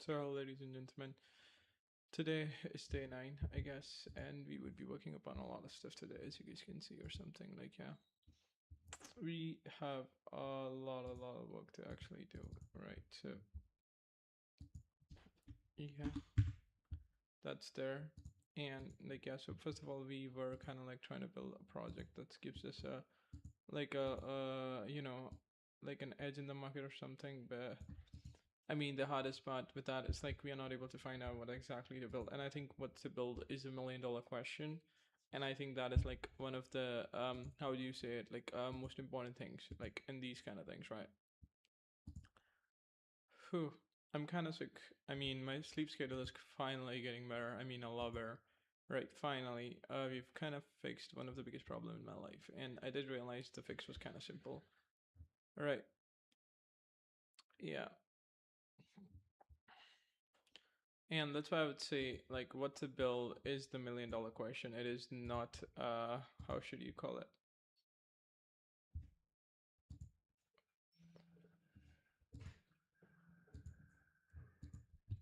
So, ladies and gentlemen, today is day 9, I guess, and we would be working upon a lot of stuff today, as you guys can see, or something like, yeah. We have a lot of work to actually do, right? So, yeah, that's there. And, like, yeah, so first of all, we were kind of like trying to build a project that gives us like like an edge in the market or something, but I mean, the hardest part with that is like we are not able to find out what exactly to build. And I think what to build is $1 million question. And I think that is like one of the how do you say it, like most important things like in these kind of things, right? Whew. I'm kind of sick. I mean, my sleep schedule is finally getting better. I mean, a lot better. Right, finally, we've kind of fixed one of the biggest problems in my life, and I did realize the fix was kind of simple. Right, yeah, and that's why I would say, like, what to build is the $1 million question. It is not, how should you call it?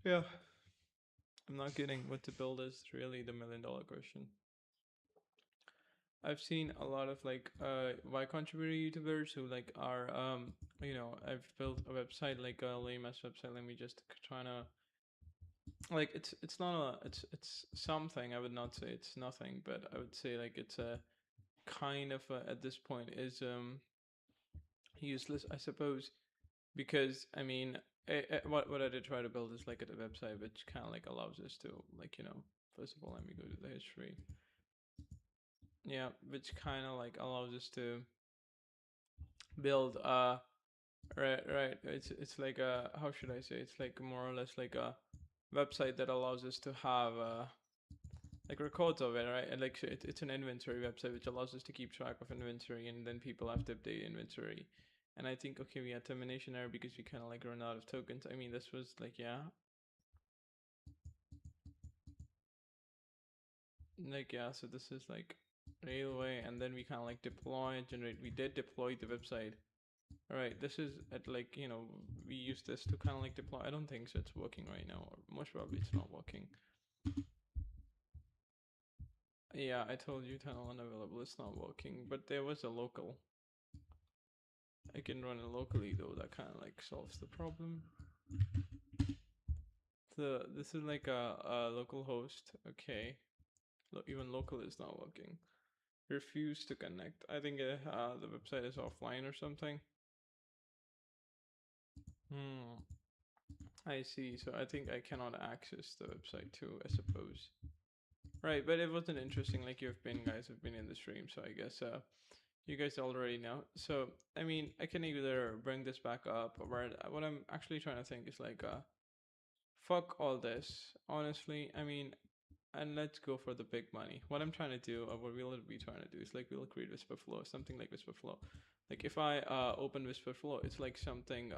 Yeah, I'm not kidding. What to build is really the $1 million question. I've seen a lot of like Y contributor YouTubers who like are I've built a website like a lame ass website. Let me just try to like it's not a it's something. I would not say it's nothing, but I would say like it's a kind of at this point is useless, I suppose, because I mean, what I did try to build is like a website which kind of like allows us to like first of all, let me go to the history. Yeah, which kind of like allows us to build right. It's like a, how should I say? It's like more or less like a website that allows us to have like records of it, right? And like it's an inventory website which allows us to keep track of inventory, and then people have to update inventory. And I think okay, we had termination error because we kind of like run out of tokens. I mean, this was like yeah. So this is like railway, and then we kind of like deploy generate. We did deploy the website. All right, this is at like we use this to kind of like deploy. I don't think so. It's working right now, or most probably it's not working. Yeah, I told you tunnel unavailable. It's not working, but there was a local. I can run it locally though. That kind of like solves the problem. So this is like a local host. Okay, even local is not working. Refuse to connect. I think the website is offline or something. Hmm. I see. So I think I cannot access the website too, I suppose. Right, but it wasn't interesting. Like you've been guys have been in the stream, so I guess you guys already know. So I mean, I can either bring this back up, or what I'm actually trying to think is like fuck all this. Honestly, I mean, and let's go for the big money. What I'm trying to do, or what we'll be trying to do, is like we'll create Whisper Flow, something like Whisper Flow. Like if I open Whisper Flow, it's like something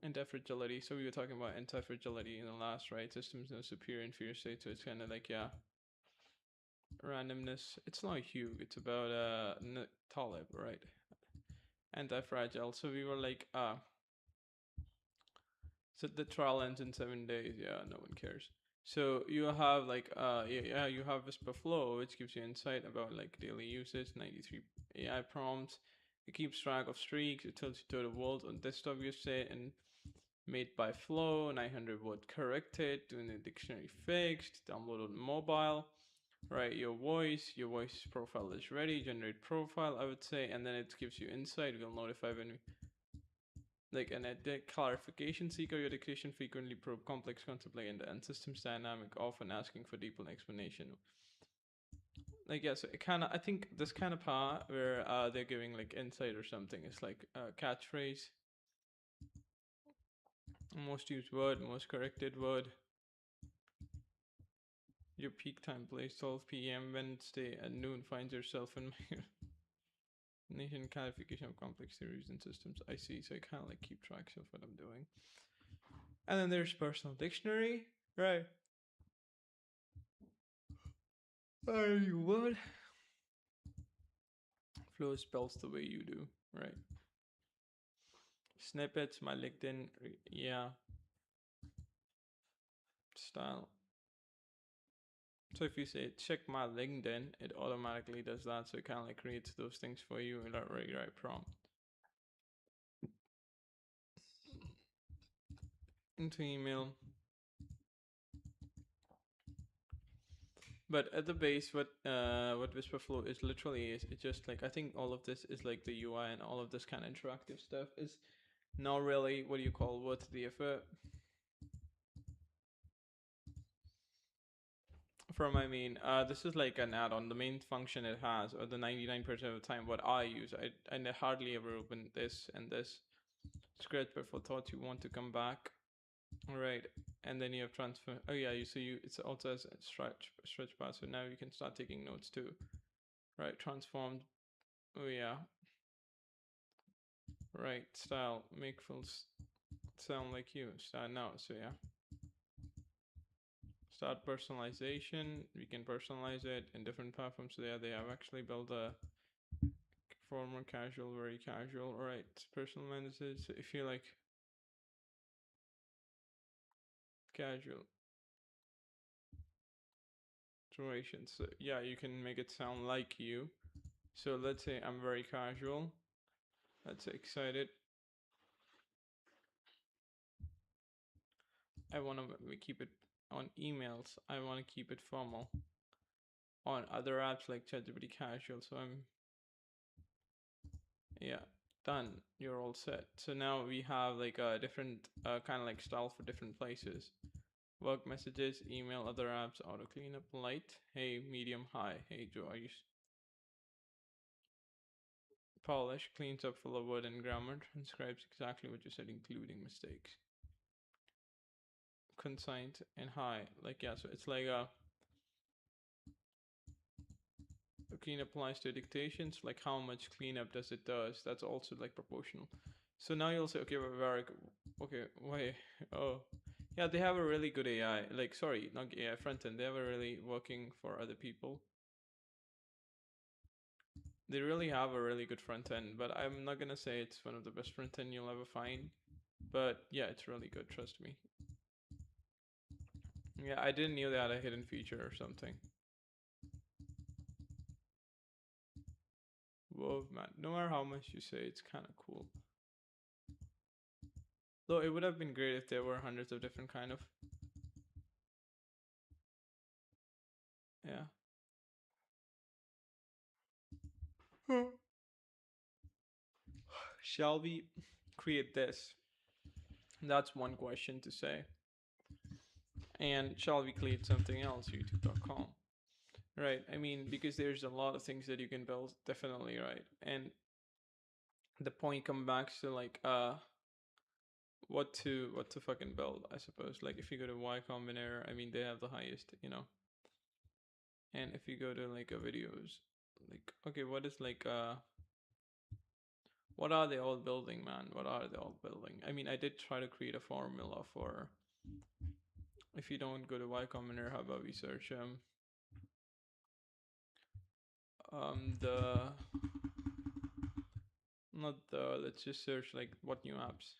anti-fragility. So we were talking about anti-fragility in the last, right? Systems no superior inferior state. So it's kind of like yeah, randomness. It's not Hugh. It's about Talib, right? Anti-fragile. So we were like so the trial ends in 7 days. Yeah, no one cares. So you have like yeah, you have Whisper Flow, which gives you insight about like daily usage, 93 AI prompts. It keeps track of streaks. It tells you to the world on desktop usage and made by Flow, 900 word corrected, doing the dictionary fixed, download on mobile. Right, your voice profile is ready, generate profile, I would say, and then it gives you insight. Will notify when like an edit clarification seeker, your dictation frequently probe complex concept like and systems dynamic, often asking for deeper explanation. Like yeah, so it kind of I think this kind of part where they're giving like insight or something is like a catchphrase, most used word, most corrected word. Your peak time plays 12 p.m. Wednesday at noon. Finds yourself in my nation clarification of complex theories and systems. I see, so I kind of like keep tracks of what I'm doing. And then there's personal dictionary, right? Are you what? Flow spells the way you do, right? Snippets, my LinkedIn, yeah. style. So if you say check my LinkedIn, it automatically does that. So it kind of like creates those things for you in that right prompt. Into email. But at the base, what Whisperflow is literally is it's just like, I think all of this is like the UI and all of this kind of interactive stuff is not really what do you call worth the effort. From this is like an add-on. The main function it has, or the 99% of the time, what I use, I hardly ever open this and this. Scratch before thought you want to come back. All right, and then you have transfer. Oh yeah, it's also as a stretch bar. So now you can start taking notes too. Right, transformed. Oh yeah. Right, style make full sound like you. Start now. So yeah. Start personalization. We can personalize it in different platforms. So yeah, they have actually built a formal, casual, very casual. All right, personal messages. So if you like casual situations, so yeah, you can make it sound like you. So let's say I'm very casual. Let's say excited. I want to keep it on emails. I want to keep it formal. On other apps like ChatGPT casual. So yeah, done. You're all set. So now we have like a different kind of like style for different places. Work messages, email, other apps, auto cleanup, light. Hey, medium, high. Hey, Joe, are you polish, cleans up full of word and grammar, transcribes exactly what you said, including mistakes. Consigned and high. Like, yeah, so it's like cleanup applies to dictations, like how much cleanup does it does. That's also like proportional. So now you'll say, okay, very okay, wait, oh, yeah, they have a really good AI. Like, sorry, not AI front end. They have a really working for other people. They really have a really good front end, but I'm not gonna say it's one of the best front end you'll ever find. But yeah, it's really good. Trust me. Yeah, I didn't know they had a hidden feature or something. Whoa, man. No matter how much you say, it's kind of cool. Though it would have been great if there were hundreds of different kind of. Yeah. Shall we create this? That's one question to say. And shall we create something else? YouTube.com. Right. I mean, because there's a lot of things that you can build, definitely, right? And the point comes back to like what to fucking build, I suppose. Like if you go to Y Combinator, I mean they have the highest, you know. And if you go to like a videos, like okay, what is like what are they all building, man? What are they all building? I mean, I did try to create a formula for if you don't go to Y Combinator, how about we search the not the let's just search like what new apps.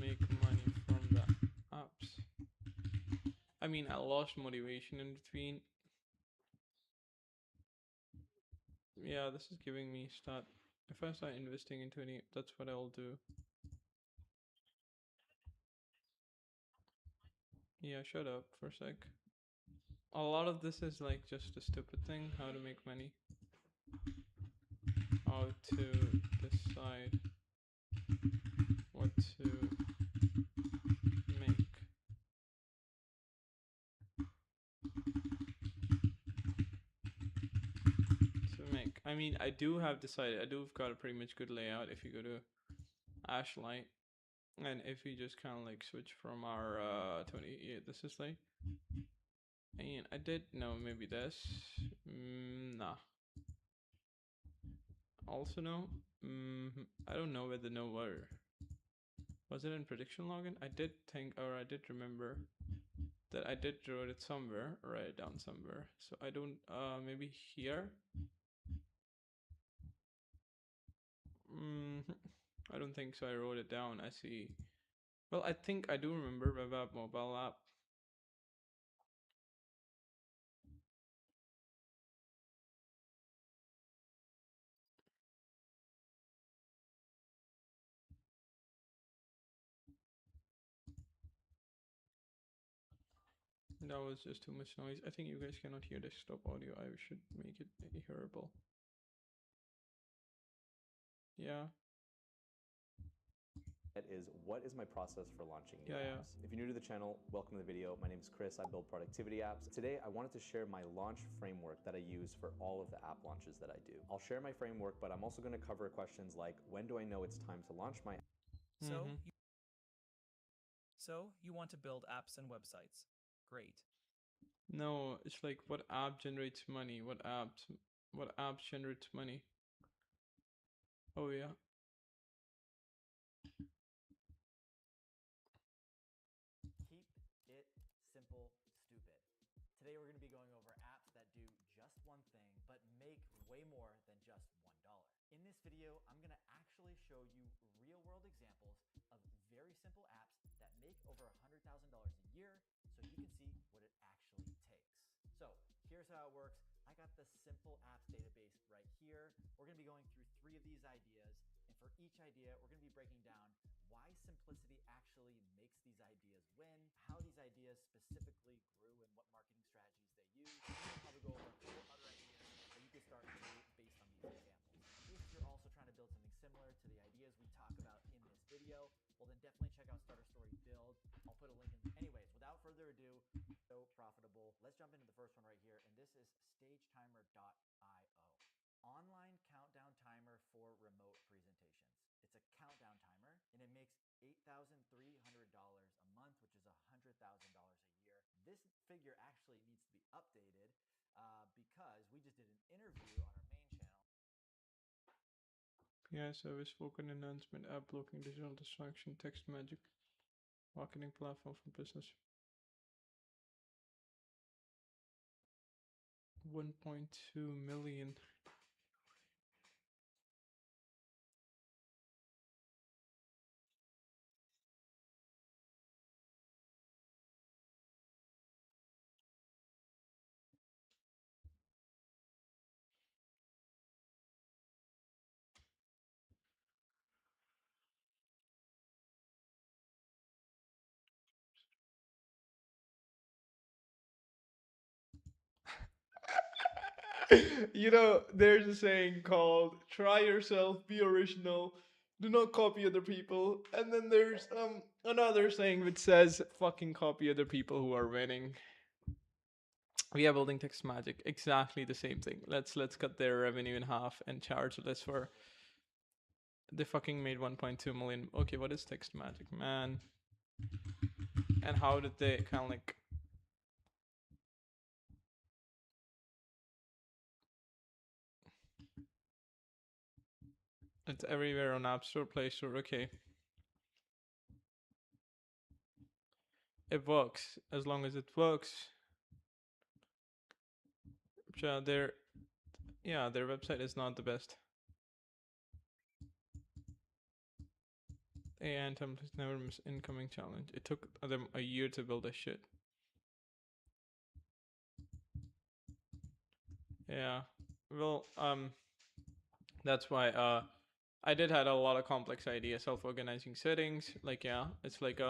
Make money from the apps. I mean, I lost motivation in between. Yeah, this is giving me start. If I start investing into any, that's what I'll do. Yeah, shut up for a sec. A lot of this is like just a stupid thing. How to make money. How to decide what to make. I mean, I do have decided. I do have got a pretty much good layout. If you go to Ashlight, and if we just kind of like switch from our 20, yeah, this is like. And I did know maybe this. Nah. Also no. I don't know whether no were. Was it in prediction login? I did think, or I did remember that I did wrote it somewhere, write it down somewhere. So I don't, maybe here. I don't think so. I wrote it down. I see. Well, I think I do remember web app, mobile app. That was just too much noise. I think you guys cannot hear desktop audio. I should make it hearable. Yeah. That is, what is my process for launching new Yeah, apps? If you're new to the channel, welcome to the video. My name is Chris. I build productivity apps. Today, I wanted to share my launch framework that I use for all of the app launches that I do. I'll share my framework, but I'm also going to cover questions like, when do I know it's time to launch my app? So you want to build apps and websites. Great. No, it's like what app generates money? What apps generates money? Oh yeah. Keep it simple, stupid. Today we're going to be going over apps that do just one thing, but make way more than just $1. In this video, I'm going to actually show you real-world examples of very simple apps that make over $100,000 a year, so you can see what it actually takes. So here's how it works. I got the Simple Apps database right here. We're going to be going through 3 of these ideas, and for each idea, we're going to be breaking down why simplicity actually makes these ideas win, how these ideas specifically grew, and what marketing strategies they use. We'll probably go over 4 other ideas that you can start to based on these examples. If you're also trying to build something similar to the ideas we talk about in this video, well then definitely check out Starter Story Build. I'll put a link in. Anyways, without further ado, so profitable. Let's jump into the first one right here, and this is StageTimer.io. Online countdown timer for remote presentations. It's a countdown timer, and it makes $8,300 a month, which is $100,000 a year. This figure actually needs to be updated because we just did an interview on our main channel. PI service, spoken announcement, app blocking, digital distraction, text magic, marketing platform for business. 1.2 million. You know, there's a saying called "Try yourself, be original, do not copy other people," and then there's another saying which says "Fucking copy other people who are winning." We are building text magic, exactly the same thing. Let's cut their revenue in half and charge less for. They fucking made 1.2 million. Okay, what is text magic, man? And how did they kind of like? It's everywhere on App Store, Play Store. Okay. It works as long as it works. Yeah, their website is not the best. And templates never miss incoming challenge. It took them a year to build this shit. Yeah. Well, that's why I did had a lot of complex ideas, self-organizing settings. Like yeah, it's like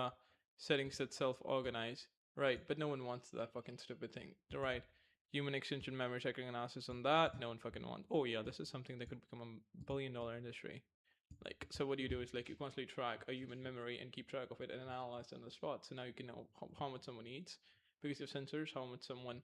settings that self-organize, right? But no one wants that fucking stupid thing, right? Human extension memory checking analysis on that. No one fucking wants. Oh yeah, this is something that could become a billion-dollar industry. Like, so what you do is like you constantly track a human memory and keep track of it and analyze on the spot. So now you can know how much someone eats because of sensors, how much someone.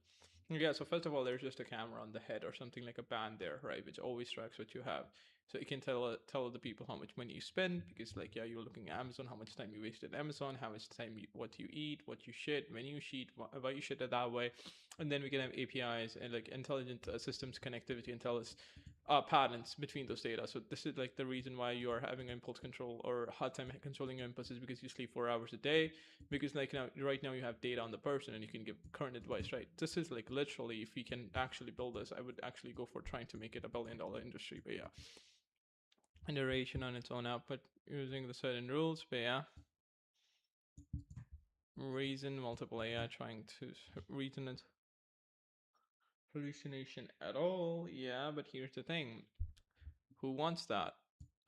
Yeah, so first of all, there's just a camera on the head or something like a band there, right, which always tracks what you have. So you can tell the people how much money you spend because, like, yeah, you're looking at Amazon, how much time you wasted at Amazon, how much time what you eat, what you shit, when you shit, why you shit it that way, and then we can have APIs and like intelligent systems connectivity and tell us patterns between those data. So this is like the reason why you are having impulse control or hard time controlling your impulses because you sleep 4 hours a day. Because like now, right now you have data on the person and you can give current advice, right? This is like literally, if we can actually build this, I would actually go for trying to make it a billion-dollar industry. But yeah. duration on its own output using the certain rules. But yeah, reason multiple AI trying to reason it. Hallucination at all? Yeah, but here's the thing: who wants that?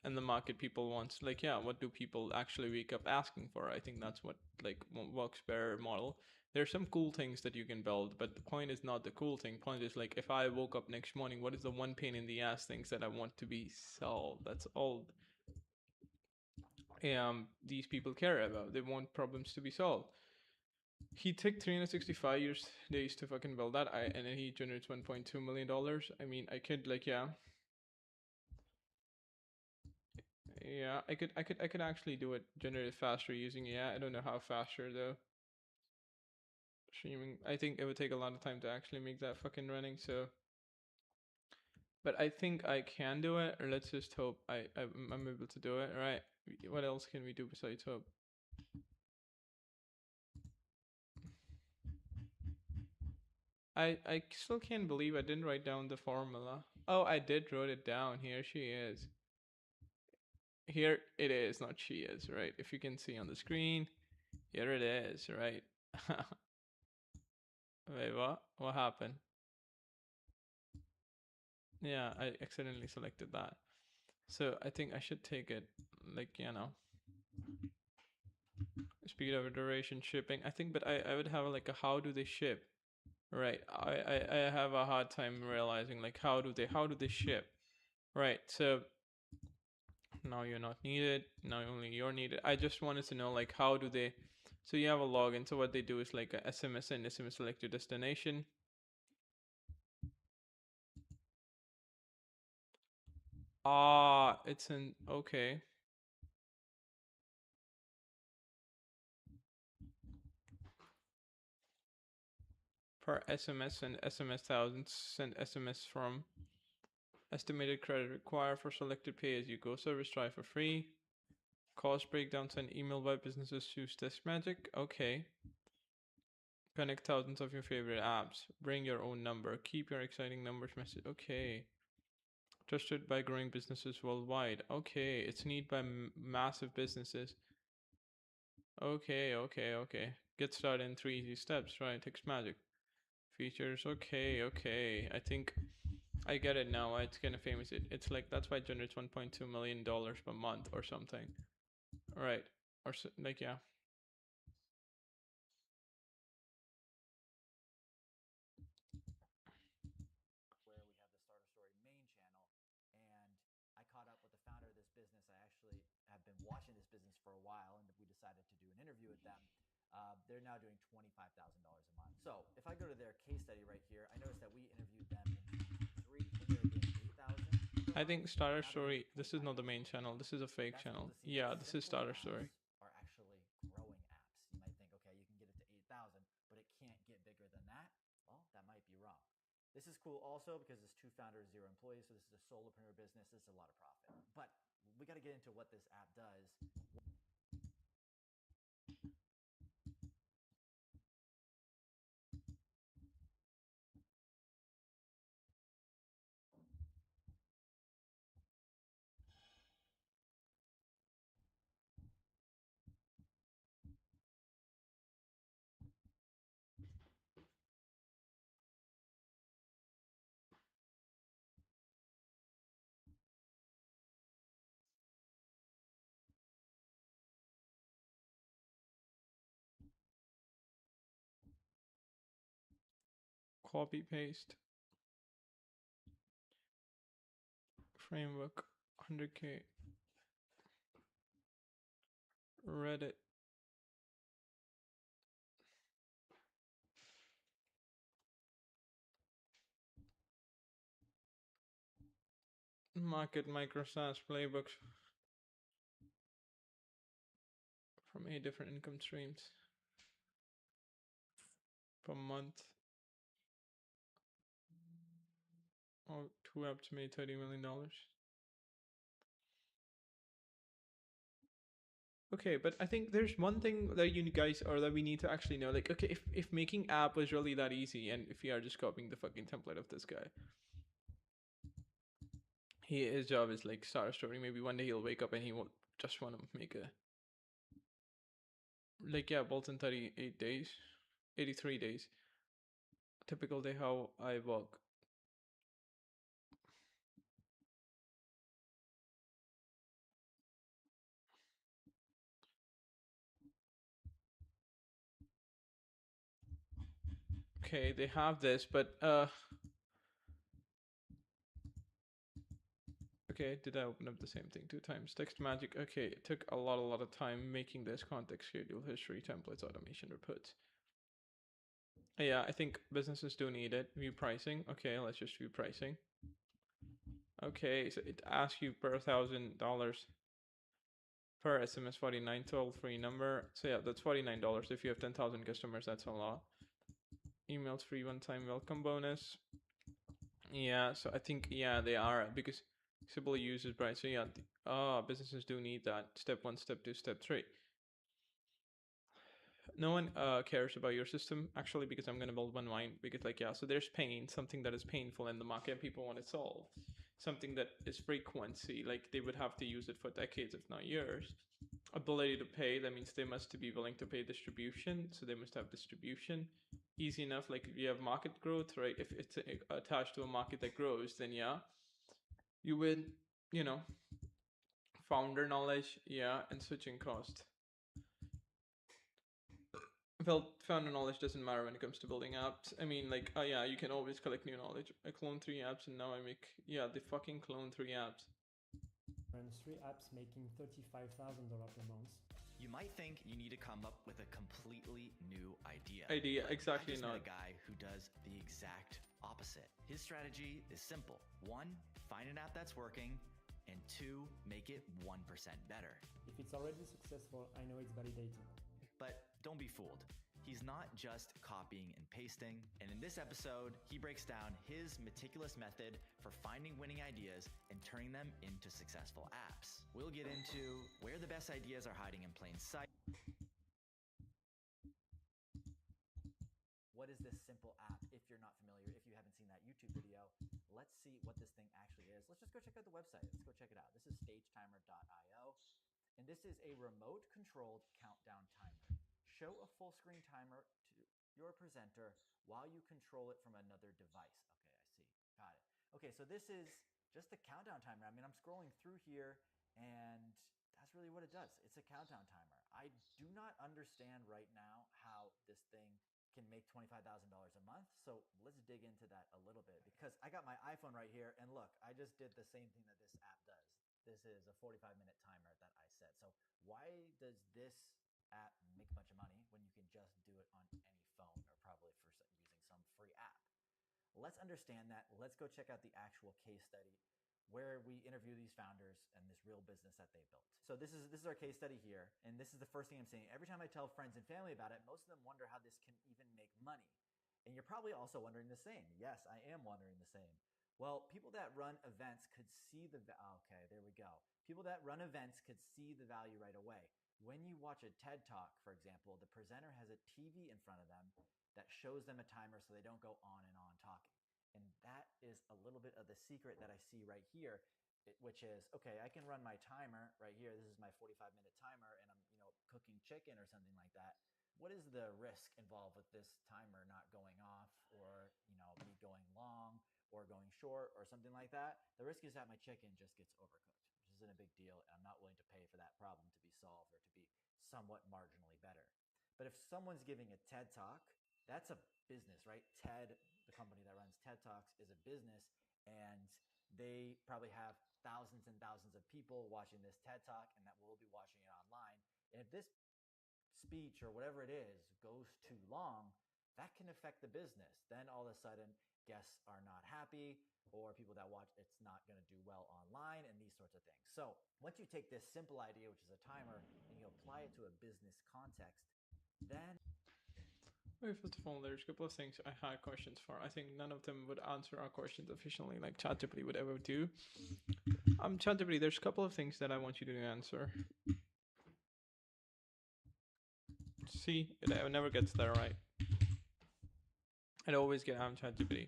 And the market people wants, like, yeah, what do people actually wake up asking for? I think that's what like works better model. There's some cool things that you can build, but the point is not the cool thing. Point is like, if I woke up next morning, what is the one pain in the ass things that I want to be solved? That's all these people care about. They want problems to be solved. He took 365 days to fucking build that, and then he generates $1.2 million. I mean, I could like, yeah, I could actually do it, generate it faster using, yeah, I don't know how faster though. Streaming, I think it would take a lot of time to actually make that fucking running. So, but I think I can do it. Or let's just hope I'm able to do it. All right. What else can we do besides hope? I still can't believe I didn't write down the formula. Oh, I did wrote it down. Here she is. Here it is, not she is, right? If you can see on the screen, here it is, right? Wait, what? What happened? Yeah, I accidentally selected that. So I think I should take it, like, you know, speed over duration shipping. I think, but I would have like a how do they ship? Right. I have a hard time realizing like how do they ship? Right. So now you're not needed. Now only you're needed. I just wanted to know like how do they, so you have a login. So what they do is like a SMS and SMS select your destination. Ah, it's an okay. Per SMS and SMS thousands send SMS from estimated credit required for selected pay as you go service. Try for free. Cost breakdown, send email by businesses, use Test Magic. Okay. Connect thousands of your favorite apps. Bring your own number. Keep your exciting numbers message. Okay. Trusted by growing businesses worldwide. Okay. It's needed by massive businesses. Okay. Get started in 3 easy steps. Right. Text Magic. Features. Okay. I think I get it now. It's kind of famous. It's like that's why it generates $1.2 million per month or something. Right. Or so, like, yeah. Where we have the Starter Story main channel, and I caught up with the founder of this business. I actually have been watching this business for a while, and we decided to do an interview with them. They're now doing $25,000 a month. So if I go to their case study right here, I noticed that we interviewed them in 2023 when they were doing 8,000. I think Starter Story, this is not the main channel. This is a fake channel. Yeah, this is Starter Story. Are actually growing apps. You might think, okay, you can get it to 8,000, but it can't get bigger than that. Well, that might be wrong. This is cool also because it's 2 founders, 0 employees. So this is a solopreneur business. This is a lot of profit. But we got to get into what this app does. Copy paste. Framework 100K. Reddit. Market micro SaaS playbooks from 8 different income streams per month. Oh, 2 apps made $30 million. Okay, but I think there's one thing that you guys, or that we need to actually know. Like, okay, if making app was really that easy, and if we are just copying the fucking template of this guy, his job is like start a story. Maybe one day he'll wake up and he will just want to make a like yeah, built in 38 days, 83 days. Typical day how I work. Okay, they have this, but okay, did I open up the same thing 2 times? Text magic. Okay, it took a lot of time making this context schedule, history, templates, automation, reports. Yeah, I think businesses do need it. View pricing. Okay, let's just view pricing. Okay, so it asks you per $1,000 per SMS 49 toll free number. So yeah, that's $49. If you have 10,000 customers, that's a lot. Emails free one-time welcome bonus. Yeah, so I think yeah they are because Sibyl uses Bright. So yeah, businesses do need that. Step 1, step 2, step 3. No one cares about your system actually because I'm gonna build one mine because like yeah, so there's pain, something that is painful in the market, people want it solved. Something that is frequency, like they would have to use it for decades, if not years. Ability to pay, that means they must be willing to pay distribution, so they must have distribution. Easy enough, like if you have market growth, right? If it's attached to a market that grows, then yeah, you win, you know, founder knowledge, yeah, and switching cost. Well, founder knowledge doesn't matter when it comes to building apps. I mean, like, oh yeah, you can always collect new knowledge. I clone 3 apps and now I make, yeah, they fucking clone 3 apps. And 3 apps making $35,000 per month. You might think you need to come up with a completely new idea. Exactly I just not. met a guy who does the exact opposite. His strategy is simple. 1, find an app that's working, and 2, make it 1% better. If it's already successful, I know it's validated. But don't be fooled. He's not just copying and pasting. And in this episode, he breaks down his meticulous method for finding winning ideas and turning them into successful apps. We'll get into where the best ideas are hiding in plain sight. What is this simple app? If you're not familiar, if you haven't seen that YouTube video, let's see what this thing actually is. Let's just go check out the website. Let's go check it out. This is stagetimer.io. And this is a remote controlled countdown timer. Show a full screen timer to your presenter while you control it from another device. Okay, I see. Got it. Okay, so this is just a countdown timer. I mean, I'm scrolling through here and that's really what it does. It's a countdown timer. I do not understand right now how this thing can make $25,000 a month. So let's dig into that a little bit because I got my iPhone right here and look, I just did the same thing that this app does. This is a 45-minute timer that I set. So why does this app make a bunch of money when you can just do it on any phone or probably for using some free app? Let's understand that. Let's go check out the actual case study where we interview these founders and this real business that they built. So this is our case study here, and this is the first thing I'm saying. Every time I tell friends and family about it, most of them wonder how this can even make money. And you're probably also wondering the same. Yes, I am wondering the same. Well, people that run events could see okay, there we go. People that run events could see the value right away. When you watch a TED Talk, for example, the presenter has a TV in front of them that shows them a timer so they don't go on and on talking. And that is a little bit of the secret that I see right here, which is, okay, I can run my timer right here. This is my 45-minute timer and I'm, cooking chicken or something like that. What is the risk involved with this timer not going off or, me going long or going short or something like that? The risk is that my chicken just gets overcooked, which isn't a big deal. And I'm not willing to pay for that problem to be solved or to be somewhat marginally better. But if someone's giving a TED Talk, that's a business, right? TED, the company that runs TED Talks, is a business, and they probably have thousands and thousands of people watching this TED Talk and that will be watching it online. And if this speech or whatever it is goes too long, that can affect the business. Then all of a sudden, guests are not happy, or people that watch it's not going to do well online, and these sorts of things. So once you take this simple idea, which is a timer, and you apply it to a business context, then Okay, first of all, there's a couple of things I had questions for. I think none of them would answer our questions efficiently like ChatGPT would ever do. ChatGPT, there's a couple of things that I want you to answer. See, it never gets that right. I'd always get ChatGPT.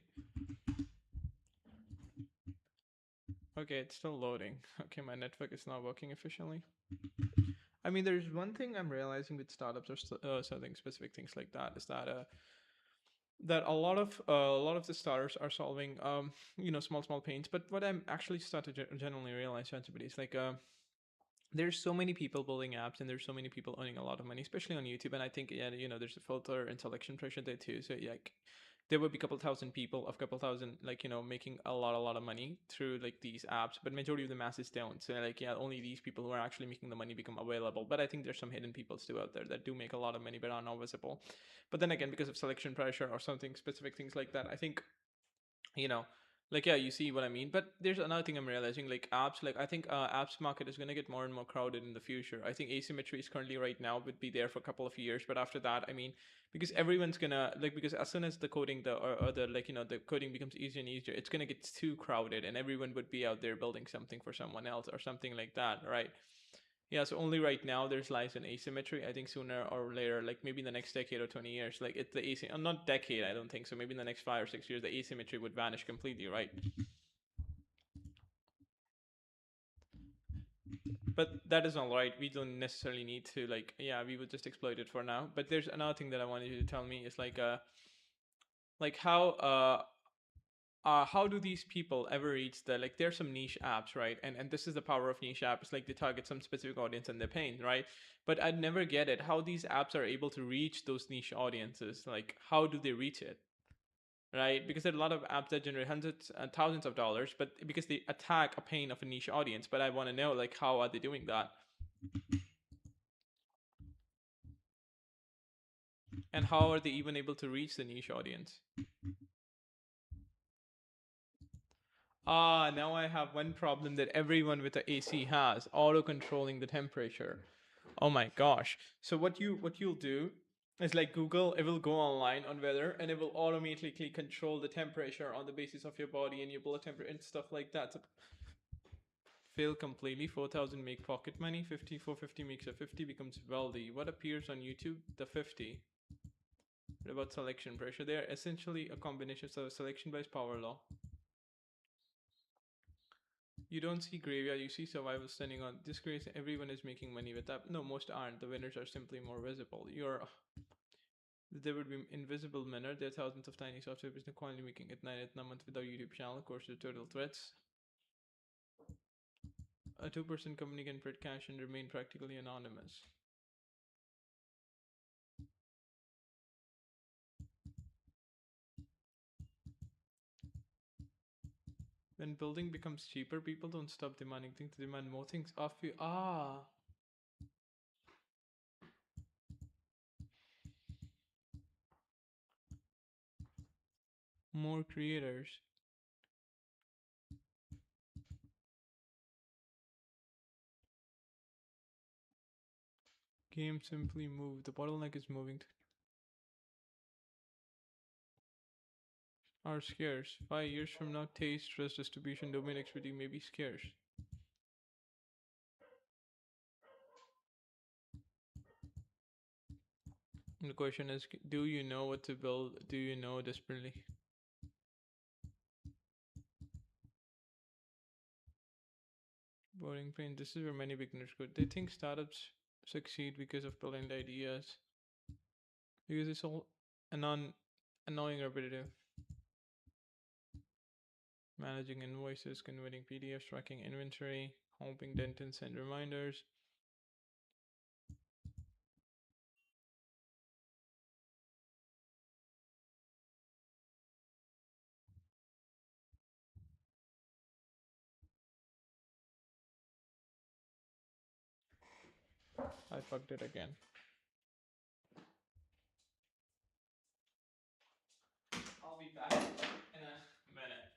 Okay, it's still loading. Okay, my network is not working efficiently. I mean, there's one thing I'm realizing with startups or selling specific things like that is that a lot of the starters are solving small pains. But what I'm actually started to generally realize, ChatGPT, is like there's so many people building apps and there's so many people earning a lot of money, especially on YouTube. And I think, yeah, there's a filter and selection pressure there too. So yeah, like there would be a couple thousand people of couple thousand, like, making a lot of money through like these apps, but majority of the masses don't. So like, yeah, only these people who are actually making the money become available. But I think there's some hidden people still out there that do make a lot of money but are not visible. But then again, because of selection pressure or something specific things like that, I think, you know like, yeah, you see what I mean. But there's another thing I'm realizing, like apps, like I think apps market is going to get more and more crowded in the future. I think asymmetry is currently right now would be there for a couple of years, but after that, I mean, because everyone's gonna, like, because as soon as the coding, or the, like, the coding becomes easier and easier, it's gonna get too crowded and everyone would be out there building something for someone else or something like that, right? Yeah, so only right now there's lies in asymmetry. I think sooner or later, like maybe in the next decade or 20 years, like it's the not decade, I don't think so. Maybe in the next 5 or 6 years, the asymmetry would vanish completely, right? But that is all right. We don't necessarily need to, like, yeah, we would just exploit it for now. But there's another thing that I wanted you to tell me is like how do these people ever reach the, like, there's some niche apps, right? And this is the power of niche apps, like they target some specific audience and they're paying, right? But I'd never get it how these apps are able to reach those niche audiences. Like, how do they reach it, right? Because there are a lot of apps that generate hundreds and thousands of dollars, but because they attack a pain of a niche audience. But I want to know, like, how are they doing that, and how are they even able to reach the niche audience? Now I have one problem that everyone with the AC has: auto controlling the temperature. Oh my gosh. So what you'll do is, like, Google, it will go online on weather and it will automatically control the temperature on the basis of your body and your blood temperature and stuff like that. So fail completely. 4,000 make pocket money. 450 makes a 50 becomes wealthy. What appears on YouTube? The 50. What about selection pressure? They are essentially a combination of selection bias power law. You don't see graveyard, you see survival standing on this craze. Everyone is making money with that. No, most aren't. The winners are simply more visible. There would be invisible winner. There are thousands of tiny software business quietly making it 9 at a month without YouTube channel. Course to total threats. A 2% company can print cash and remain practically anonymous. When building becomes cheaper, people don't stop demanding things, they demand more things of you. More creators. Game simply move. The bottleneck is moving are scarce. 5 years from now, taste, trust, distribution, domain expertise may be scarce. And the question is, do you know what to build? Do you know desperately? Boring pain. This is where many beginners go. They think startups succeed because of brilliant ideas. Because it's all annoying, repetitive. Managing invoices, converting PDFs, tracking inventory, helping dentists send reminders. I fucked it again. I'll be back in a minute.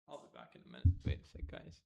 I'll be back in a minute. Wait a sec, guys.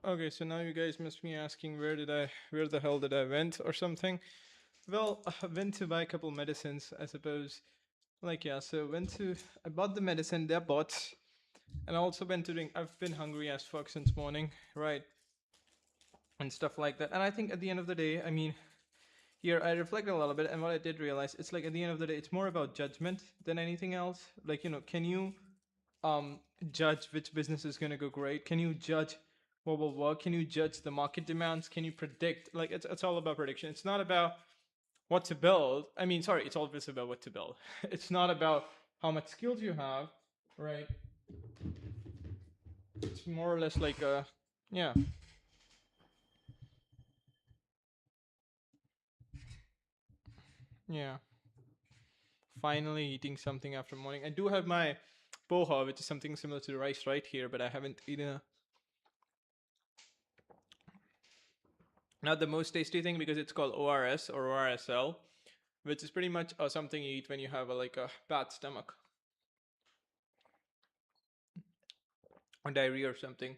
Okay, so now you guys must be asking where the hell did I went or something? Well, I went to buy a couple medicines, I suppose. Like yeah, so I bought the medicine, they're bought, and I also went to drink. I've been hungry as fuck since morning, right, and stuff like that. And I think at the end of the day, I mean, here I reflected a little bit, and what I did realize, it's like at the end of the day, it's more about judgment than anything else. Like can you um judge which business is gonna go great? Can you judge what will work? Can you judge the market demands? Can you predict? Like it's all about prediction. It's not about what to build. I mean, sorry, it's always about what to build. It's not about how much skills you have, right? It's more or less like yeah. Yeah. Finally eating something after morning. I do have my poha, which is something similar to the rice right here, but I haven't eaten not the most tasty thing because it's called ORS or ORSL, which is pretty much something you eat when you have like a bad stomach or diarrhea or something.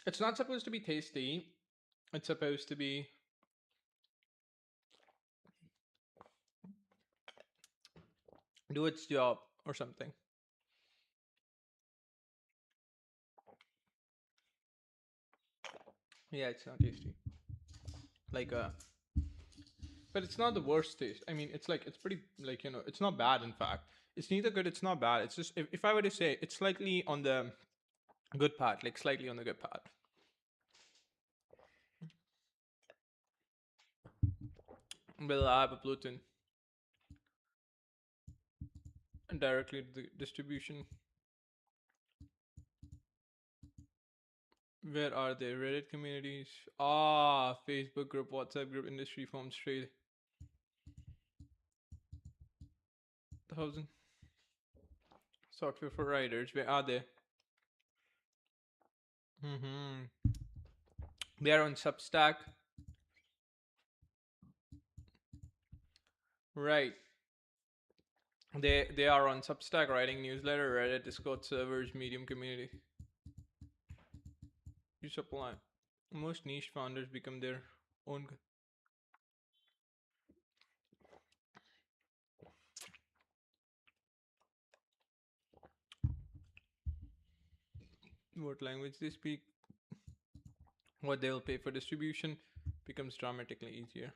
It's not supposed to be tasty. It's supposed to be do its job or something. Yeah, it's not tasty. Like but it's not the worst taste. I mean, it's like it's pretty like it's not bad. In fact, it's neither good. It's not bad. It's just if I were to say, it's slightly on the good part, like slightly on the good part. Will I have a Bluetooth and directly to the distribution? Where are they? Reddit communities. Facebook group, WhatsApp group, industry forums, trade. 1,000 software for writers. Where are they? They are on Substack. Right. They are on Substack, writing newsletter, Reddit, Discord servers, Medium community. You supply. Most niche founders become their own. What language they speak, what they'll pay for distribution becomes dramatically easier.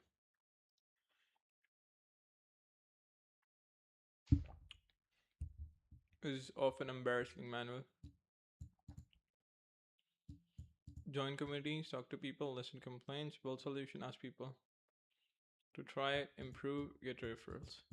Is often embarrassing manual. Join communities, talk to people, listen complaints, build solution, ask people to try it, improve, get referrals.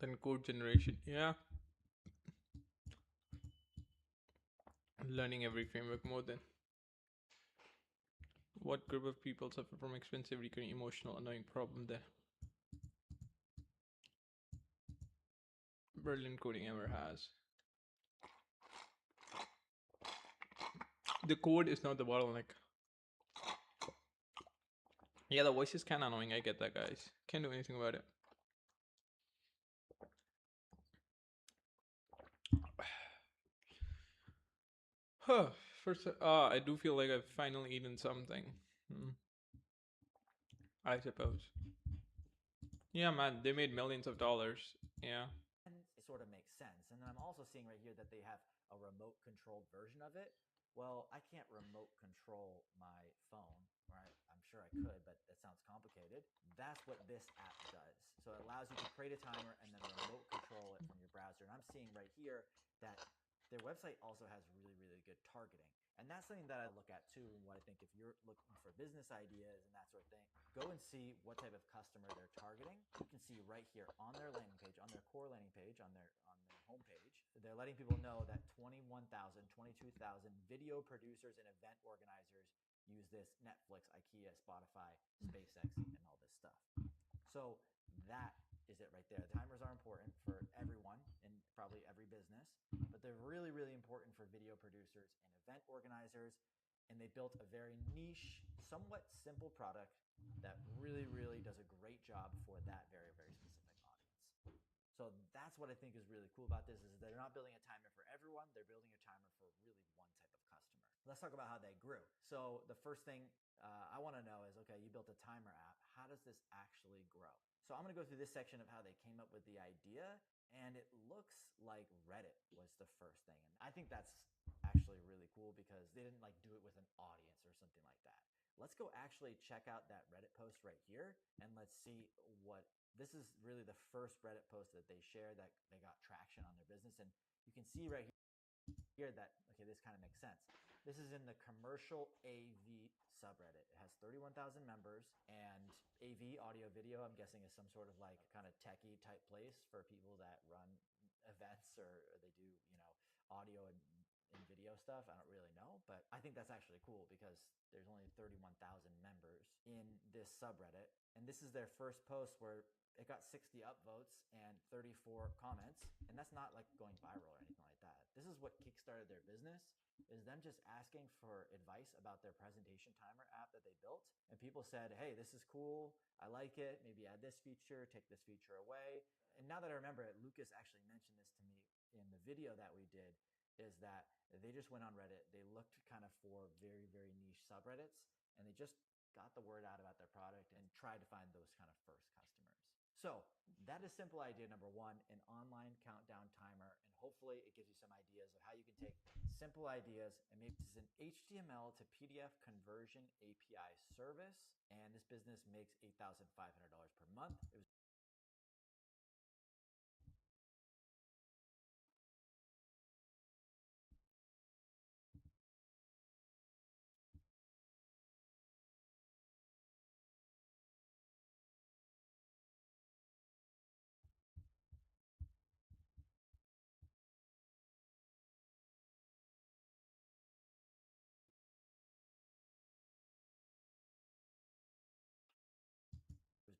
Then code generation, yeah. Learning every framework more than. What group of people suffer from expensive, recurring, emotional, annoying problem there? Berlin coding ever has. The code is not the bottleneck. Yeah, the voice is kind of annoying. I get that, guys. Can't do anything about it. Huh. First, I do feel like I've finally eaten something. I suppose. Yeah, man, they made millions of dollars. Yeah. And it sort of makes sense. And then I'm also seeing right here that they have a remote controlled version of it. Well, I can't remote control my phone, right? I'm sure I could, but that sounds complicated. That's what this app does. So it allows you to create a timer and then remote control it from your browser. And I'm seeing right here that their website also has really, really good targeting. And that's something that I look at too, and what I think if you're looking for business ideas and that sort of thing, go and see what type of customer they're targeting. You can see right here on their landing page, on their core landing page, on their homepage, they're letting people know that 21,000, 22,000 video producers and event organizers use this: Netflix, IKEA, Spotify, SpaceX, and all this stuff. So that is it right there. The timers are important for everyone in probably every business, but they're really, really important for video producers and event organizers. And they built a very niche, somewhat simple product that really, really does a great job for that very, very specific audience. So that's what I think is really cool about this, is they're not building a timer for everyone. They're building a timer for really one type of customer. Let's talk about how they grew. So the first thing I want to know is, okay, you built a timer app. How does this actually grow? So I'm going to go through this section of how they came up with the idea, and it looks like Reddit was the first thing. And I think that's actually really cool because they didn't like do it with an audience or something like that. Let's go actually check out that Reddit post right here, and let's see what this is. Really the first Reddit post that they shared that they got traction on their business. And you can see right here that, okay, this kind of makes sense. This is in the commercial AV subreddit. It has 31,000 members, and AV, audio video, I'm guessing is some sort of like kind of techie type place for people that run events or they do, audio and video stuff. I don't really know, but I think that's actually cool because there's only 31,000 members in this subreddit. And this is their first post where it got 60 upvotes and 34 comments. And that's not like going viral or anything like that. This is what kickstarted their business, is them just asking for advice about their presentation timer app that they built. And people said, hey, this is cool. I like it. Maybe add this feature, take this feature away. And now that I remember it, Lucas actually mentioned this to me in the video that we did, is that they just went on Reddit. They looked kind of for very, very niche subreddits, and they just got the word out about their product and tried to find those kind of first customers. So that is simple idea number one, an online countdown timer. And hopefully it gives you some ideas of how you can take simple ideas and maybe this is an HTML to PDF conversion API service. And this business makes $8,500 per month. It was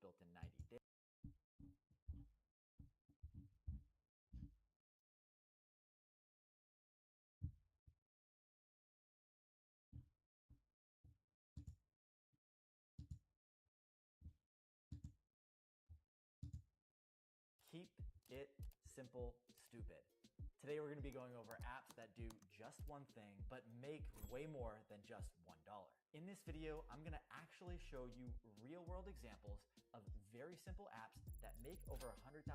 built in 90 days. Keep it simple, stupid. Today we're going to be going over apps that do just one thing, but make way more than just $1. In this video, I'm going to actually show you real-world examples of very simple apps that make over 100,000.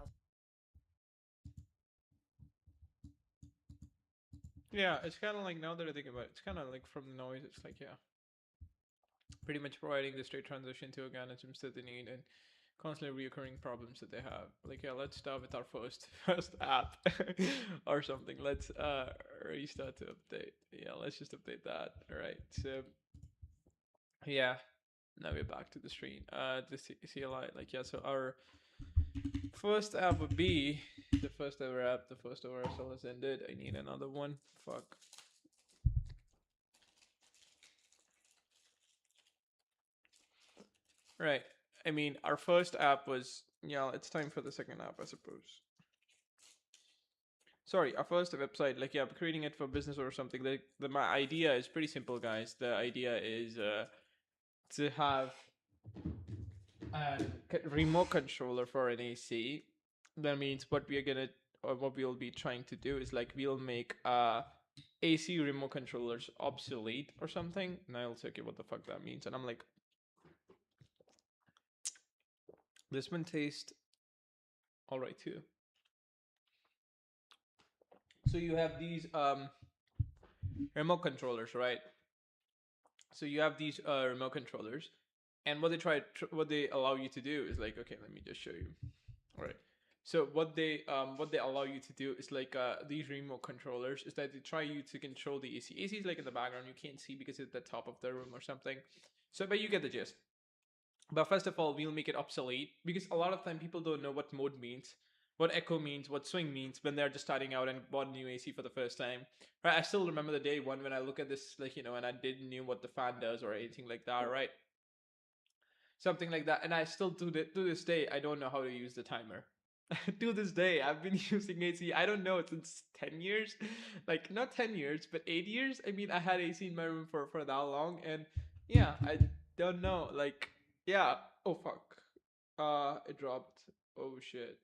Yeah, it's kind of like, now that I think about it, it's kind of like from the noise, it's like, yeah, pretty much providing the state transition to organisms that they need and constantly reoccurring problems that they have. Like, yeah, let's start with our first app or something. Let's restart to update. Yeah, let's just update that. All right. So yeah, now we're back to the screen. The CLI, like, yeah, so our first app would be the first ever app. The first ever SL has ended. I need another one. Fuck. Right. I mean, our first app was, yeah, it's time for the second app, I suppose. Sorry, our first website, like, yeah, creating it for business or something. My idea is pretty simple, guys. The idea is to have a remote controller for an AC. That means what we'll be trying to do is, like, we'll make AC remote controllers obsolete or something. And I'll say, okay, what the fuck that means. And I'm like, this one tastes all right too. So you have these remote controllers, right? So you have these remote controllers, and what they allow you to do is, like, okay, let me just show you. All right. So what they allow you to do is like these remote controllers is that they try you to control the AC. AC is like in the background, you can't see because it's at the top of the room or something. So but you get the gist. But first of all, we'll make it obsolete because a lot of time people don't know what mode means, what echo means, what swing means when they're just starting out and bought new AC for the first time. Right? I still remember the day one when I look at this, like, you know, and I didn't knew what the fan does or anything like that, right? Something like that. And I still to this day I don't know how to use the timer. To this day, I've been using AC. I don't know since 10 years, like not 10 years, but 8 years. I mean, I had AC in my room for that long, and yeah, I don't know. Like, yeah. Oh fuck. It dropped. Oh shit.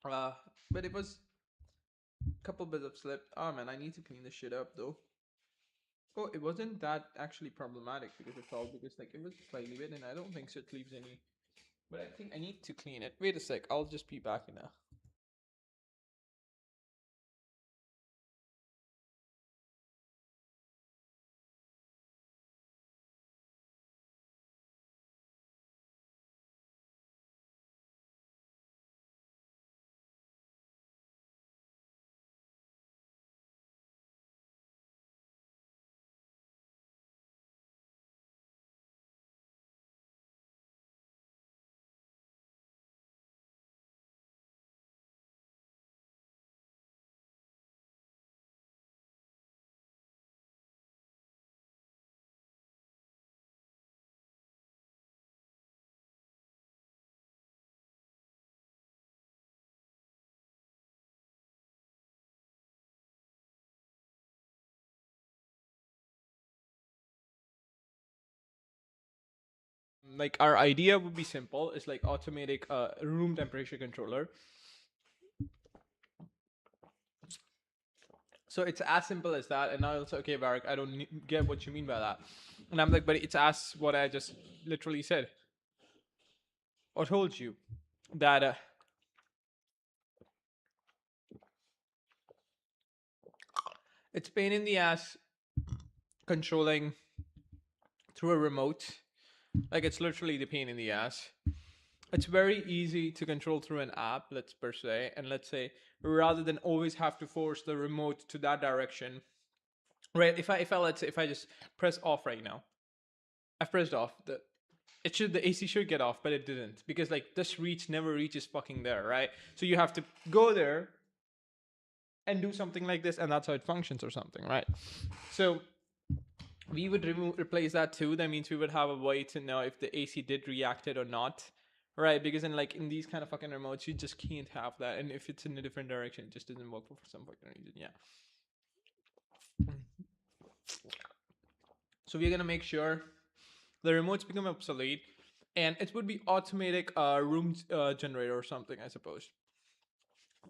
Uh, but it was a couple bits of slip. Oh man, I need to clean this shit up though. Oh, it wasn't that actually problematic because it's all because like it was slightly wet, and I don't think so it leaves any. But I think I need to clean it. Wait a sec. I'll just be back in a. Like our idea would be simple. It's like automatic room temperature controller. So it's as simple as that. And now it's okay, Varric, I don't get what you mean by that. And I'm like, but it's as what I just literally said or told you that it's pain in the ass controlling through a remote. Like it's literally the pain in the ass. It's very easy to control through an app, let's per se, and let's say rather than always have to force the remote to that direction. Right? If I let's say if I just press off right now, I've pressed off. The AC should get off, but it didn't because like this reach never reaches fucking there, right? So you have to go there and do something like this, and that's how it functions or something, right? So we would replace that too. That means we would have a way to know if the AC did react it or not, right? Because in these kind of fucking remotes, you just can't have that, and if it's in a different direction, it just doesn't work for some fucking reason. Yeah. So we're gonna make sure the remotes become obsolete, and it would be automatic room generator or something, I suppose.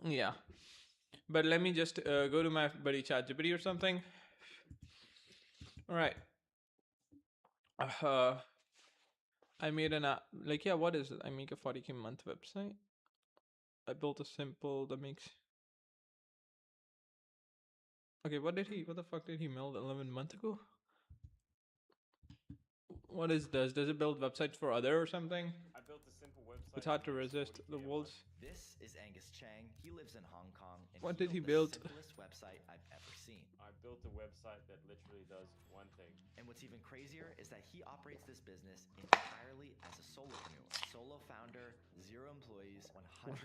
Yeah. But let me just go to my buddy ChatGPT or something. All right. I made an app. Like, yeah, what is it? I make a 40K month website. I built a simple that makes. Okay, what the fuck did he mail 11 months ago? What is this? Does it build websites for other or something? I built a simple website. It's hard to that makes resist 40K the a month. walls. This is Angus Chang. He lives in Hong Kong, and What did he built build? the simplest website I've ever seen. I built a website that literally does one thing. And what's even crazier is that he operates this business entirely as a solopreneur. Solo founder, 0 employees, 100%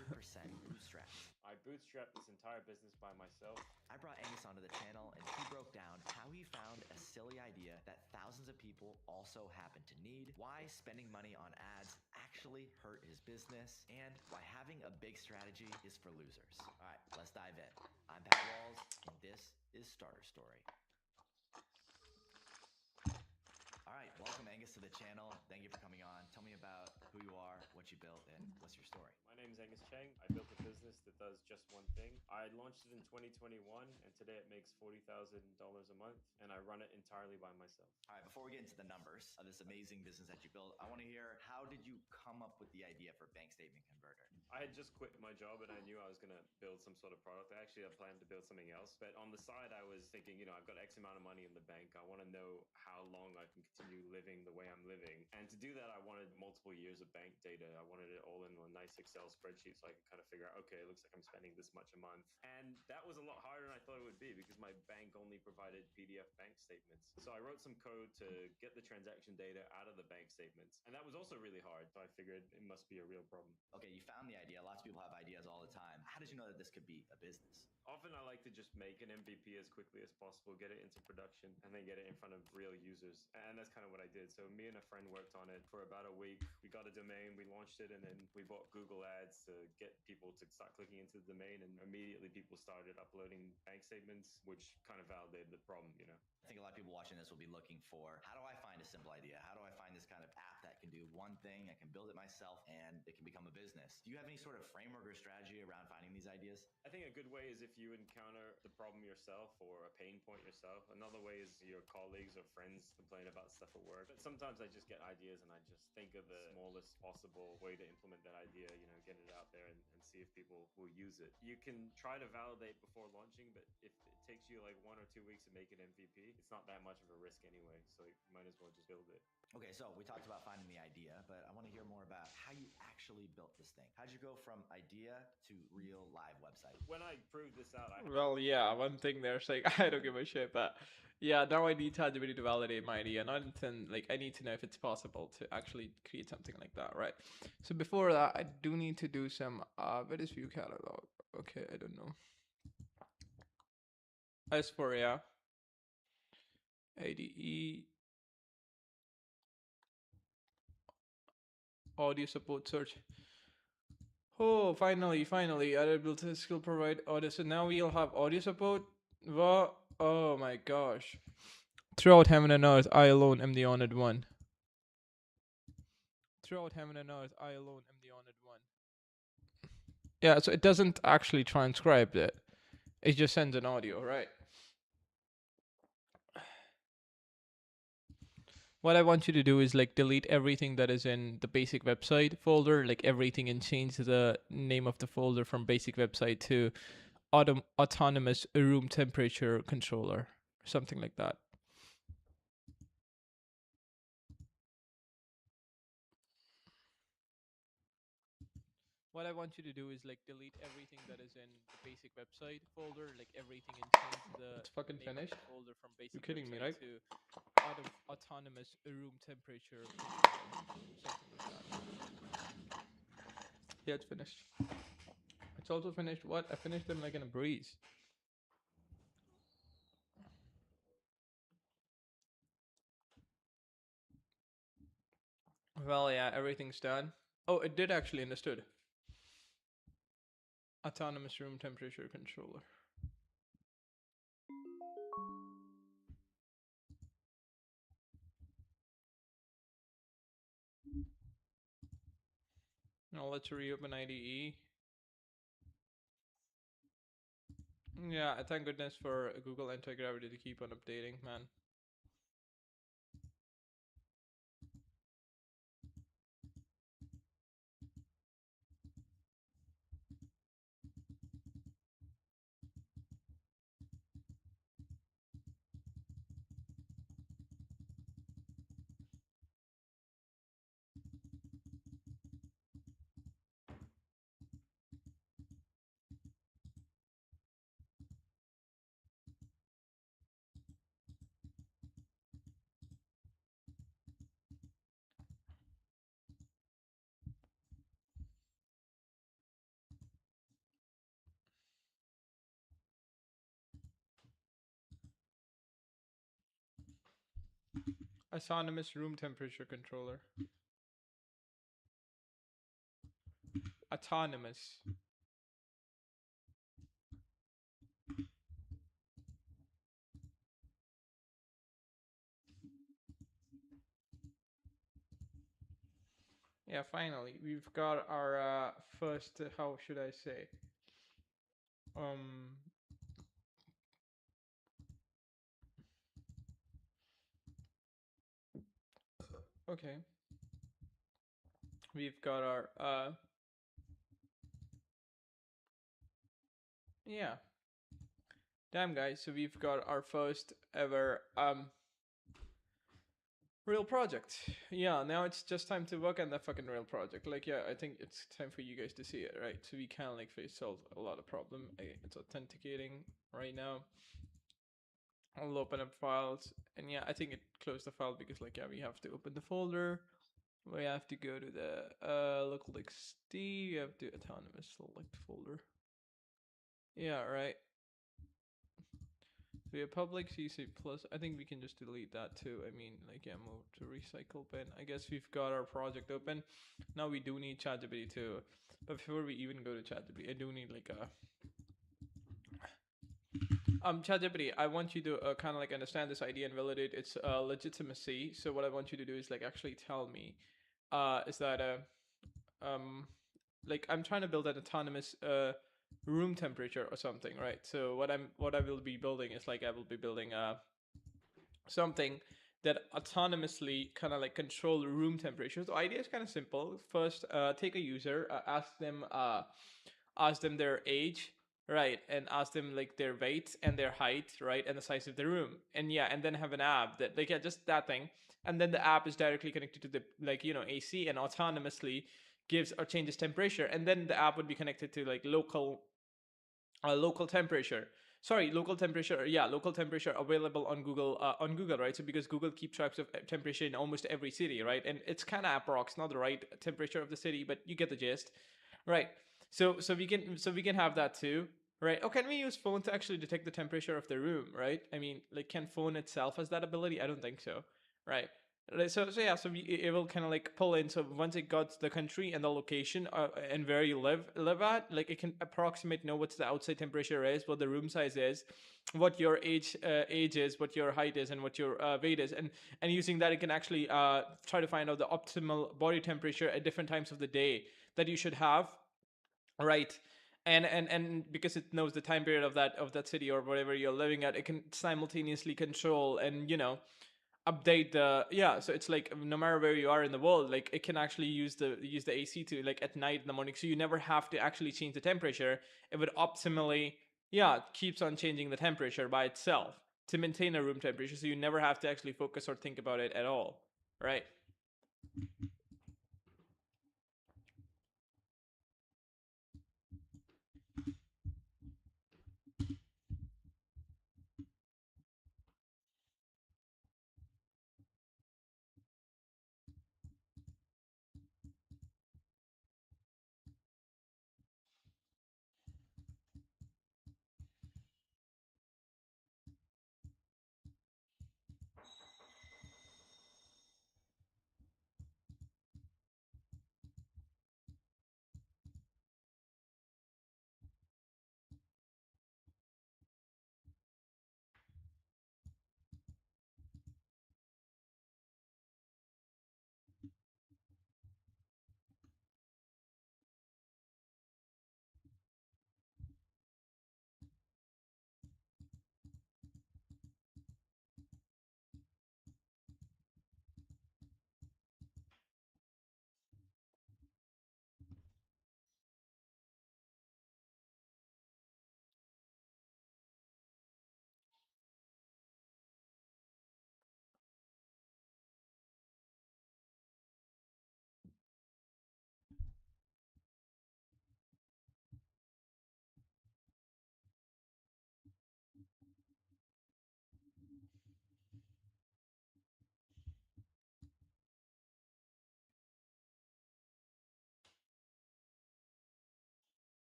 bootstrapped. I bootstrapped this entire business by myself. I brought Angus onto the channel, and he broke down how he found a silly idea that thousands of people also happen to need, why spending money on ads actually hurt his business, and why having a big strategy is for losers. All right, let's dive in. I'm Pat Walls, and this is Starter Story. All right, welcome Angus to the channel. Thank you for coming on. Tell me about who you are, what you built, and what's your story. My name is Angus Chang. I built a business that does just one thing. I launched it in 2021, and today it makes $40,000 a month, and I run it entirely by myself. All right, before we get into the numbers of this amazing business that you built, I want to hear, how did you come up with the idea for Bank Statement Converter? I had just quit my job and I knew I was going to build some sort of product. Actually, I planned to build something else. But on the side, I was thinking, I've got X amount of money in the bank. I want to know how long I can continue living the way I'm living. And to do that, I wanted multiple years of bank data. I wanted it all in a nice Excel spreadsheet so I could kind of figure out, okay, it looks like I'm spending this much a month. And that was a lot harder than I thought it would be because my bank only provided PDF bank statements. So I wrote some code to get the transaction data out of the bank statements. And that was also really hard. So I figured it must be a real problem. Okay, you found the idea. Lots of people have ideas all the time. How did you know that this could be a business? Often I like to just make an MVP as quickly as possible, get it into production, and then get it in front of real users. And that's kind of what I did. So me and a friend worked on it for about a week. We got a domain, we launched it, and then we bought Google Ads to get people to start clicking into the domain. And immediately people started uploading bank statements, which kind of validated the problem, I think a lot of people watching this will be looking for, how do I find a simple idea? How do I find this kind of app that can do one thing, I can build it myself, and it can become a business? Do you have any sort of framework or strategy around finding these ideas? I think a good way is if you encounter the problem yourself or a pain point yourself. Another way is your colleagues or friends complain about stuff at work. But sometimes I just get ideas and I just think of the smallest possible way to implement that idea, get it out there and see if people will use it. You can try to validate before launching, but if it takes you like 1 or 2 weeks to make an MVP, it's not that much of a risk anyway. So you might as well just build it. Okay, so we talked about finding the idea, but I want to hear more about how you actually built this thing. How'd you go from idea to real live website? When I proved this out, Well, yeah, one thing there's like I don't give a shit, but yeah, now I need ChatGPT to validate my idea. Not intend like I need to know if it's possible to actually create something like that, right? So before that, I do need to do some what is view catalog? Okay, I don't know. As for yeah, ADE audio support search. Oh, finally, I'm able to skill provide audio. So now we'll have audio support. What? Oh my gosh. Throughout heaven and earth, I alone am the honored one. Throughout heaven and earth, I alone am the honored one. Yeah, so it doesn't actually transcribe it. It just sends an audio, right? What I want you to do is like delete everything that is in the basic website folder, like everything, and change the name of the folder from basic website to autonomous room temperature controller, something like that. What I want you to do is like delete everything that is in the basic website folder, like everything, and change the it's fucking name finished. Of the folder from basic. You're kidding me, right? To autonomous room temperature controller, something like that. Yeah, it's finished. It's also finished. What? I finished them like in a breeze. Well, yeah, everything's done. Oh, it did actually understood. Autonomous room temperature controller. Now let's reopen IDE. Yeah, thank goodness for Google Anti-Gravity to keep on updating, man. Autonomous room temperature controller. Autonomous. Yeah, finally, we've got our first, how should I say? Okay. we've got our yeah, damn guys, so we've got our first ever real project. Yeah, now it's just time to work on that fucking real project. Like, yeah, I think it's time for you guys to see it, right? So we kind of like face solve a lot of problem. It's authenticating right now. I'll open up files, and yeah, I think it closed the file because like, yeah, we have to open the folder. We have to go to the local XT. We have to autonomous select folder. Yeah, right. So we have public CC plus. I think we can just delete that too. I mean, like, yeah, move to recycle bin. I guess we've got our project open. Now we do need ChatGPT too. But before we even go to ChatGPT, I do need like a ChatGPT, I want you to kind of like understand this idea and validate its legitimacy. So what I want you to do is like actually tell me, is that like I'm trying to build an autonomous room temperature or something, right? So what I will be building is like I will be building something that autonomously kind of like control room temperature. The idea is kind of simple. First, take a user, ask them their age, right, and ask them like their weight and their height, right, and the size of the room, and yeah, and then have an app that like, yeah, just that thing, and then the app is directly connected to the like, you know, AC, and autonomously gives or changes temperature, and then the app would be connected to like local temperature. Sorry, local temperature. Yeah, local temperature available on Google, right? So because Google keeps track of temperature in almost every city, right? And it's kind of approx, not the right temperature of the city, but you get the gist, right? So we can have that too, right? Oh, can we use phone to actually detect the temperature of the room, right? I mean, like, can phone itself has that ability? I don't think so, right? So yeah, so it will kind of like pull in. So once it got the country and the location and where you live at, like it can approximate know what's the outside temperature is, what the room size is, what your age is, what your height is, and what your weight is, and using that it can actually try to find out the optimal body temperature at different times of the day that you should have, right? And because it knows the time period of that city or whatever you're living at, it can simultaneously control and, you know, update the, yeah, so it's like no matter where you are in the world, like it can actually use the AC to like at night in the morning, so you never have to actually change the temperature. It would optimally, yeah, keeps on changing the temperature by itself to maintain a room temperature, so you never have to actually focus or think about it at all, right?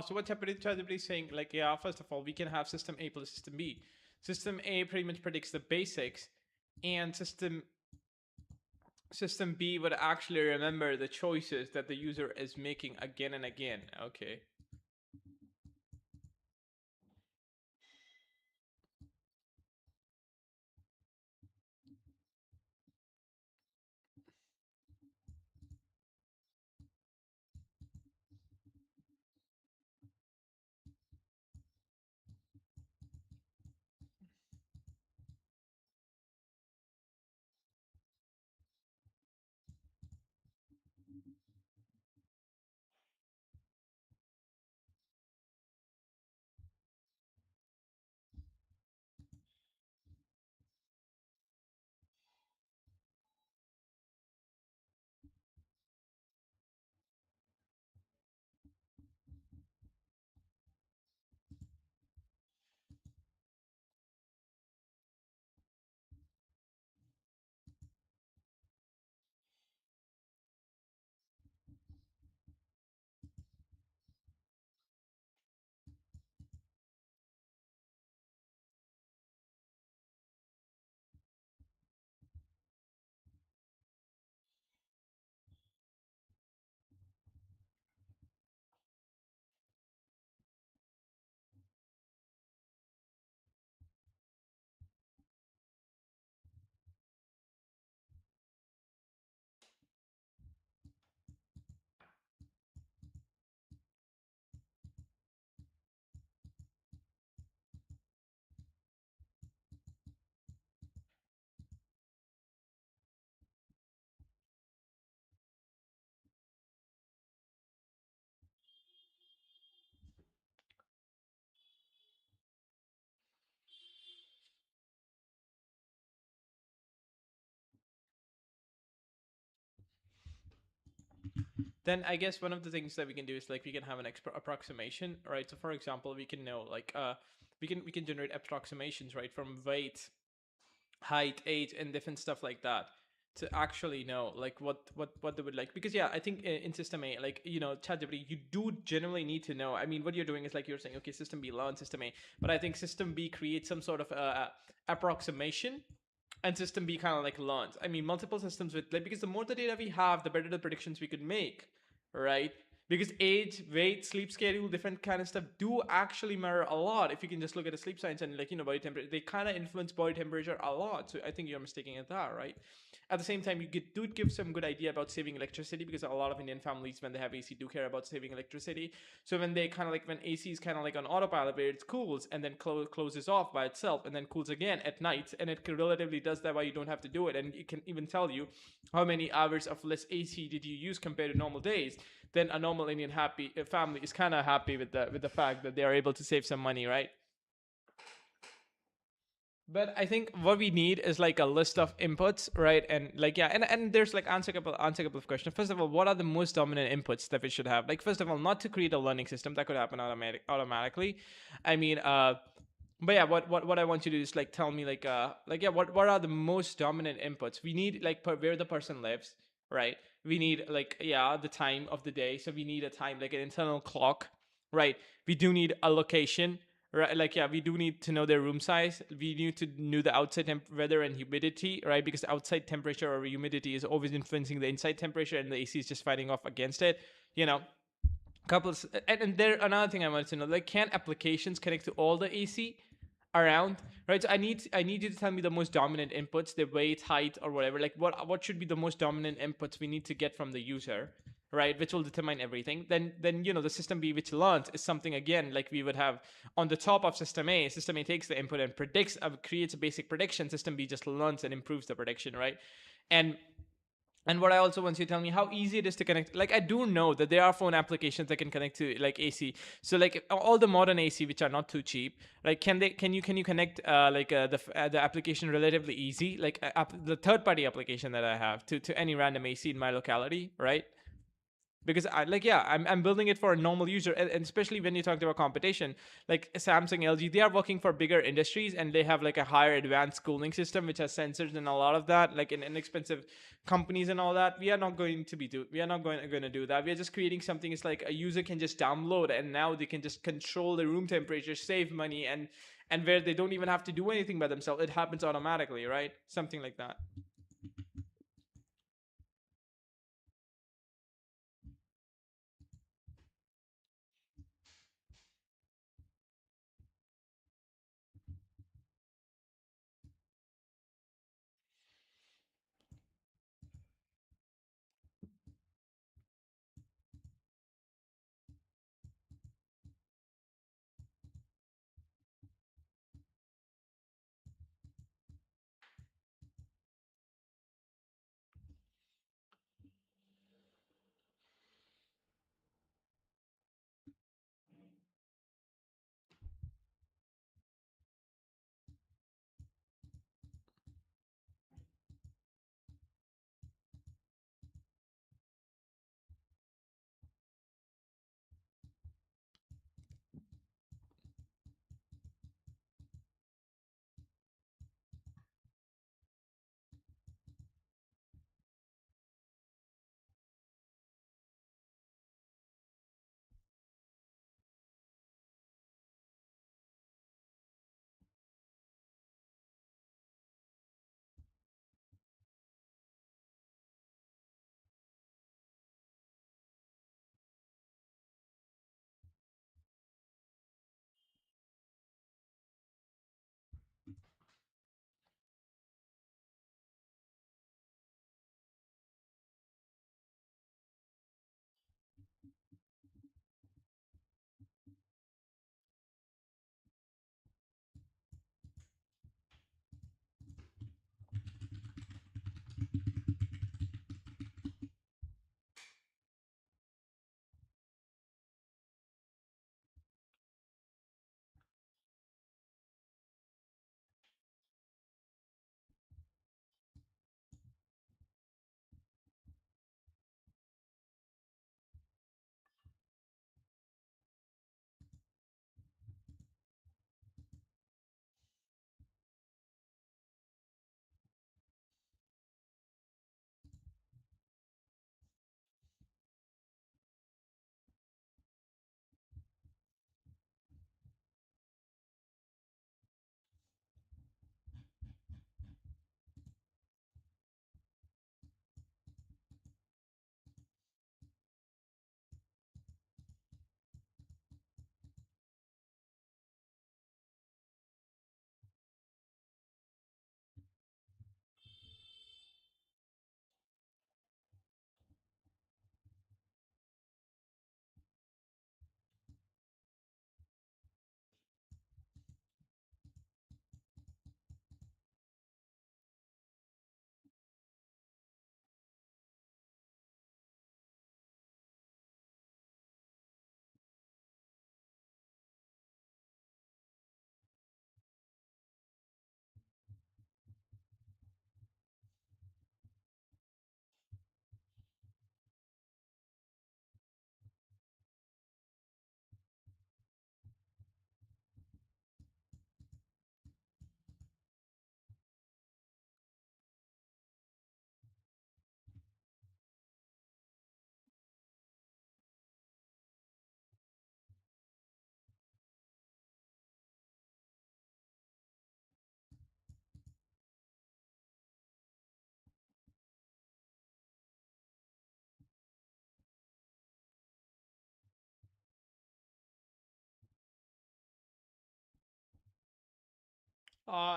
So what ChatGPT is saying, like, yeah, first of all, we can have system A plus system B. System A pretty much predicts the basics, and system B would actually remember the choices that the user is making again and again. Okay. Then I guess one of the things that we can do is like we can have an approximation, right? So for example, we can know like we can generate approximations, right, from weight, height, age, and different stuff like that to actually know like what they would like. Because yeah, I think in system A, like, you know, ChatGPT, you do generally need to know. I mean, what you're doing is like you're saying, okay, system B learn system A, but I think system B creates some sort of approximation, and system B kind of like learns. I mean, multiple systems with like, because the more the data we have, the better the predictions we could make, right? Because age, weight, sleep schedule, different kind of stuff do actually matter a lot. If you can just look at the sleep science and like, you know, body temperature, they kind of influence body temperature a lot. So I think you're mistaking at that, right? At the same time, you do give some good idea about saving electricity, because a lot of Indian families, when they have AC, do care about saving electricity. So when they kind of like, when AC is kind of like on autopilot where it cools and then closes off by itself and then cools again at night, and it relatively does that while you don't have to do it, and it can even tell you how many hours of less AC did you use compared to normal days, then a normal Indian family is kind of happy with the fact that they are able to save some money, right? But I think what we need is like a list of inputs, right? And like, yeah, and there's like answer a couple of questions. First of all, what are the most dominant inputs that we should have? Like, first of all, not to create a learning system that could happen automatically. I mean, but yeah, what I want you to do is like tell me like yeah, what are the most dominant inputs we need, like where the person lives, right? We need like, yeah, the time of the day, so we need a time, like an internal clock, right? We do need a location, right? Like, yeah, we do need to know their room size. We need to know the outside weather and humidity, right? Because the outside temperature or humidity is always influencing the inside temperature, and the AC is just fighting off against it, you know. Couples, and there another thing I wanted to know, like, can applications connect to all the AC around, right? So I need you to tell me the most dominant inputs, the weight, height, or whatever. Like, what should be the most dominant inputs we need to get from the user, right? Which will determine everything. Then you know, the system B, which learns, is something again like we would have on the top of system A. System A takes the input and predicts, creates a basic prediction. System B just learns and improves the prediction, right? And what I also want you to tell me how easy it is to connect. Like, I do know that there are phone applications that can connect to like AC. So like all the modern AC, which are not too cheap, like can you connect the application relatively easy, like the third party application that I have to any random AC in my locality, right? because I'm building it for a normal user, and especially when you talked about competition, like Samsung, LG, they are working for bigger industries, and they have like a higher advanced cooling system which has sensors and a lot of that, like in inexpensive companies and all that. We are not going to we are not going to do that. We are just creating something. It's like a user can just download, and now they can just control the room temperature, save money, and where they don't even have to do anything by themselves. It happens automatically, right? Something like that.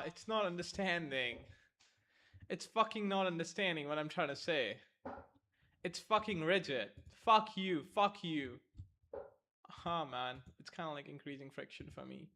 It's not understanding. It's fucking not understanding what I'm trying to say. It's fucking rigid. Fuck you. Fuck you. Man. It's kind of like increasing friction for me.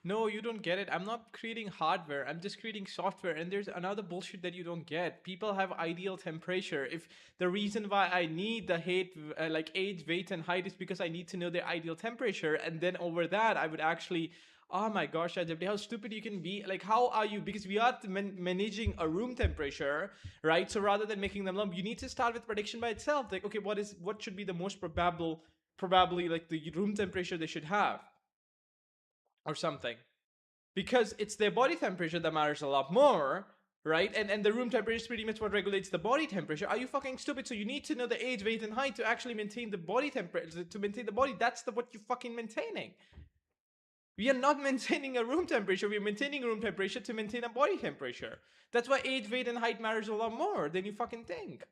No, you don't get it. I'm not creating hardware. I'm just creating software. And there's another bullshit that you don't get. People have ideal temperature. If the reason why I need the like age, weight, and height is because I need to know their ideal temperature, and then over that, I would actually. Oh my gosh, ChatGPT, how stupid you can be. Like, how are you? Because we are managing a room temperature, right? So rather than making them lump, you need to start with prediction by itself. Like, okay, what should be the most probably like the room temperature they should have, or something, because it's their body temperature that matters a lot more, right? And the room temperature is pretty much what regulates the body temperature. Are you fucking stupid? So you need to know the age, weight, and height to actually maintain the body temperature, to maintain the body. That's what you're fucking maintaining. We are not maintaining a room temperature. We are maintaining room temperature to maintain a body temperature. That's why age, weight, and height matters a lot more than you fucking think.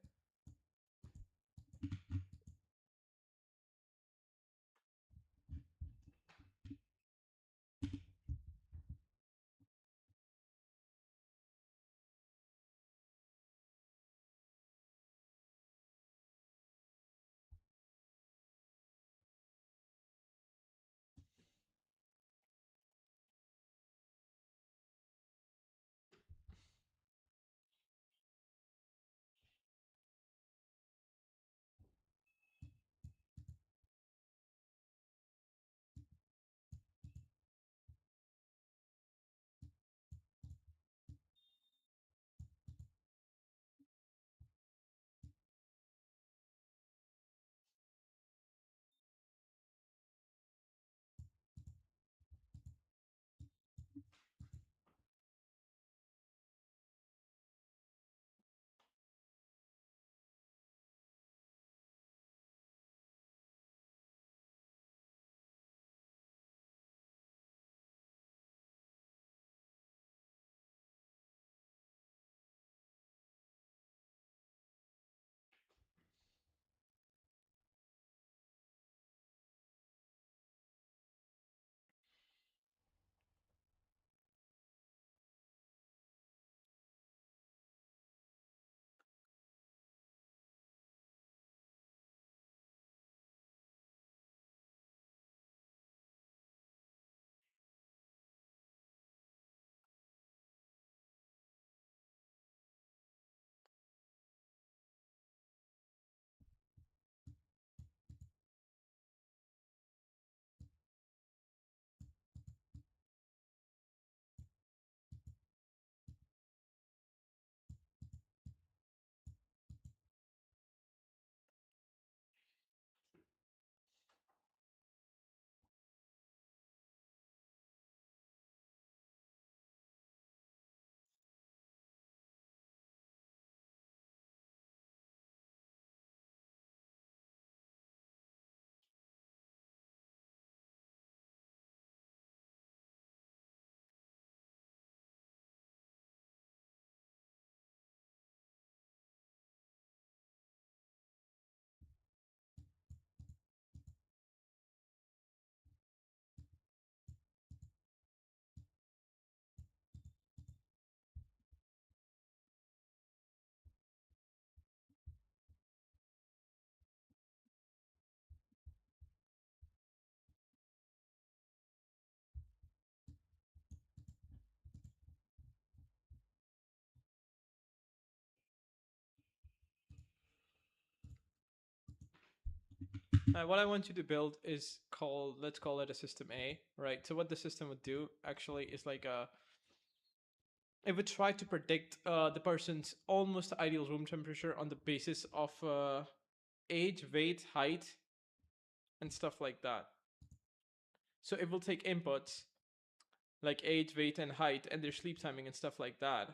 What I want you to build is called, let's call it a system A, right? So what the system would do actually is like it would try to predict the person's almost ideal room temperature on the basis of age, weight, height, and stuff like that. So it will take inputs like age, weight, and height, and their sleep timing and stuff like that.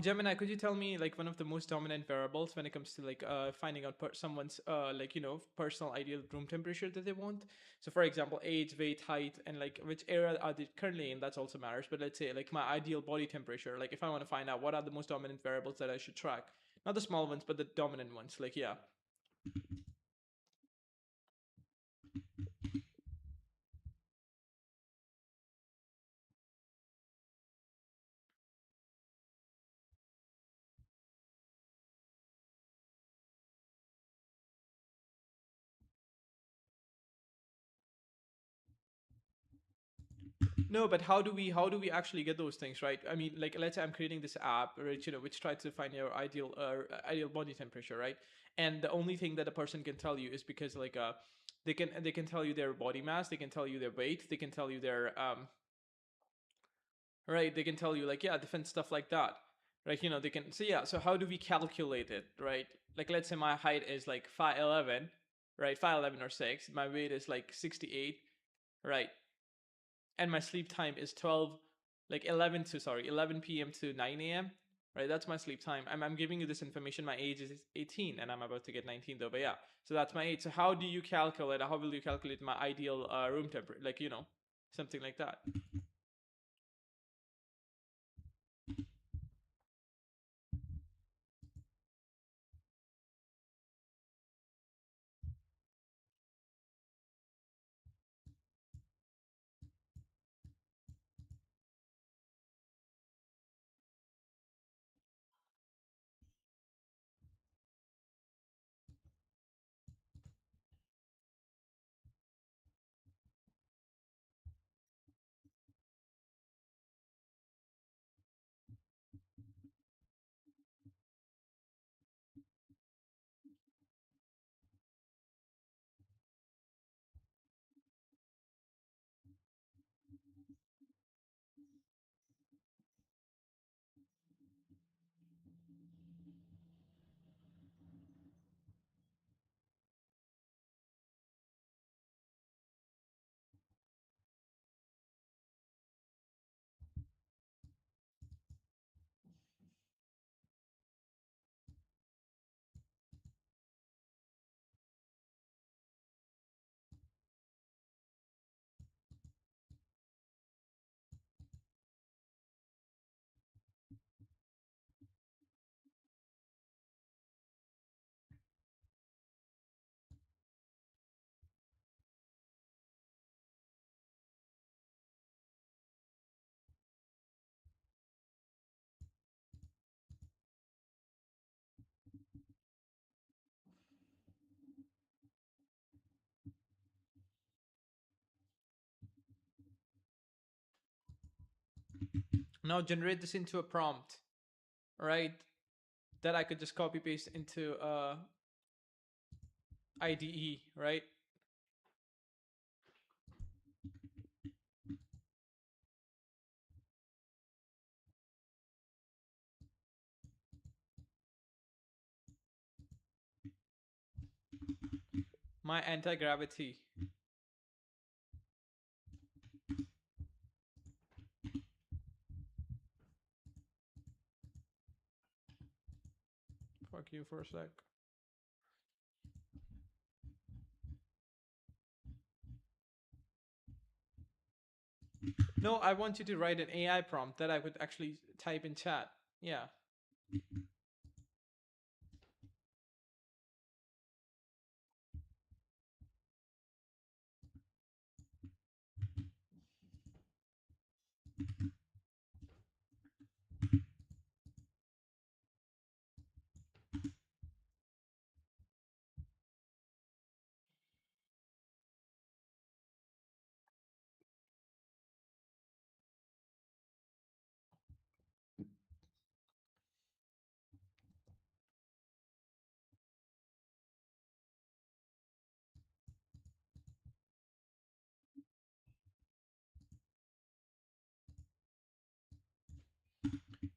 Gemini, could you tell me like one of the most dominant variables when it comes to like finding out someone's like personal ideal room temperature that they want? So for example, age, weight, height, and like which area are they currently in? That also matters. But let's say like my ideal body temperature. Like if I want to find out what are the most dominant variables that I should track, not the small ones, but the dominant ones. Like yeah. No, but how do we actually get those things, right? I mean, like, let's say I'm creating this app, right, which tries to find your ideal body temperature, right? And the only thing that a person can tell you is because, like, they can tell you their body mass, they can tell you their weight, they can tell you their right, they can tell you, like, yeah, different stuff like that, right? They can. So yeah, so how do we calculate it, right? Like, let's say my height is like 5'11", right? 5'11" or 6. My weight is like 68, right? And my sleep time is 12, like 11 p.m. to 9 a.m., right? That's my sleep time. I'm giving you this information. My age is 18 and I'm about to get 19 though, but yeah, so that's my age. So how will you calculate my ideal room temperature, like, something like that? Now generate this into a prompt, right? That I could just copy paste into IDE, right? My anti-gravity. Fuck you for a sec. No, I want you to write an AI prompt that I could actually type in chat. Yeah.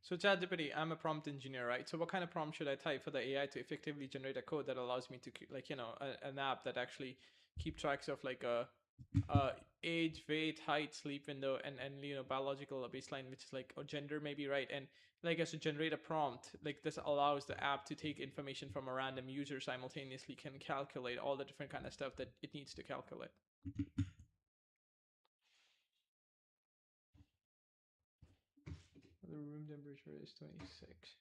So ChatGPT, I'm a prompt engineer, right? So what kind of prompt should I type for the AI to effectively generate a code that allows me to, like, an app that actually keep tracks of, like, age, weight, height, sleep window, and biological baseline, which is like, or gender maybe, right? And like, as to generate a prompt, like, this allows the app to take information from a random user, simultaneously can calculate all the different kind of stuff that it needs to calculate. The room temperature is 26.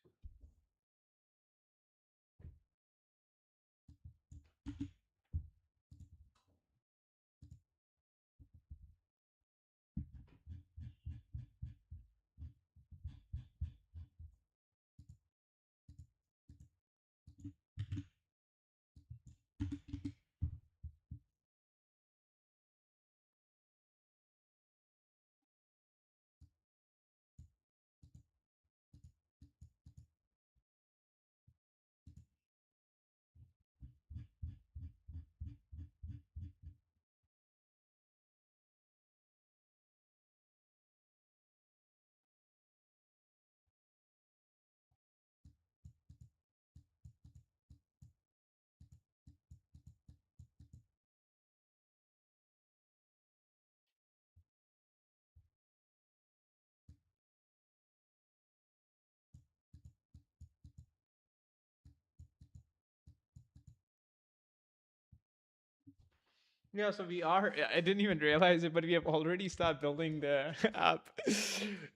Yeah, so we are. I didn't even realize it, but we have already started building the app.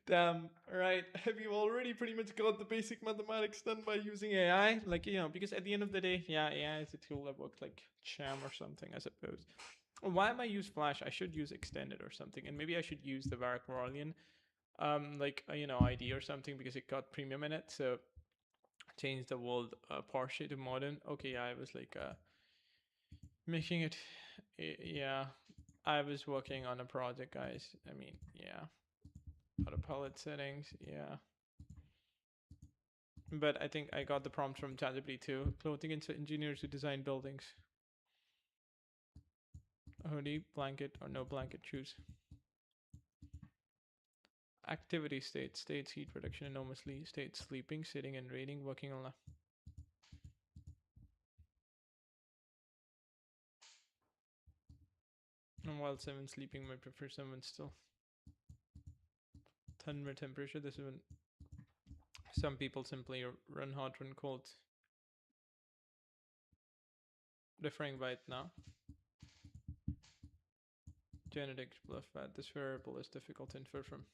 Damn, right. We've already pretty much got the basic mathematics done by using AI. Like, because at the end of the day, yeah, AI is a tool that works like Sham or something, I suppose. Why am I use Flash? I should use Extended or something, and maybe I should use the Varrock Moralian, ID or something because it got premium in it. So change the world partially to modern. Okay, yeah, I was like making it. Yeah, I was working on a project, guys. I mean, yeah, autopilot settings. Yeah, but I think I got the prompt from ChatGPT too. Clothing engineers who design buildings. Hoodie, blanket, or no blanket, choose. Activity states heat reduction enormously, states sleeping, sitting and reading, working on. And while 7 sleeping, might prefer 7 still. Thunder temperature. This is when some people simply run hot, run cold. Differing by it now. Genetics, blood fat. This variable is difficult to infer from.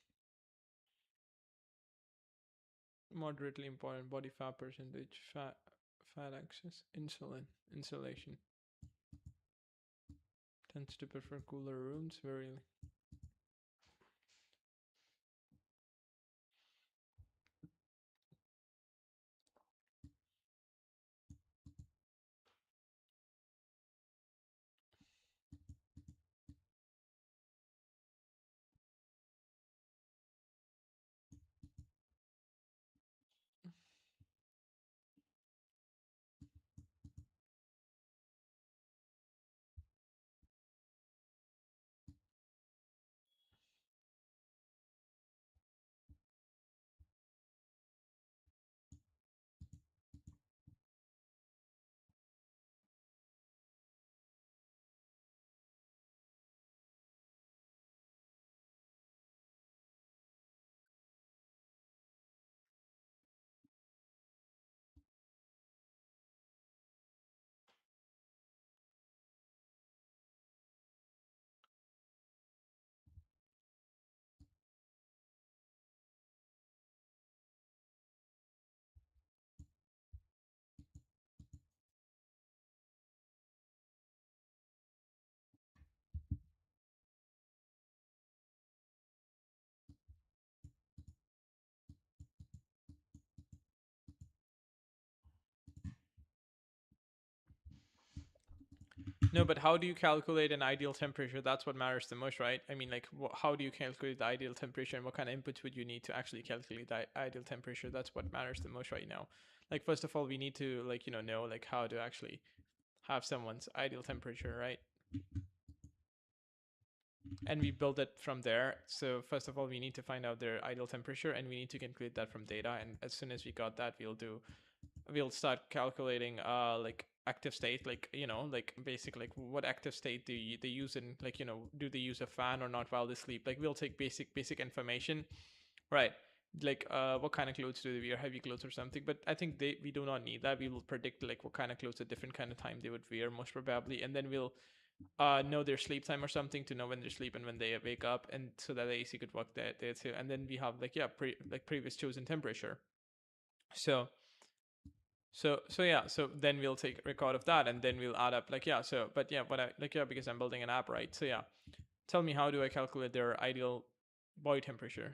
Moderately important body fat percentage, fat excess, insulation. Tends to prefer cooler rooms, very. No, but how do you calculate an ideal temperature? That's what matters the most, right? I mean, like, how do you calculate the ideal temperature, and what kind of inputs would you need to actually calculate the ideal temperature? That's what matters the most right now. Like, first of all, we need to know like how to actually have someone's ideal temperature, right? And we build it from there. So first of all, we need to find out their ideal temperature, and we need to calculate that from data. And as soon as we got that, we'll start calculating like active state, like like basic, like what active state do they use in, like do they use a fan or not while they sleep. Like we'll take basic information, right? Like what kind of clothes do they wear, heavy clothes or something. But I think we do not need that. We will predict like what kind of clothes at different kind of time they would wear most probably, and then we'll know their sleep time or something to know when they sleep and when they wake up, and so that the AC could work there too. And then we have like previous chosen temperature. So yeah, so then we'll take record of that, and then we'll add up like because I'm building an app, right? So yeah, tell me, how do I calculate their ideal body temperature?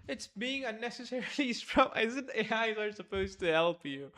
It's being unnecessarily strong. Isn't AI are supposed to help you?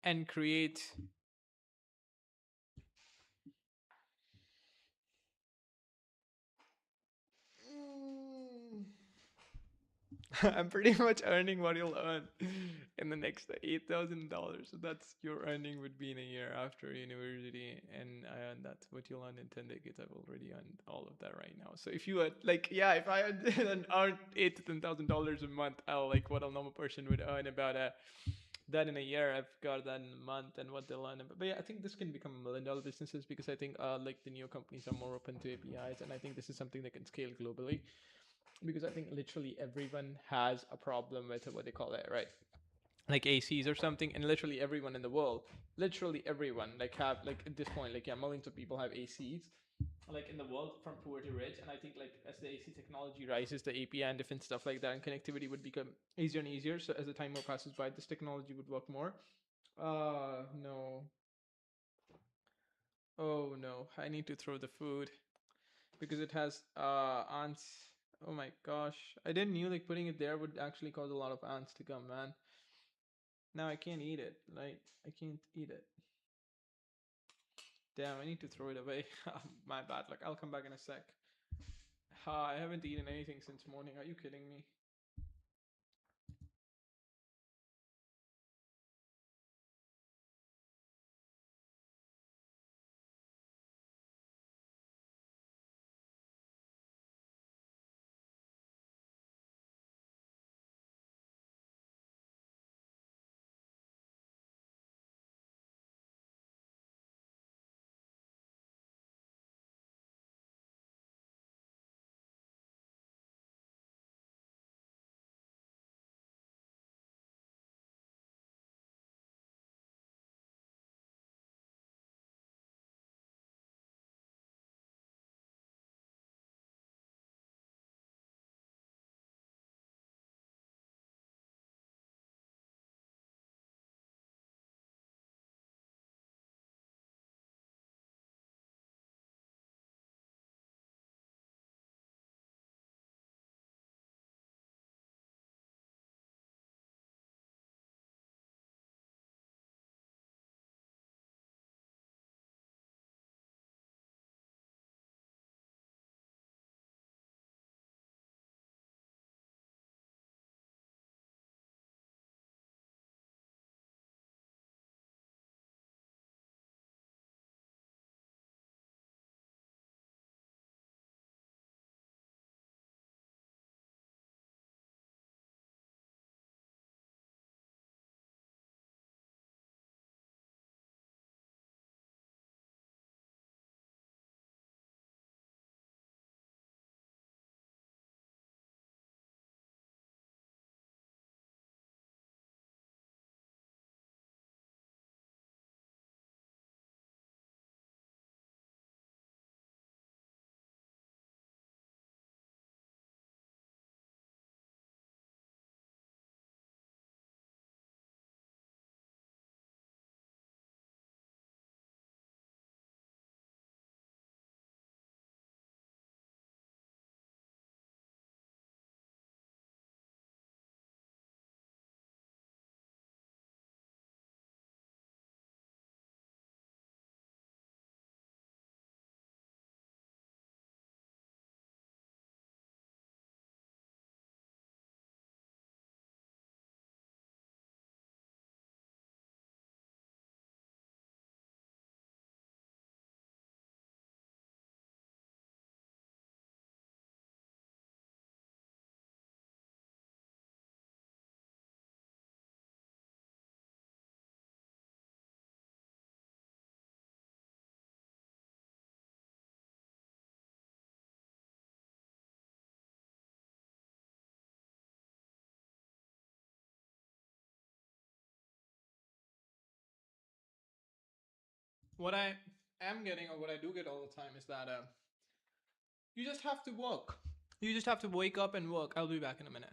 and create I'm pretty much earning what you'll earn in the next $8,000. So that's your earning would be in a year after university, and I earn that. What you'll earn in 10 decades, I've already earned all of that right now. So if you had like, yeah, if I had earned $8,000 to $10,000 a month, I'll like what a normal person would earn about that in a year. I've got that in a month and what they'll earn. But yeah, I think this can become $1 million businesses because I think like the new companies are more open to APIs, and I think this is something that can scale globally because I think literally everyone has a problem with what they call it, right? Like ACs or something, and literally everyone in the world, literally everyone, like have like at this point, like yeah, millions of people have ACs, like in the world from poor to rich. And I think like as the AC technology rises, the API and different stuff like that, and connectivity would become easier and easier. So as the time more passes by, this technology would work more. No. Oh no, I need to throw the food because it has ants. Oh my gosh, I didn't knew like putting it there would actually cause a lot of ants to come, man. Now I can't eat it. Like I can't eat it. Damn, I need to throw it away. My bad. Like I'll come back in a sec. I haven't eaten anything since morning. Are you kidding me? What I am getting, or what I do get all the time, is that you just have to work. You just have to wake up and work. I'll be back in a minute.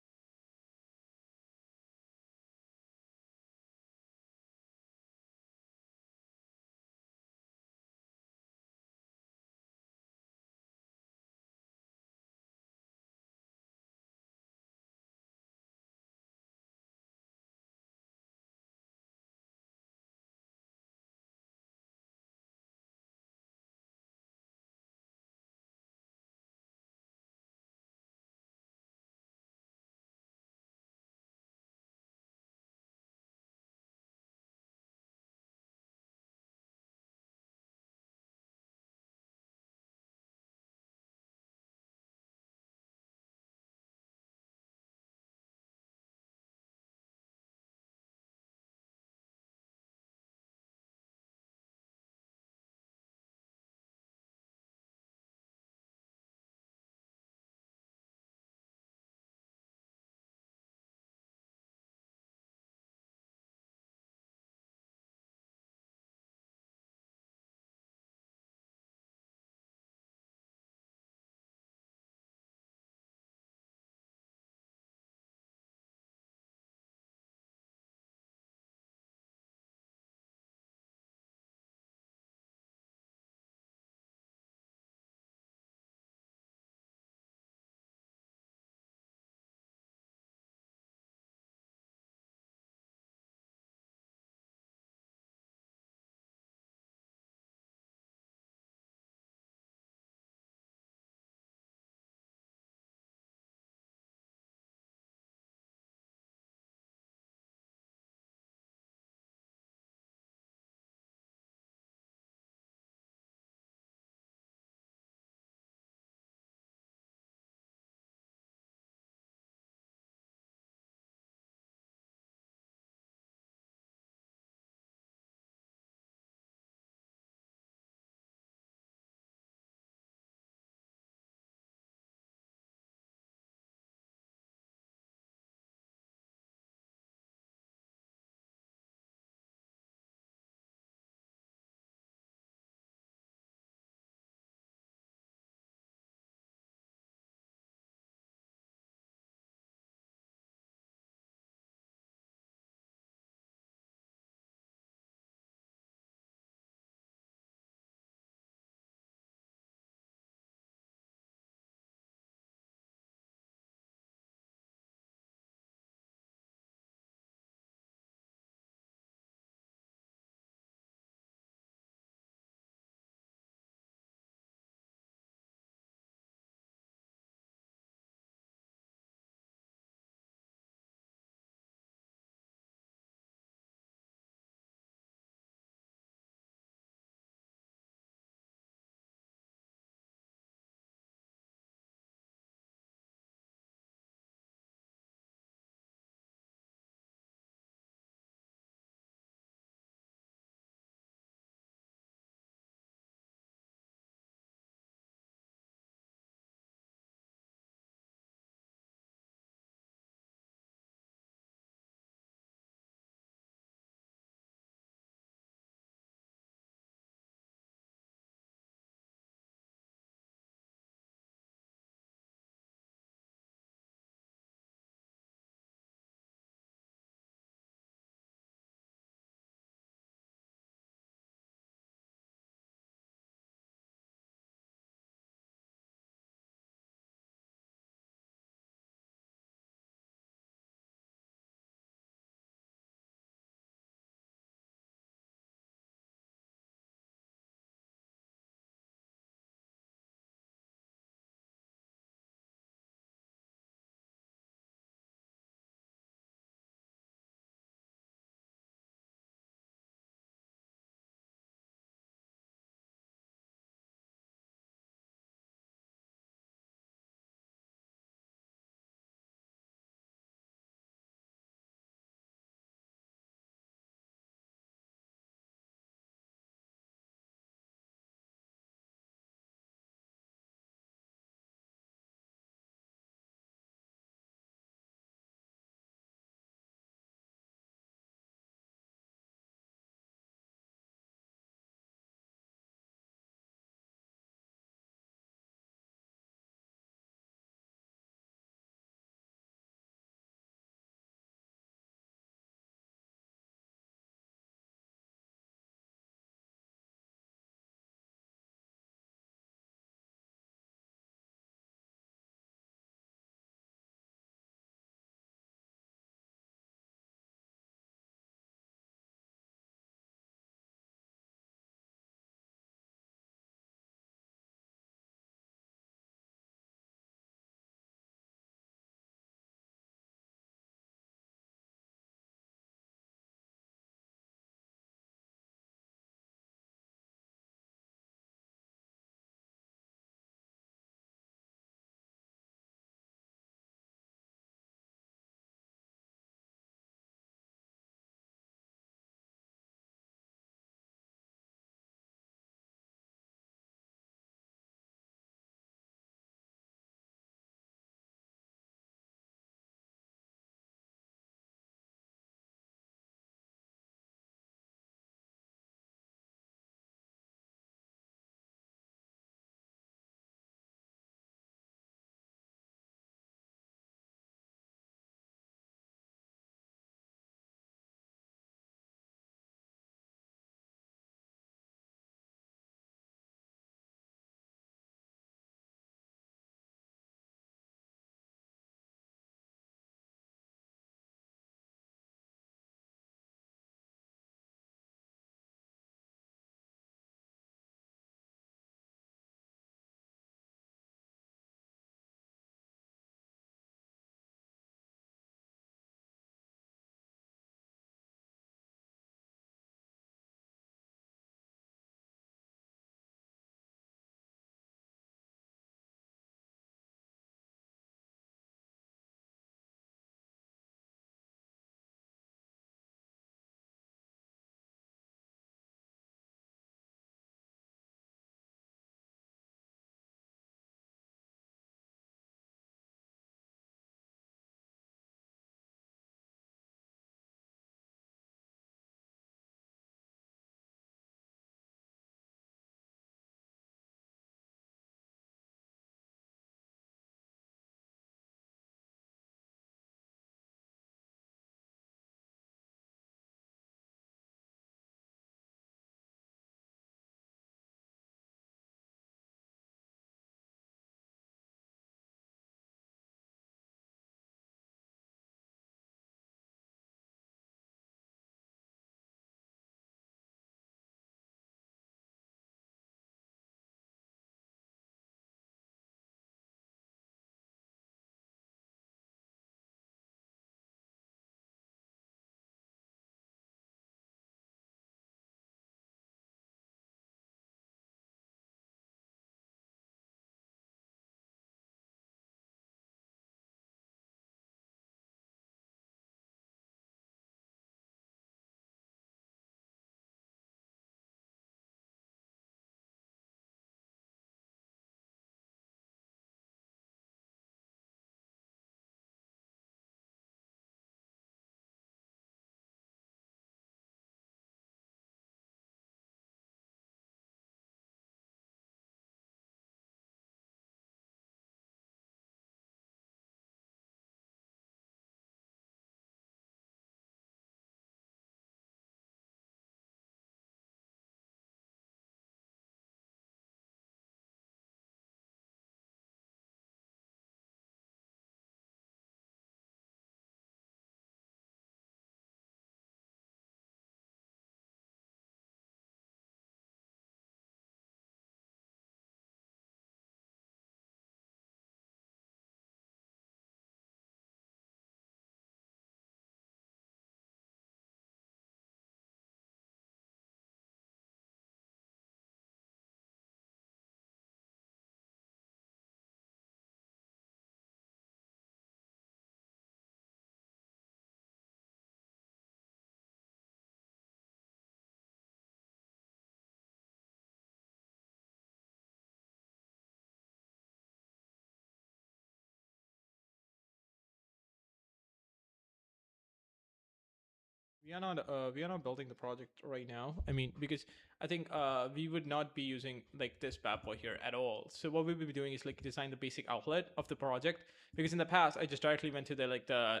we are not building the project right now. I mean, because I think we would not be using like this bad boy here at all. So what we would be doing is like design the basic outlet of the project, because in the past I just directly went to the like the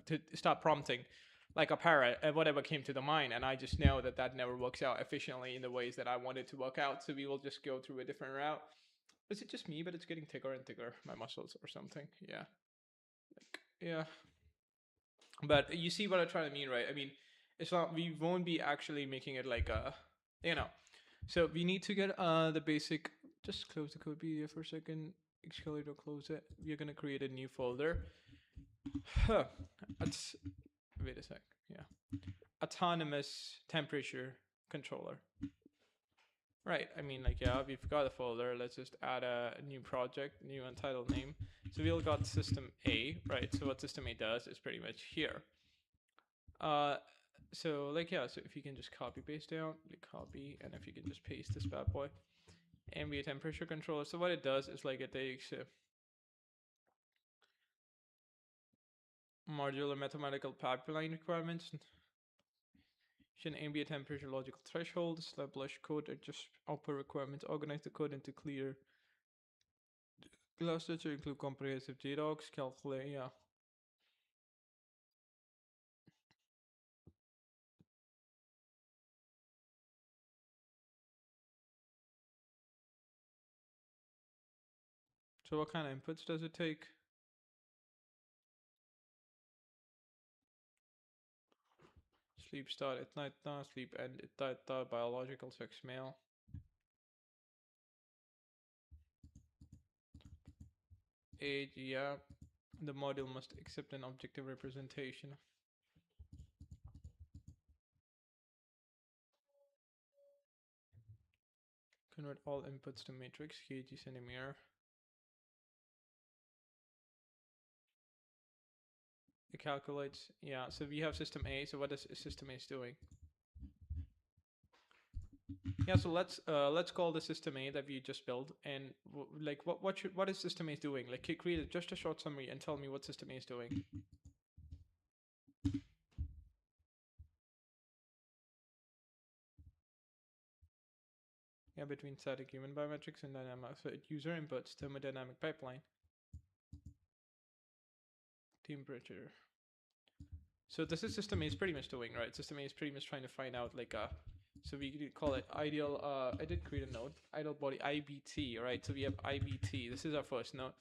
to start prompting like a parrot and whatever came to the mind, and I just know that that never works out efficiently in the ways that I wanted to work out. So we will just go through a different route. Is it just me, but it's getting thicker and thicker, my muscles or something? Yeah, like yeah. But you see what I try to mean, right? I mean, it's not, we won't be actually making it like a, you know. So we need to get the basic. Just close the code media for a second. Escalator, close it. We're gonna create a new folder. Huh. Let's wait a sec. Yeah, autonomous temperature controller. Right. I mean, like, yeah, we've got a folder. Let's just add a new project, new untitled name. So we've got system A, right? So what system A does is pretty much here. So like, yeah, so if you can just copy paste down, like copy, and if you can just paste this bad boy, ambient temperature controller. So what it does is like it takes modular mathematical pipeline requirements, ambient temperature logical threshold, establish code, adjust output requirements, organize the code into clear clusters to include comprehensive JDocs, calculate, yeah. So what kind of inputs does it take? Sleep start at night now, sleep end at night now, biological sex male. Age, yeah. The module must accept an objective representation. Convert all inputs to matrix, kg centimeter. It calculates, yeah, so we have system A, so what is system A doing? Yeah, so let's call the system A that we just built, and like what is system A doing? Like create just a short summary and tell me what system A is doing. Yeah, between static human biometrics and dynamic, so user inputs thermodynamic pipeline. Temperature. So this is system A is pretty much doing, right? System A is pretty much trying to find out like so we could call it ideal, I did create a node, ideal body IBT, right? So we have IBT, this is our first node.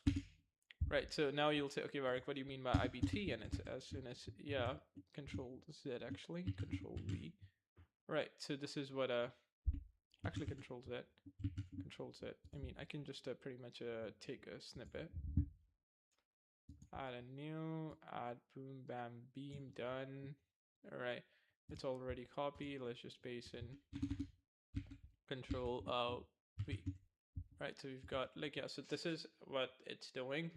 Right, so now you'll say, okay, Varric, what do you mean by IBT? And it's as soon as, yeah, control Z actually, control V. Right, so this is what, actually control Z, I mean, I can just pretty much take a snippet. Add a new, add boom, bam, beam, done. All right, it's already copied. Let's just paste in control V. Right, so we've got like, yeah, so this is what it's doing.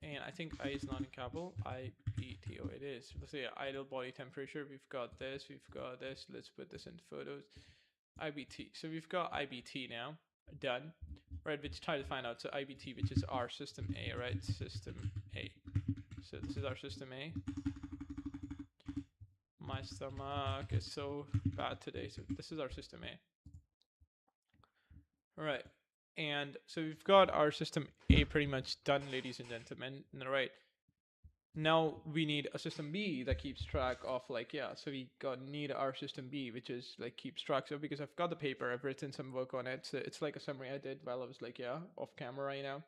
And I think I is not in capital, IBTO it is. Let's say idle body temperature, we've got this, let's put this in photos. IBT, so we've got IBT now, done. Right, which try to find out, so IBT, which is our system A, right, system A. So this is our system A. My stomach is so bad today, so this is our system A. All right. And so we've got our system A pretty much done, ladies and gentlemen. All right. Now we need a system B that keeps track of like, yeah, so we need our system B, which is like keeps track. So because I've got the paper, I've written some work on it. So it's like a summary I did while I was like, yeah, off camera right now.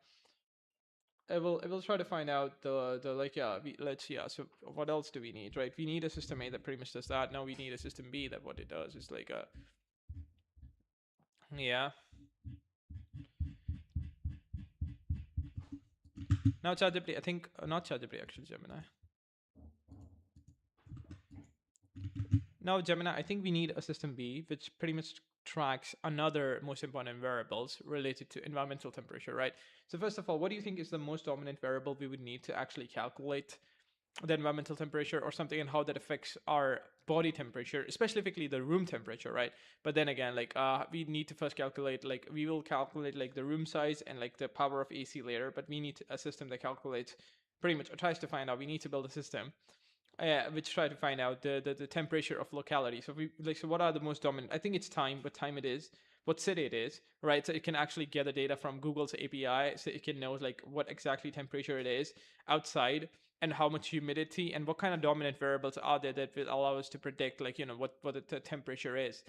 I will try to find out the like, yeah, so what else do we need, right? We need a system A that pretty much does that. Now we need a system B that what it does is like a, yeah. Now ChatGPT, I think, not ChatGPT, actually Gemini. Now Gemini, I think we need a system B, which pretty much tracks another most important variables related to environmental temperature, right? So first of all, what do you think is the most dominant variable we would need to actually calculate the environmental temperature or something, and how that affects our body temperature, specifically the room temperature, right? But then again, like we need to first calculate, like we will calculate like the room size and like the power of AC later, but we need a system that calculates pretty much or tries to find out. We need to build a system which try to find out the temperature of locality. So we like, so what are the most dominant? I think it's time, what time it is, what city it is, right? So it can actually get the data from Google's API, so it can know like what exactly temperature it is outside, and how much humidity, and what kind of dominant variables are there that will allow us to predict, like, what the temperature is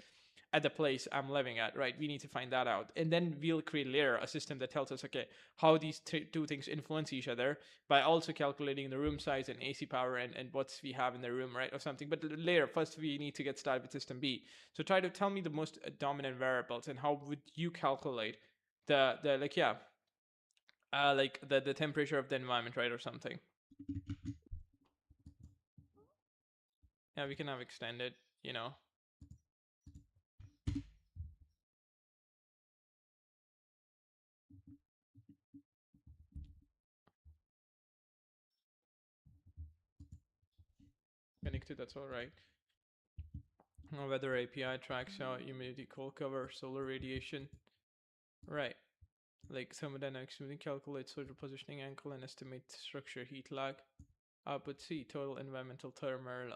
at the place I'm living at, right? We need to find that out. And then we'll create later a system that tells us, okay, how these two things influence each other by also calculating the room size and AC power and what we have in the room, right? Or something. But later, first we need to get started with system B. So try to tell me the most dominant variables and how would you calculate the like, yeah, like the temperature of the environment, right? Or something. Yeah, we can have extended, connected, that's all right. Weather API tracks out humidity, cold cover, solar radiation. Right. Like thermodynamics smoothing calculates solar positioning angle and estimate structure heat lag. Output C, total environmental thermal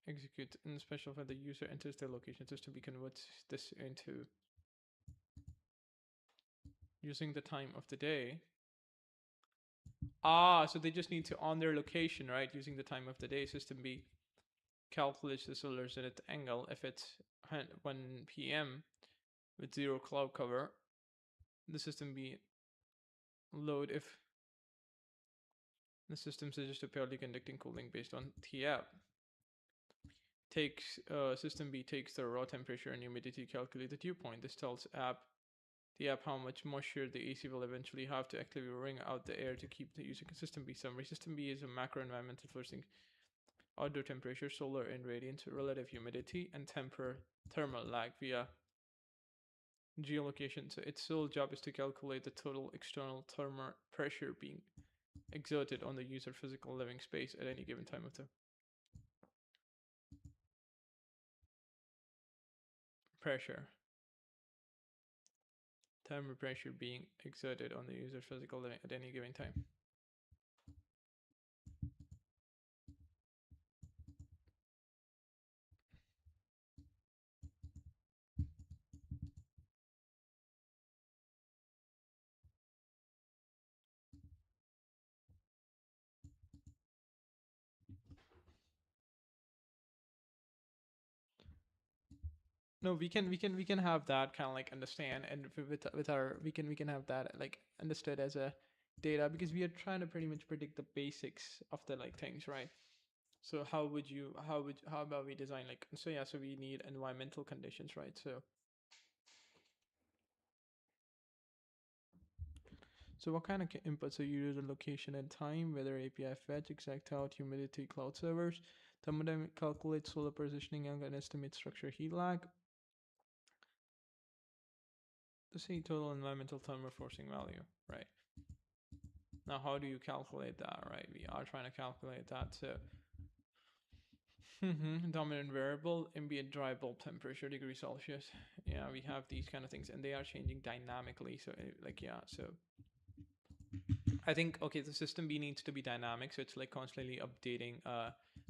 execute in special when the user enters the location system. We convert this into using the time of the day. So they just need to on their location, right? Using the time of the day. System B calculates the solar zenith angle if it's 1 p.m. with 0 cloud cover. The system B load if the system suggests a purely conducting cooling based on TAP. System B takes the raw temperature and humidity, calculate the dew point. This tells the app how much moisture the AC will eventually have to actively wring out the air to keep the user consistent. B summary. System B is a macro environmental forcing outdoor temperature, solar and radiant, relative humidity, and thermal lag via geolocation. So its sole job is to calculate the total external thermal pressure being exerted on the user physical living space at any given time of the pressure. Thermal pressure being exerted on the user's physical living at any given time. No, we can have that kind of like understand, and with our we can have that like understood as a data, because we are trying to pretty much predict the basics of the like things, right? So how about we design like, so yeah, so we need environmental conditions, right? So what kind of inputs are you using? Location and time, weather API fetch, exact out, humidity, cloud servers, thermodynamic calculate solar positioning angle and estimate structure heat lag. To see total environmental thermal forcing value, right? Now, how do you calculate that, right? We are trying to calculate that. So, dominant variable, ambient dry bulb temperature, degree Celsius. Yeah, we have these kind of things, and they are changing dynamically. So, like, yeah, so I think, okay, the system B needs to be dynamic. So it's like constantly updating,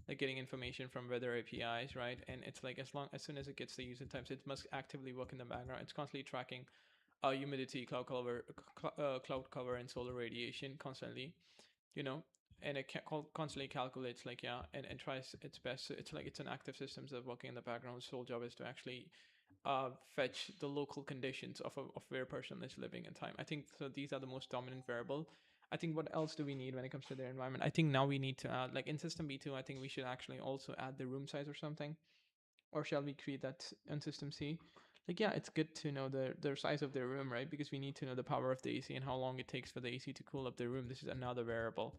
like getting information from weather APIs, right? And it's like as soon as it gets the user time, so it must actively work in the background. It's constantly tracking humidity, cloud cover, and solar radiation constantly, and it constantly calculates, like, yeah, and tries its best. So it's like it's an active system that's working in the background. Its sole job is to actually fetch the local conditions of where a person is living in time. I think so. These are the most dominant variable. I think what else do we need when it comes to their environment? I think now we need to add, like in system B2, I think we should actually also add the room size or something. Or shall we create that in system C? Like, yeah, it's good to know the size of their room, right? Because we need to know the power of the AC and how long it takes for the AC to cool up their room. This is another variable,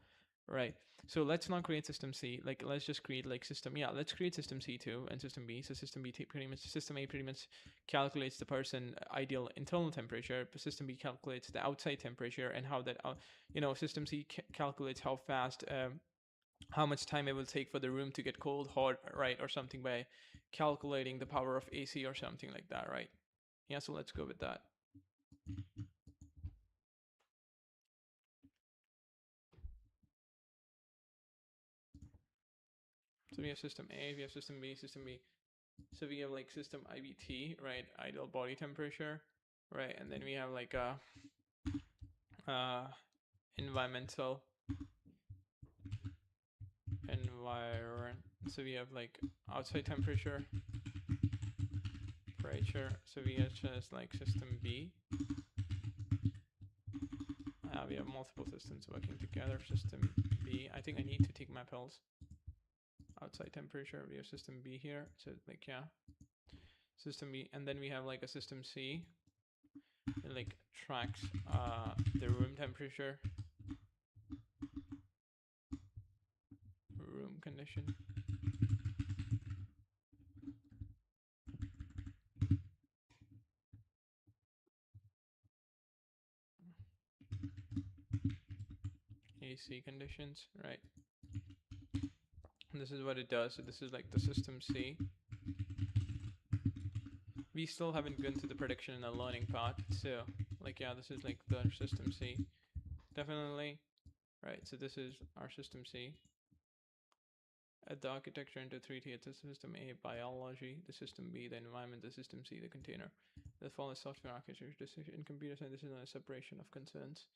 right? So let's not create system C. Like, let's just create like system. Yeah, let's create system C2 and system B. So system B pretty much, system A pretty much calculates the person ideal internal temperature. But system B calculates the outside temperature and how that, system C calculates how fast. How much time it will take for the room to get cold, hot, right, or something, by calculating the power of AC or something like that, right? Yeah, so let's go with that. So we have system A, we have system B, system B. So we have like system IBT, right? Ideal body temperature, right? And then we have like a environmental environment. So we have like outside temperature, so we have just like system B. We have multiple systems working together. System B. I think I need to take my pills. Outside temperature. We have system B here. So like yeah, system B, and then we have like a system C. It like tracks the room temperature, room condition. AC conditions, right? And this is what it does. So this is like the system C. We still haven't gone to the prediction and the learning part. So like, yeah, this is like the system C. Definitely. Right, so this is our system C. At the architecture into 3 tiers, the system A, biology, the system B, the environment, the system C, the container. The follows software architecture decision. In computer science, this is a separation of concerns.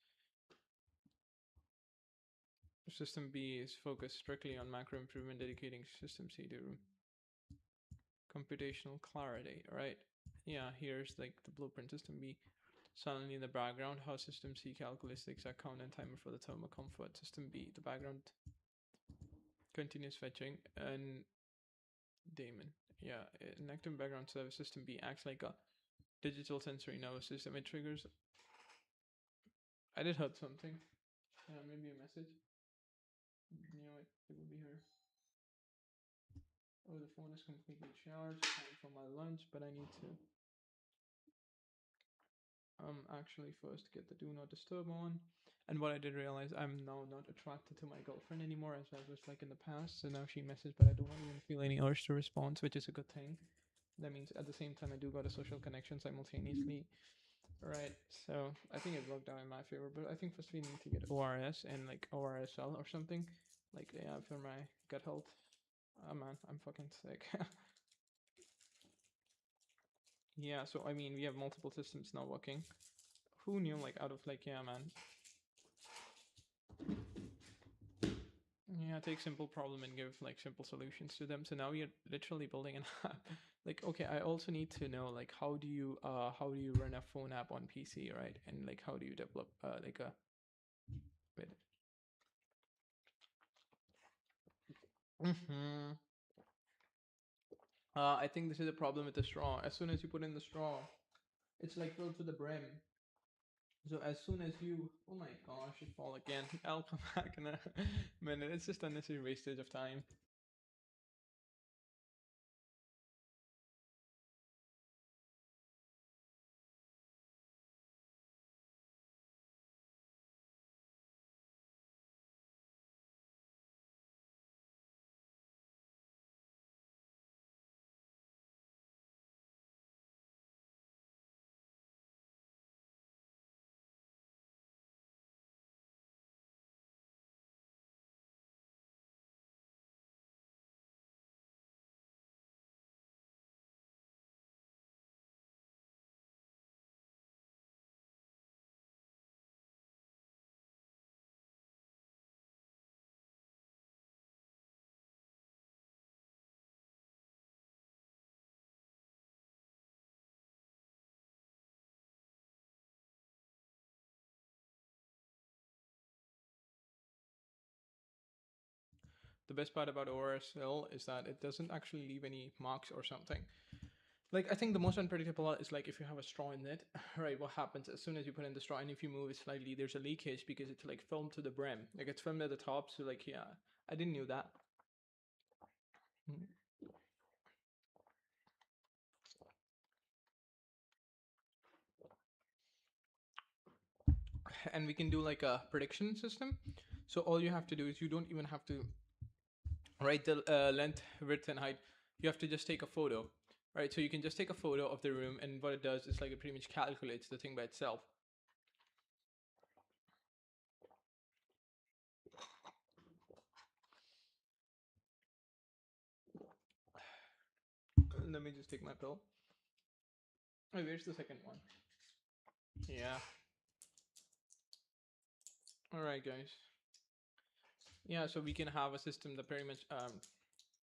System B is focused strictly on macro improvement, dedicating system C to computational clarity, right? Yeah, here's like the blueprint. System B. Silently in the background, how system C calculates the exact count and timer for the thermal comfort. System B, the background continuous fetching, and daemon. Yeah, an active background service. System B acts like a digital sensory nervous system. It triggers. I did heard something. Yeah, maybe a message. You know, it will be here. Oh, the phone is completely charged. Time for my lunch, but I need to actually first get the do not disturb on. And what I did realize, I'm now not attracted to my girlfriend anymore as I was like in the past. So now she messaged, but I don't even feel any urge to respond, which is a good thing. That means at the same time I do got a social connection simultaneously. Right, so I think it worked out in my favor, but I think first we need to get ORS and like ORSL or something. Like, yeah, for my gut health. Oh man, I'm fucking sick. Yeah, so I mean, we have multiple systems now working. Who knew, like, out of like, yeah, man. Yeah, take simple problem and give like simple solutions to them. So now we are literally building an app. Like, okay, I also need to know like how do you run a phone app on PC, right? And like how do you develop like a wait. I think this is a problem with the straw. As soon as you put in the straw, it's like filled to the brim. So as soon as you, oh my gosh, it fall again. I'll come back in a minute. It's just unnecessary wastage of time. The best part about ORSL is that it doesn't actually leave any marks or something. Like, I think the most unpredictable is like if you have a straw in it, right? What happens as soon as you put in the straw and if you move it slightly, there's a leakage because it's like filmed to the brim. Like it's filmed at the top, so like yeah, I didn't knew that. And we can do like a prediction system. So all you have to do is you don't even have to write the length, width, and height. You have to just take a photo, right? So you can just take a photo of the room, and what it does is like it pretty much calculates the thing by itself. Let me just take my pill. Oh, where's the second one? Yeah. All right, guys. Yeah, so we can have a system that pretty much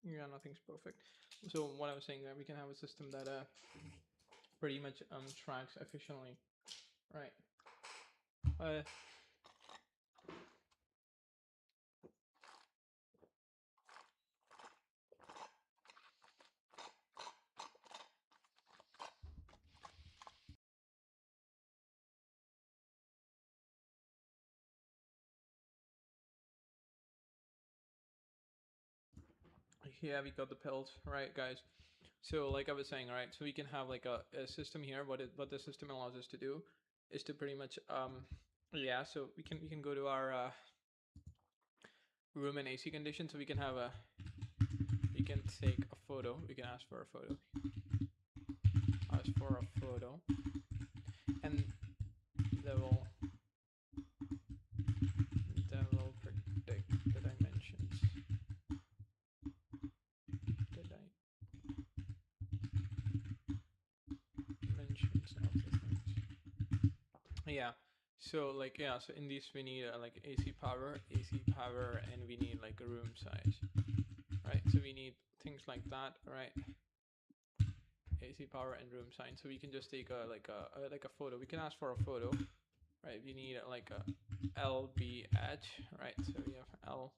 yeah, nothing's perfect. So what I was saying, that we can have a system that pretty much tracks efficiently, right? Yeah, we got the pills, right, guys? So like I was saying, right, so we can have like a system here. What the system allows us to do is to pretty much yeah, so we can go to our room and AC conditions. So we can have a, we can take a photo, we can ask for a photo, and that will predict the dimensions, dimensions of the things. Yeah, so like, yeah, so in these we need like AC power, and we need like a room size, right? So we need things like that, right? AC power and room size. So we can just take a like a photo. We can ask for a photo, right? We need like a LBH, right? So we have L.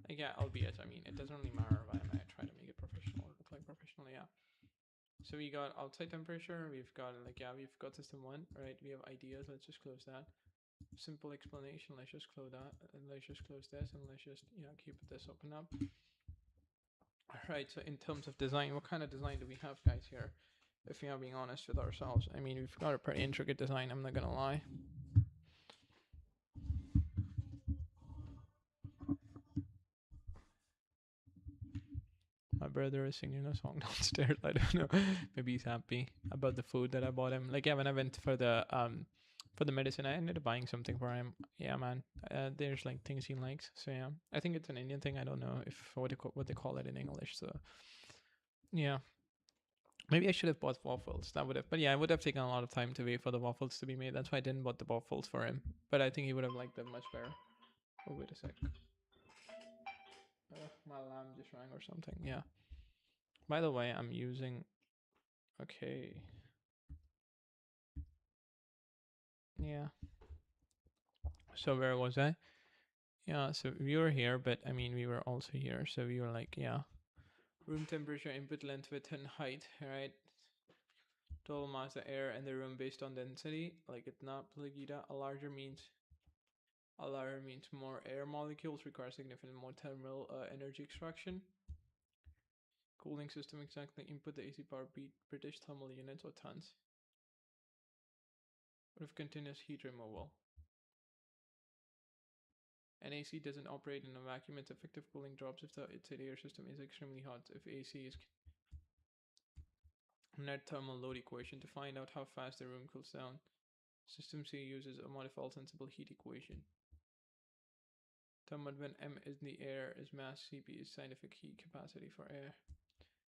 Like, yeah, LBH. I mean, it doesn't really matter, but I might try to make it professional, look like professional. Yeah. So we got outside temperature. We've got like, yeah, we've got system 1, right? We have ideas. Let's just close that. Simple explanation. Let's just close that, and let's just close this, and let's just, yeah, keep this open up. Alright, so in terms of design, what kind of design do we have, guys, here? If we are being honest with ourselves. I mean, we've got a pretty intricate design, I'm not gonna lie. My brother is singing a song downstairs. I don't know. Maybe he's happy about the food that I bought him. Like, yeah, when I went for the medicine, I ended up buying something for him. Yeah, man. There's like things he likes. So yeah, I think it's an Indian thing. I don't know if what they call it in English. So yeah, maybe I should have bought waffles. That would have, but yeah, it would have taken a lot of time to wait for the waffles to be made. That's why I didn't bought the waffles for him. But I think he would have liked them much better. Oh, wait a sec. My alarm just rang or something. Yeah. By the way, I'm using. Okay. Yeah. So where was I? Yeah, so we were here, but I mean, we were also here. So we were like, yeah. Room temperature, input length, width, and height, right? Total mass of air in the room based on density. Like, it's not Plaguita. A larger means more air molecules, require significant more thermal energy extraction. Cooling system, exactly. Input the AC power beat British thermal units or tons. With continuous heat removal. An AC doesn't operate in a vacuum. Its effective cooling drops if its air system is extremely hot. If AC is net thermal load equation to find out how fast the room cools down. System C uses a modified sensible heat equation. Thermal when M is in the air is mass, Cp is scientific heat capacity for air.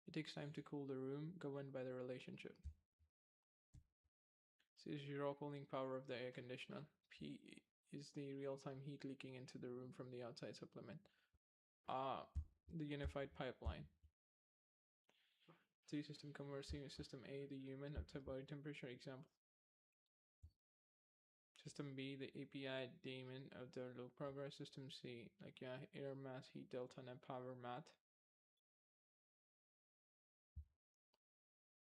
It takes time to cool the room, governed by the relationship. C is raw cooling power of the air conditioner. P is the real-time heat leaking into the room from the outside supplement. The unified pipeline. C system conversing with system A, the human body temperature example. System B, the API daemon of the low progress. System C, like, yeah, air mass, heat delta, and power math.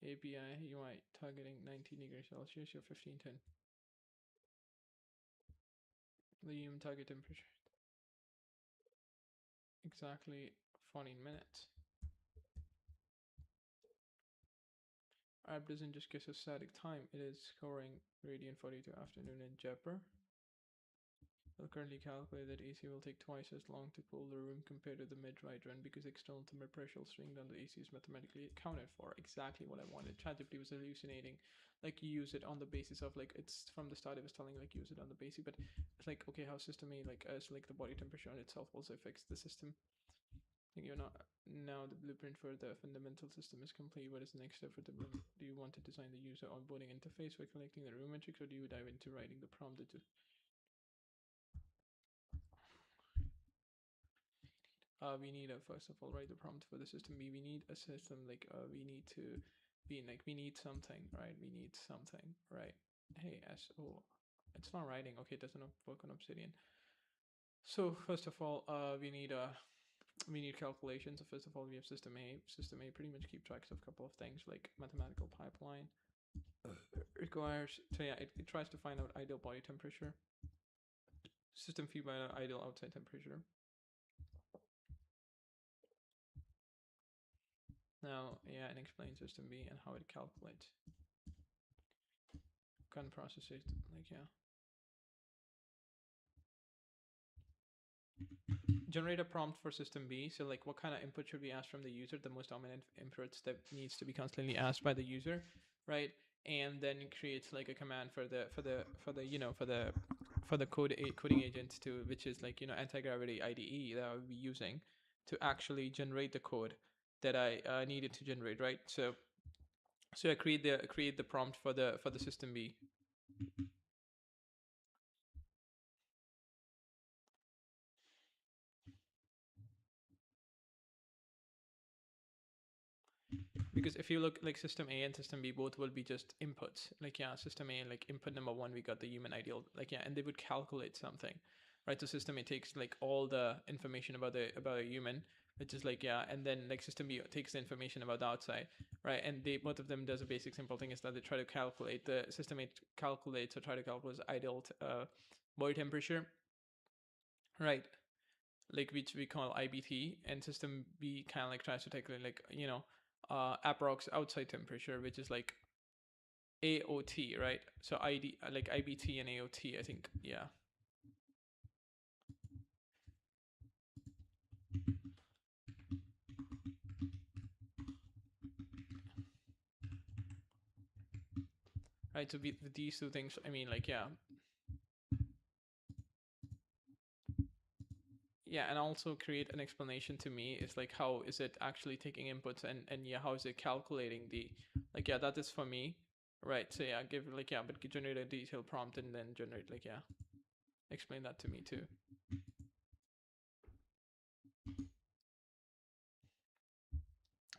API UI targeting 19 degrees Celsius, you're 1510. The human target temperature. Exactly 14 minutes. App doesn't just guess a static time, it is scoring radian 42 afternoon in Jaipur. We'll currently calculate that AC will take twice as long to cool the room compared to the mid-right run because external thermal pressure string down the AC is mathematically accounted for. Exactly what I wanted. ChatGPT was hallucinating. Like, you use it on the basis of, like, it's from the start it was telling like use it on the basic, but it's like, okay, how system A, like, as like the body temperature on itself also affects the system. Like you're not now the blueprint for the fundamental system is complete. What is the next step for the blueprint? Do you want to design the user onboarding interface by collecting the room metrics, or do you dive into writing the prompt to we need a first of all write the prompt for the system B. We need a system like we need to be like we need something, right? We need something, right? Hey, so it's not writing. Okay, it doesn't work on Obsidian. So first of all, we need calculations. So first of all, we have system A. System A pretty much keep tracks of a couple of things like mathematical pipeline. Requires so yeah, it tries to find out ideal body temperature. System feed by ideal outside temperature. Now, yeah, and explain system B and how it calculates. Can process it, like, yeah. Generate a prompt for system B. So like what kind of input should we ask from the user? The most dominant inputs that needs to be constantly asked by the user, right? And then it creates like a command for the coding agent to, which is like, anti-gravity IDE that I will be using to actually generate the code that I needed to generate, right? So I create the prompt for the system B. Because if you look like system A and system B, both will be just inputs. Like, yeah, system A, like input number 1, we got the human ideal, like, yeah, and they would calculate something, right? So system A takes like all the information about a human, which is like, yeah, and then like system B takes the information about the outside, right? And they both of them does a basic simple thing is that they try to calculate the system A calculates or try to calculate ideal body temperature, right? Like which we call IBT, and system B kind of like tries to take like approx outside temperature, which is like AOT, right? So ID like IBT and AOT, I think, yeah. Right, so these two things, I mean, like, yeah. Yeah, and also create an explanation to me. It's like, how is it actually taking inputs and yeah, how is it calculating the, like, yeah, that is for me, right? So yeah, give like, yeah, but generate a detailed prompt and then generate like, yeah, explain that to me too.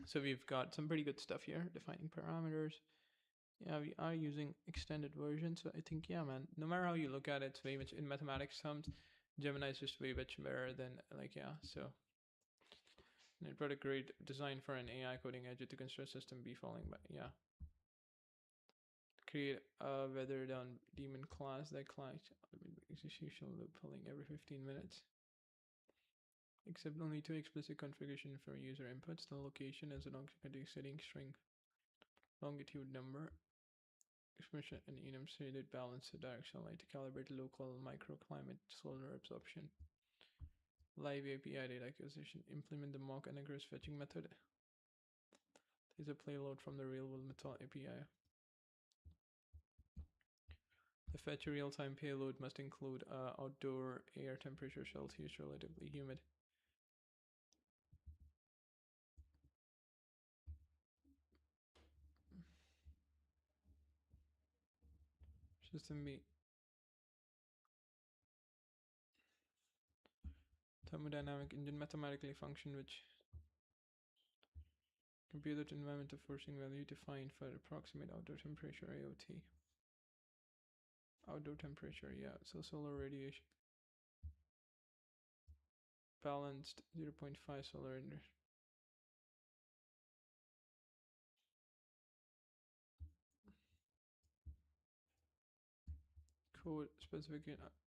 So we've got some pretty good stuff here, defining parameters. Yeah, we are using extended version, so I think, yeah, man, no matter how you look at it, it's way much in mathematics terms, Gemini is just way much better than, like, yeah, so. And it brought a great design for an AI coding edge to construct system B falling, but yeah. Create a weather down daemon class that collects execution loop pulling every 15 minutes. Except only 2 explicit configuration for user inputs, the location as an object setting string longitude number, expression and enunciated balance the direction light to calibrate local microclimate solar absorption. Live API data acquisition, implement the mock and egress fetching method. There's a payload from the real-world method API. The fetch real-time payload must include outdoor air temperature Celsius relatively humid. System B. Thermodynamic engine mathematically function which compute the environment of forcing value defined for approximate outdoor temperature AOT. Outdoor temperature, yeah, so solar radiation. Balanced 0.5 solar index. Code specific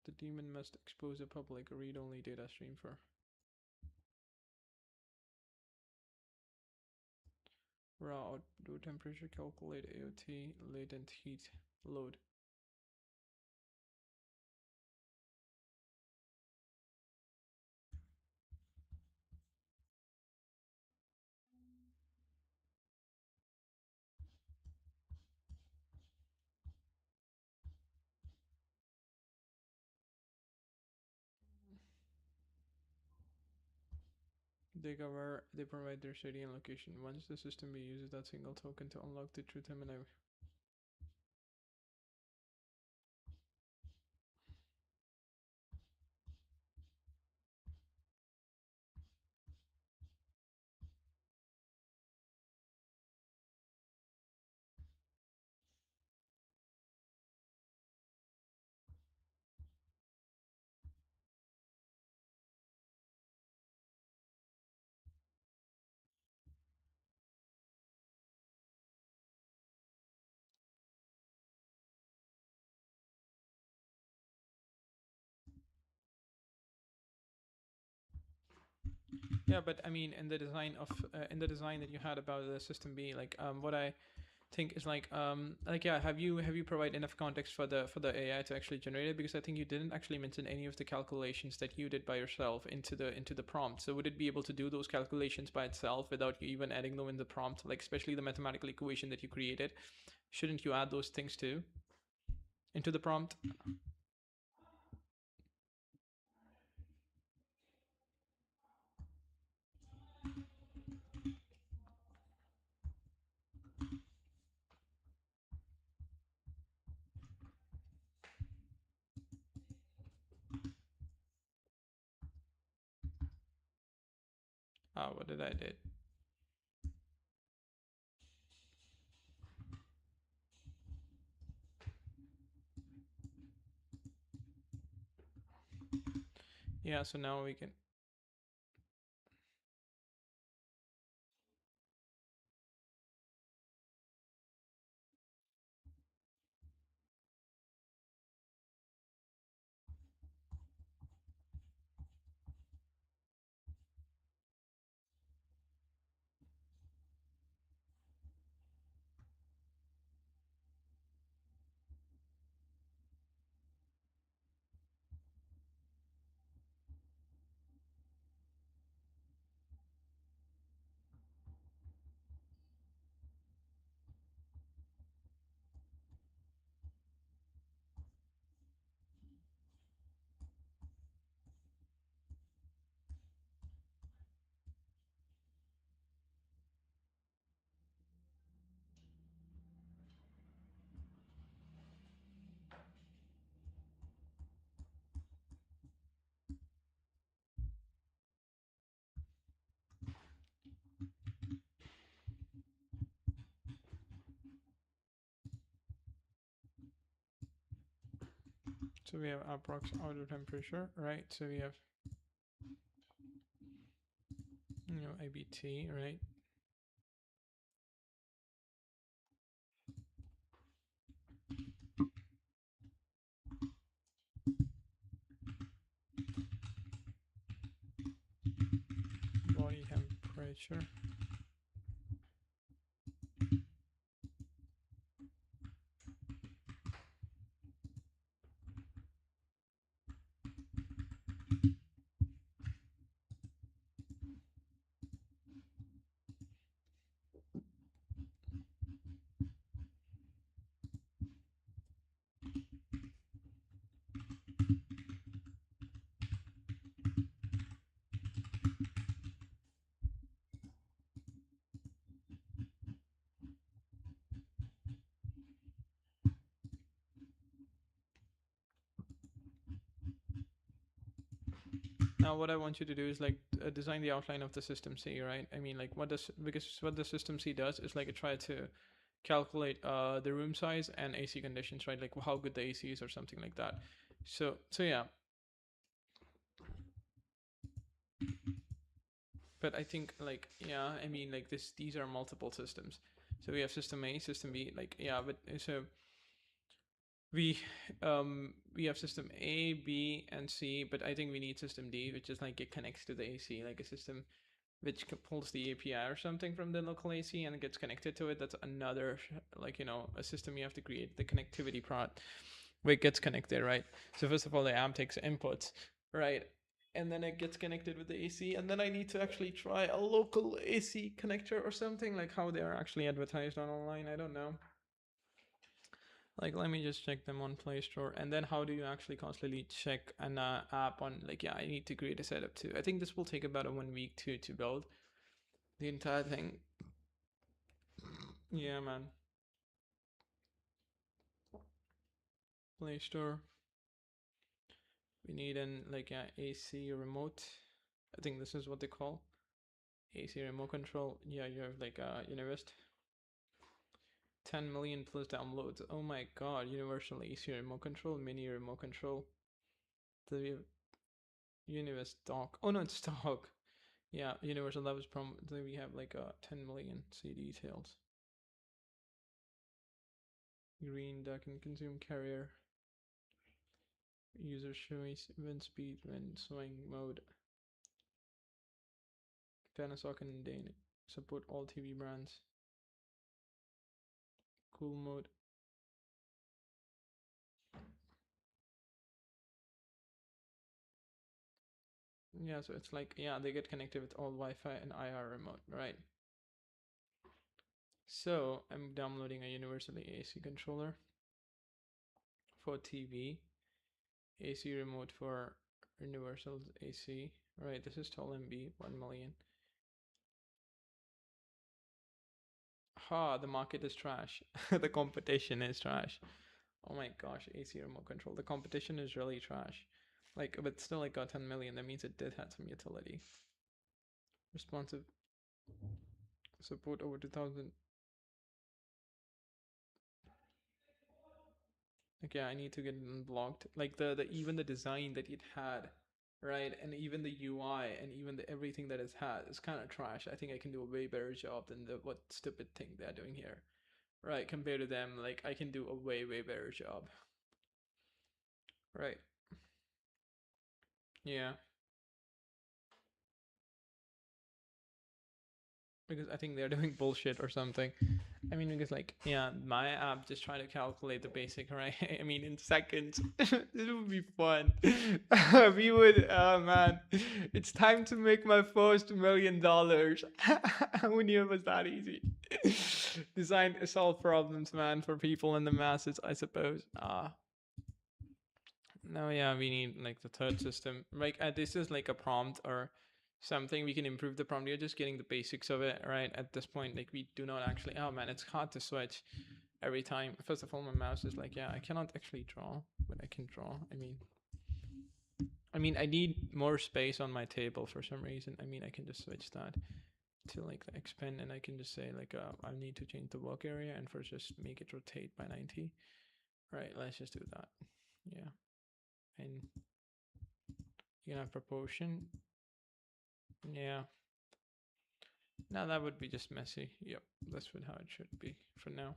the daemon must expose a public read-only data stream for raw outdoor temperature, calculate AOT, latent heat load. they provide their city and location. Once the system B uses that single token to unlock the true terminal. Yeah, but I mean, in the design of in the design that you had about the system B, like what I think is like yeah, have you provide enough context for the AI to actually generate it? Because I think you didn't actually mention any of the calculations that you did by yourself into the prompt. So would it be able to do those calculations by itself without you even adding them in the prompt? Like especially the mathematical equation that you created, shouldn't you add those things too into the prompt? What did I did? Yeah, so now we can. So we have approx outer temperature, right? So we have, you know, ABT, right? Body temperature. Now what I want you to do is like design the outline of the system C, right? I mean, like because what the system C does is like it try to calculate the room size and AC conditions, right? Like how good the AC is or something like that. So yeah. But I think like yeah, I mean like these are multiple systems. So we have system A, system B, like yeah, but so we have system A, B, and C, but I think we need system D, which is like it connects to the AC, like a system which pulls the API or something from the local AC and gets connected to it. That's another like, you know, a system you have to create the connectivity part where it gets connected, right? So first of all, the AMP takes inputs, right? And then it gets connected with the AC, and then I need to actually try a local AC connector or something, like how they are actually advertised on online. I don't know. Like, let me just check them on Play Store. And then how do you actually constantly check an app on, like, yeah, I need to create a setup too. I think this will take about a 1 week to build the entire thing. Yeah, man. Play Store. We need an, like, AC remote. I think this is what they call AC remote control. Yeah, you have like Univest. 10 million plus downloads. Oh my god, universal AC remote control, mini remote control. Do we have Univest stock? Oh no, it's stock. Yeah, universal, that was do we have like 10 million. See details. Green duck and consume carrier. User choice, wind speed, wind swing mode. Panasonic and Dane. Support all TV brands. Cool mode. Yeah, so it's like, yeah, they get connected with all Wi-Fi and IR remote, right? So I'm downloading a universally AC controller for TV, AC remote for universal AC. Right, this is 12 MB, 1 million. Ha, the market is trash. The competition is trash. Oh my gosh, AC remote control. The competition is really trash. Like, but still, like, got 10 million. That means it did have some utility. Responsive support over 2000. Like, yeah, I need to get it unblocked. Like the even the design that it had, right, and even the UI and even the everything that it's had is kind of trash. I think I can do a way better job than the what stupid thing they're doing here, right? Compared to them, like I can do a way better job, right? Yeah. Because I think they're doing bullshit or something. I mean, because like, yeah, my app just trying to calculate the basic, right? I mean, in seconds. This would be fun. We would, oh man, it's time to make my first $1 million. Who knew it was that easy? Designed to solve problems, man, for people in the masses, I suppose. No, yeah, we need like the third system. Like, this is like a prompt or something. We can improve the prompt. You're just getting the basics of it, right? At this point, like, we do not actually. Oh man, it's hard to switch every time. First of all, my mouse is like, yeah, I cannot actually draw, but I can draw. I mean, I need more space on my table for some reason. I mean, I can just switch that to like the X pen, and I can just say like, I need to change the work area and first just make it rotate by 90. Right, let's just do that. Yeah. And you can have proportion. Yeah. Now that would be just messy. Yep, that's how it should be for now.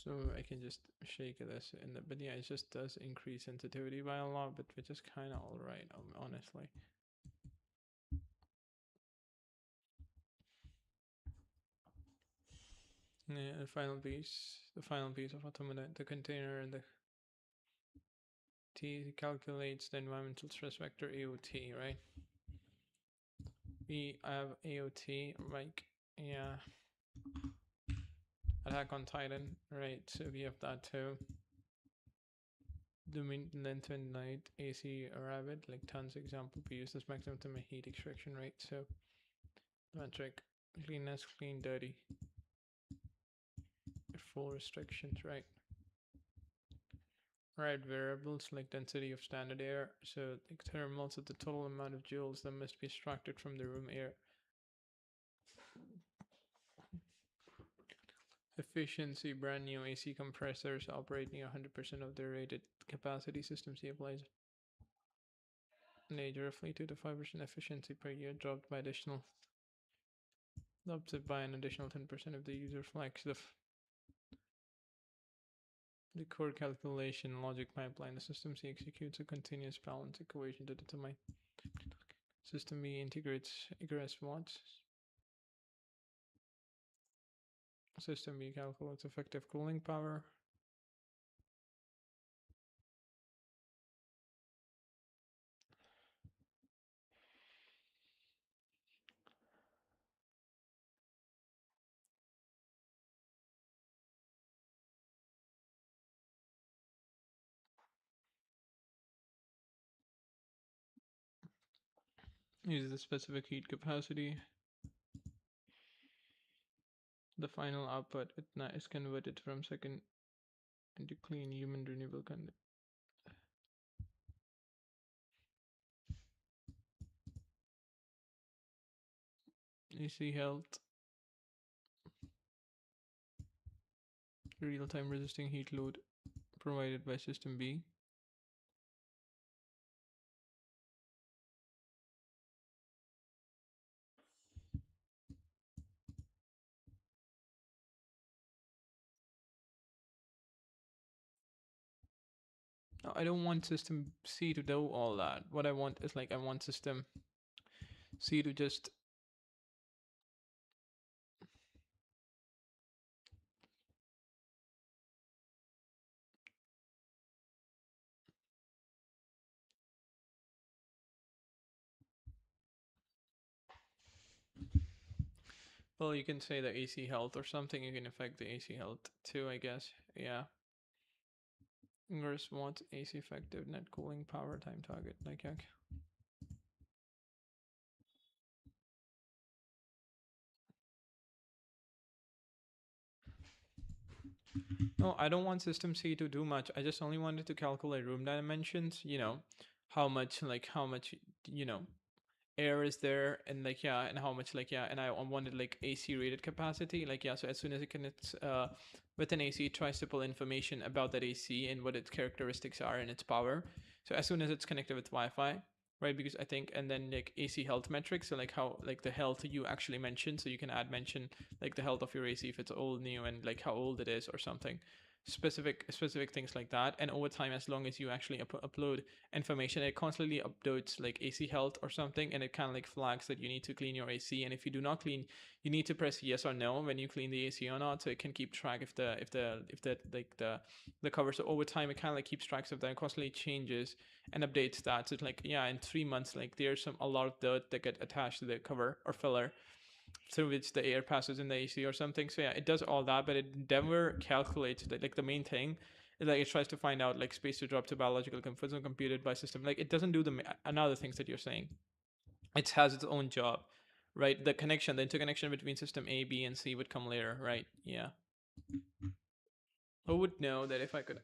So I can just shake this in the, but yeah, it just does increase sensitivity by a lot, but which is kind of all right, honestly. Yeah, the final piece of automata, the container and the T calculates the environmental stress vector AOT, right? We have AOT, like, yeah. Attack on Titan, right? So we have that too. Domain length and night AC rabbit, like tons example. We use this maximum to my heat extraction rate. So metric cleanness, clean, dirty. Full restrictions, right? Right, variables like density of standard air. So like thermals of the total amount of joules that must be extracted from the room air. Efficiency, brand new AC compressors operating 100% of their rated capacity. System C applies. Nature roughly 2 to 5% efficiency per year, dropped by additional. Dropped by an additional 10% of the user flex. The core calculation logic pipeline. The system C executes a continuous balance equation to determine. System B integrates egress watts. System B calculates effective cooling power. Uses the specific heat capacity. The final output is converted from second into clean human renewable content. AC health. Real-time resisting heat load provided by system B. No, I don't want system C to do all that. What I want is like I want system C to just well, you can say the AC health or something. You can affect the AC health too, I guess. Yeah. Response AC effective net cooling power time target. Like, okay. No, I don't want system C to do much. I just only wanted to calculate room dimensions, you know, how much, you know, air is there, and like, yeah, and how much, like, yeah, and I wanted like AC rated capacity, like, yeah, so as soon as it connects with an AC, it tries to pull information about that AC and what its characteristics are and its power. So as soon as it's connected with Wi-Fi, right? Because I think, and then like AC health metrics, so like how, like the health you actually mentioned, so you can mention like the health of your AC if it's old, new, and like how old it is or something. Specific things like that, and over time, as long as you actually upload information, it constantly updates like AC health or something, and it kind of like flags that you need to clean your AC, and if you do not clean, you need to press yes or no when you clean the AC or not, so it can keep track if the cover. So over time, it kind of like keeps tracks of that and constantly changes and updates that. So it's like, yeah, in 3 months, like there's a lot of dirt that get attached to the cover or filler through which the air passes in the AC or something. So yeah, it does all that, but it never calculates that. Like the main thing is like it tries to find out like space to drop to biological comfort zone computed by system. Like it doesn't do the another things that you're saying. It has its own job, right? The interconnection between system A, B, and C would come later, right? Yeah. Who would know that if I could?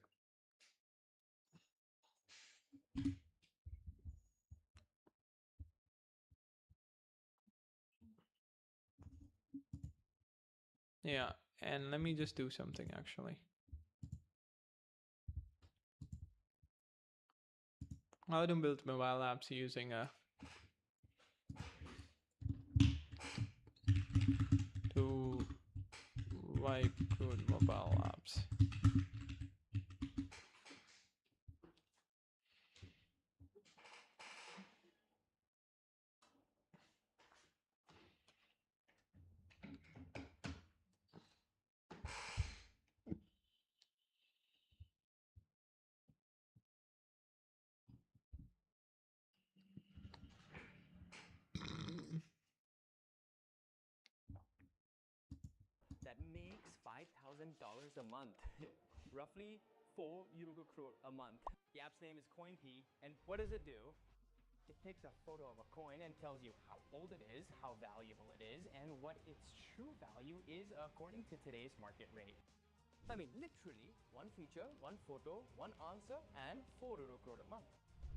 Yeah, and let me just do something actually. I don't build mobile apps using a to write good mobile apps. That makes $5,000 a month, roughly 4 euro crore a month. The app's name is CoinP, and what does it do? It takes a photo of a coin and tells you how old it is, how valuable it is, and what its true value is according to today's market rate. I mean, literally, one feature, one photo, one answer, and 4 euro crore a month.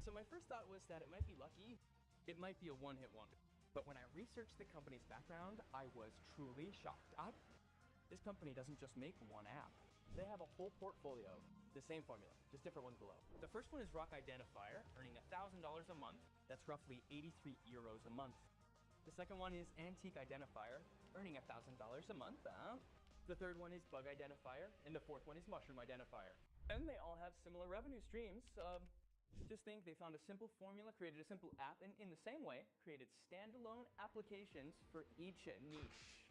So my first thought was that it might be lucky, it might be a one-hit wonder. But when I researched the company's background, I was truly shocked. This company doesn't just make one app. They have a whole portfolio. The same formula, just different ones below. The first one is Rock Identifier, earning $1,000 a month. That's roughly 83 euros a month. The second one is Antique Identifier, earning $1,000 a month. The third one is Bug Identifier, and the fourth one is Mushroom Identifier. And they all have similar revenue streams. Just think they found a simple formula, created a simple app, and in the same way, created standalone applications for each niche.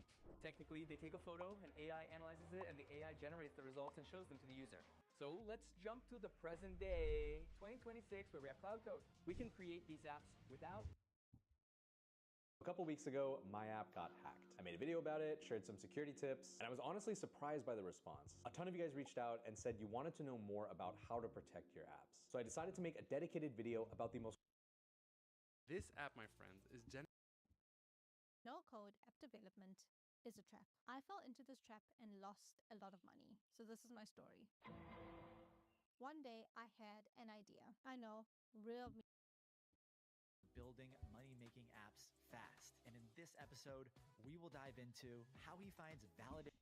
Technically, they take a photo, and AI analyzes it, and the AI generates the results and shows them to the user. So let's jump to the present day, 2026, where we have Cloud Code. We can create these apps without. A couple weeks ago, my app got hacked. I made a video about it, shared some security tips, and I was honestly surprised by the response. A ton of you guys reached out and said you wanted to know more about how to protect your apps. So I decided to make a dedicated video about the most This app, my friends, is No-code app development is a trap. I fell into this trap and lost a lot of money. So this is my story. One day I had an idea. I know, real building money-making apps fast. And in this episode, we will dive into how he finds validation.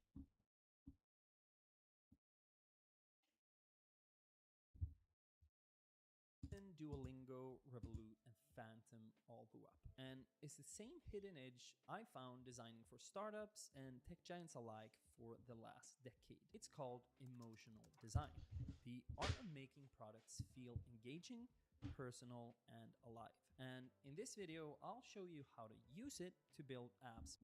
Duolingo, Revolut, and Phantom all blew up. And it's the same hidden edge I found designing for startups and tech giants alike for the last decade. It's called emotional design, the art of making products feel engaging, personal, and alive. And in this video, I'll show you how to use it to build apps.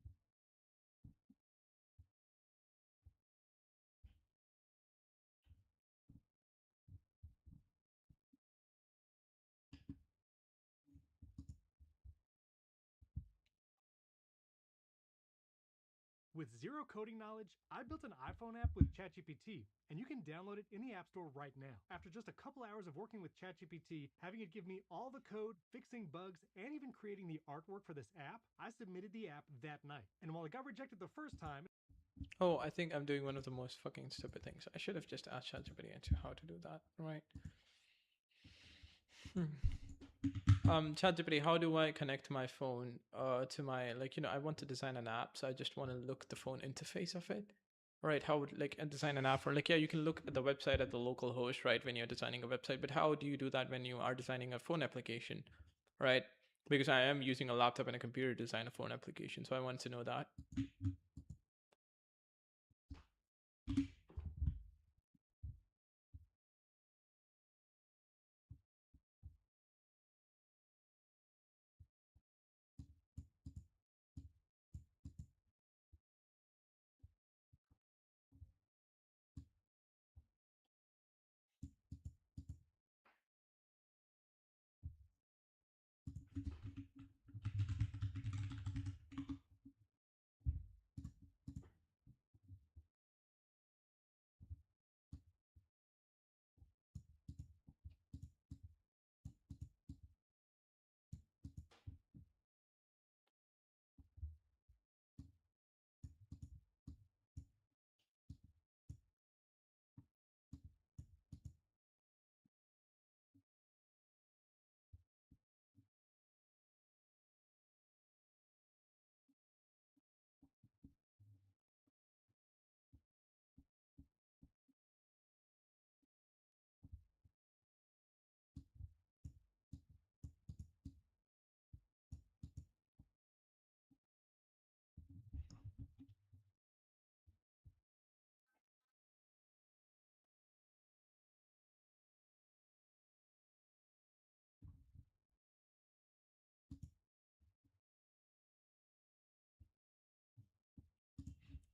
With zero coding knowledge, I built an iPhone app with ChatGPT, and you can download it in the App Store right now. After just a couple hours of working with ChatGPT, having it give me all the code, fixing bugs, and even creating the artwork for this app, I submitted the app that night. And while it got rejected the first time, Oh, I think I'm doing one of the most fucking stupid things. I should have just asked ChatGPT into how to do that, right? ChatGPT, how do I connect my phone to my, like, you know, I want to design an app, so I just want to look at the phone interface of it, right? How would, like, design an app for, like, yeah, you can look at the website at the local host, right, when you're designing a website, but how do you do that when you are designing a phone application, right? Because I am using a laptop and a computer to design a phone application, so I want to know that.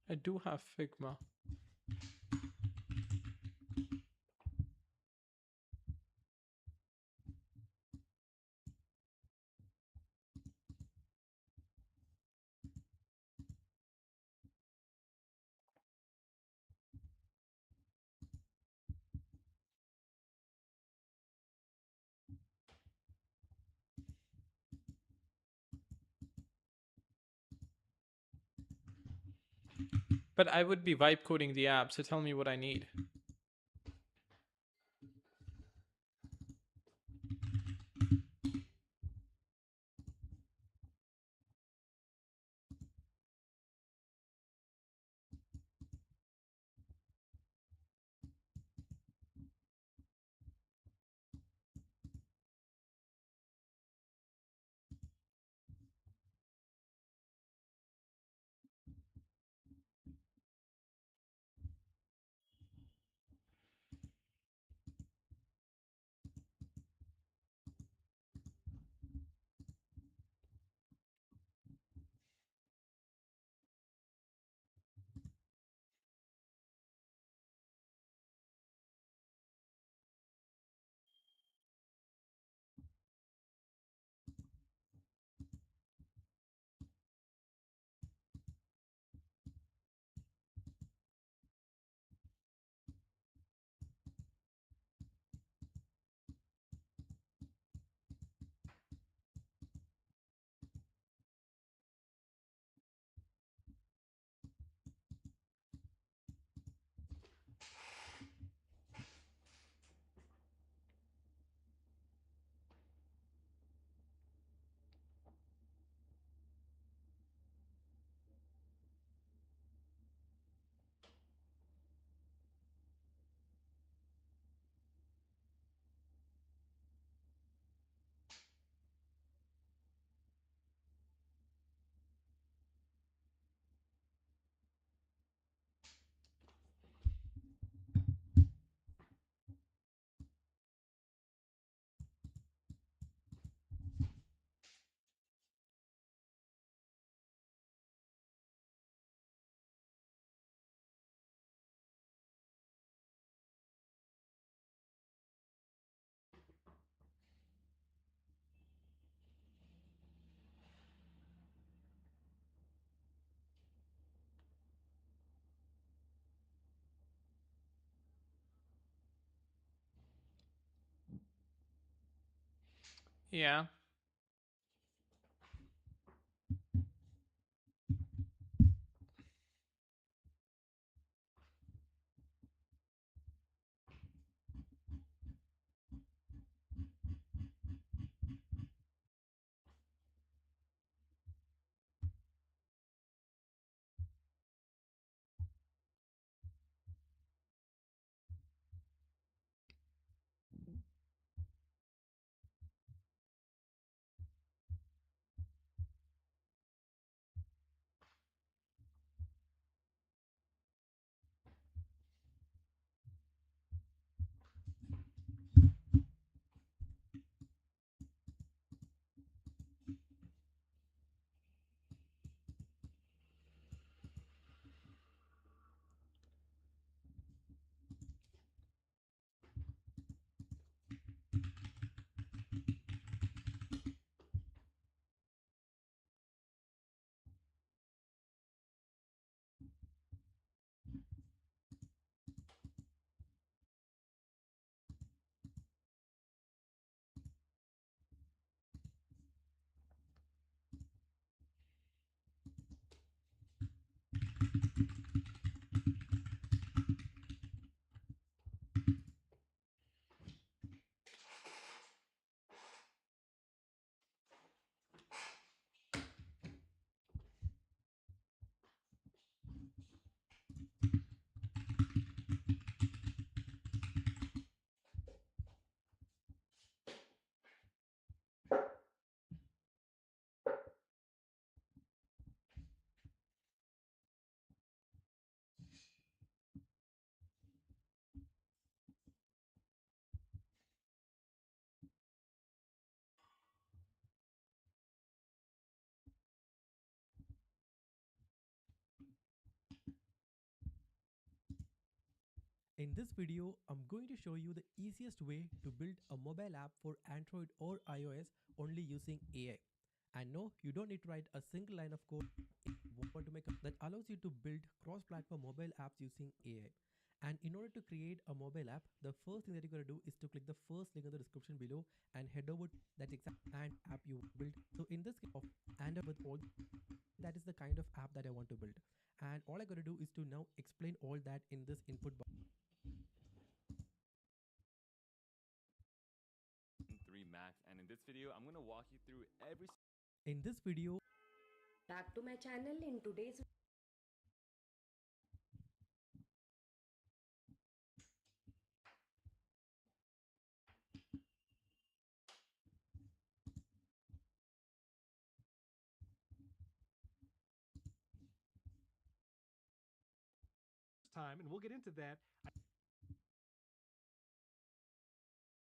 I do have Figma. But I would be vibe coding the app, so tell me what I need. Yeah. In this video, I'm going to show you the easiest way to build a mobile app for Android or iOS only using AI. And no, you don't need to write a single line of code if you want to make that allows you to build cross-platform mobile apps using AI. And in order to create a mobile app, the first thing that you're going to do is to click the first link in the description below and head over to that exact app you build. So in this case of and with all, that is the kind of app that I want to build. And all I got to do is to now explain all that in this input box. 3 Max, and in this video I'm going to walk you through every in this video. Back to my channel. In today's time, and we'll get into that.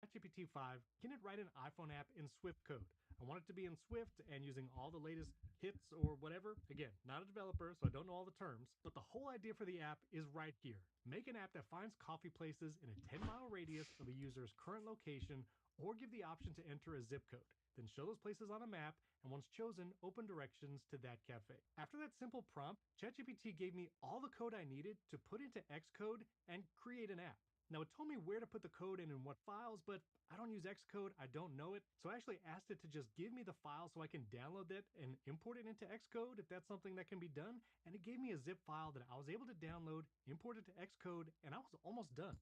ChatGPT 5, can it write an iPhone app in Swift code? I want it to be in Swift and using all the latest hits or whatever. Again, not a developer, so I don't know all the terms, but the whole idea for the app is right here. Make an app that finds coffee places in a 10-mile radius of a user's current location, or give the option to enter a zip code. Then show those places on a map, and once chosen, open directions to that cafe. After that simple prompt, ChatGPT gave me all the code I needed to put into Xcode and create an app. Now, it told me where to put the code in and what files, but I don't use Xcode, I don't know it, so I actually asked it to just give me the file so I can download that and import it into Xcode if that's something that can be done, and it gave me a zip file that I was able to download, import it to Xcode, and I was almost done.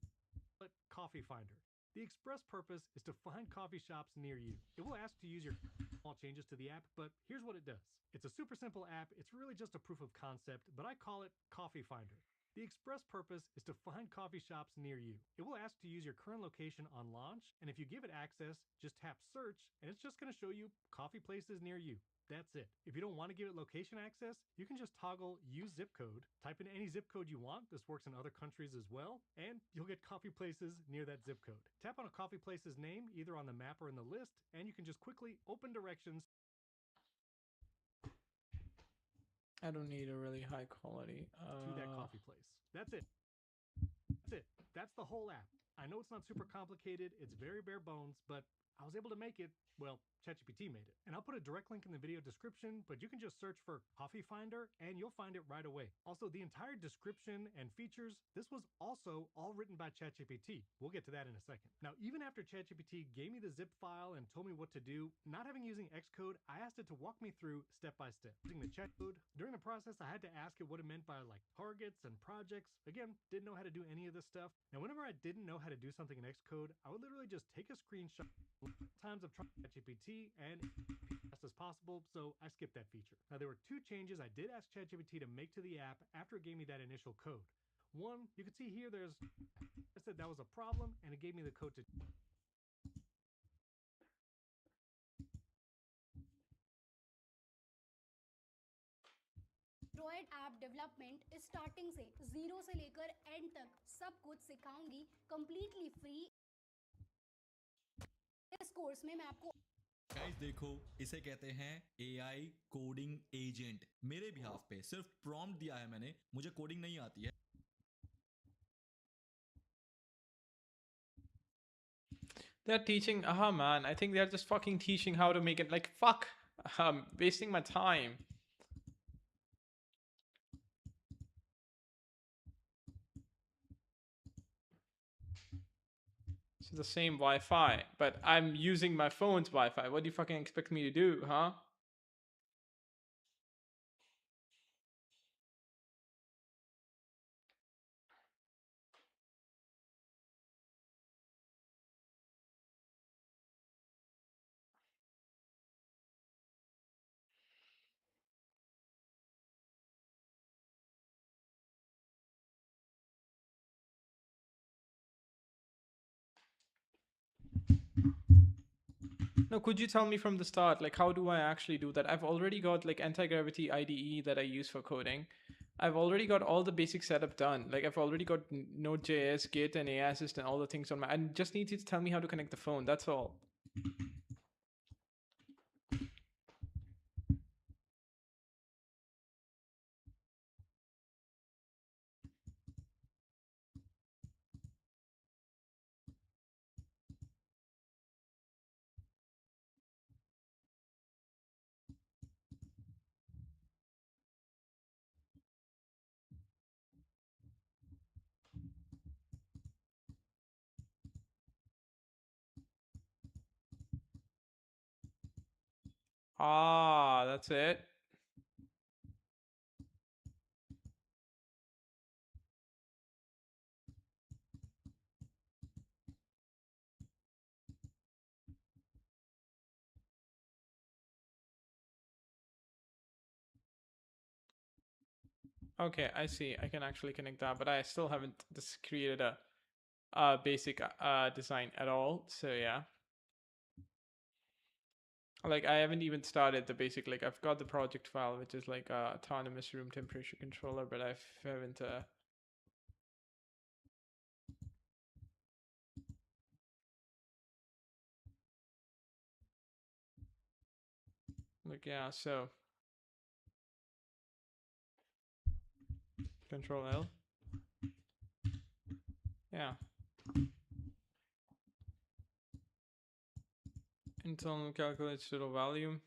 But Coffee Finder. The express purpose is to find coffee shops near you. It will ask to use your small changes to the app, but here's what it does. It's a super simple app, it's really just a proof of concept, but I call it Coffee Finder. The express purpose is to find coffee shops near you. It will ask to use your current location on launch, and if you give it access, just tap search, and it's just going to show you coffee places near you. That's it. If you don't want to give it location access, you can just toggle use zip code, type in any zip code you want, this works in other countries as well, and you'll get coffee places near that zip code. Tap on a coffee place's name, either on the map or in the list, and you can just quickly open directions. I don't need a really high quality to that coffee place. That's it. That's it. That's the whole app. I know it's not super complicated, it's very bare bones, but I was able to make it. Well, ChatGPT made it. And I'll put a direct link in the video description, but you can just search for Coffee Finder and you'll find it right away. Also, the entire description and features, this was also all written by ChatGPT. We'll get to that in a second. Now, even after ChatGPT gave me the zip file and told me what to do, not having using Xcode, I asked it to walk me through step by step. Using the chat code, during the process, I had to ask it what it meant by like targets and projects. Again, didn't know how to do any of this stuff. Now, whenever I didn't know how to do something in Xcode, I would literally just take a screenshot. Times I've tried ChatGPT and as fast as possible, so I skipped that feature. Now, there were two changes I did ask ChatGPT to make to the app after it gave me that initial code. One, you can see here I said that was a problem, and it gave me the code to Android app development starting से zero से लेकर and तक सब कुछ सिखाऊंगी completely free. इस course में मैं आपको गाइस देखो, इसे कहते हैं AI कोडिंग एजेंट। मेरे बिहाफ पे सिर्फ प्रॉम्प्ट दिया है मैंने, मुझे कोडिंग नहीं आती है। They're teaching, man, I think they're just fucking teaching how to make it. Like, fuck, wasting my time. It's the same Wi-Fi, but I'm using my phone's Wi-Fi. What do you fucking expect me to do, huh? No, could you tell me from the start, like, how do I actually do that? I've already got like anti-gravity IDE that I use for coding. I've already got all the basic setup done. Like, I've already got Node.js, Git, and AI Assist and all the things on my. I just need you to tell me how to connect the phone. That's all. Ah, that's it. Okay, I see. I can actually connect that, but I still haven't just created a basic design at all. So yeah. Like, I haven't even started the basic, like, I've got the project file, which is like a autonomous room temperature controller, but I haven't like, yeah, so Control L. Yeah. Internal calculates total value.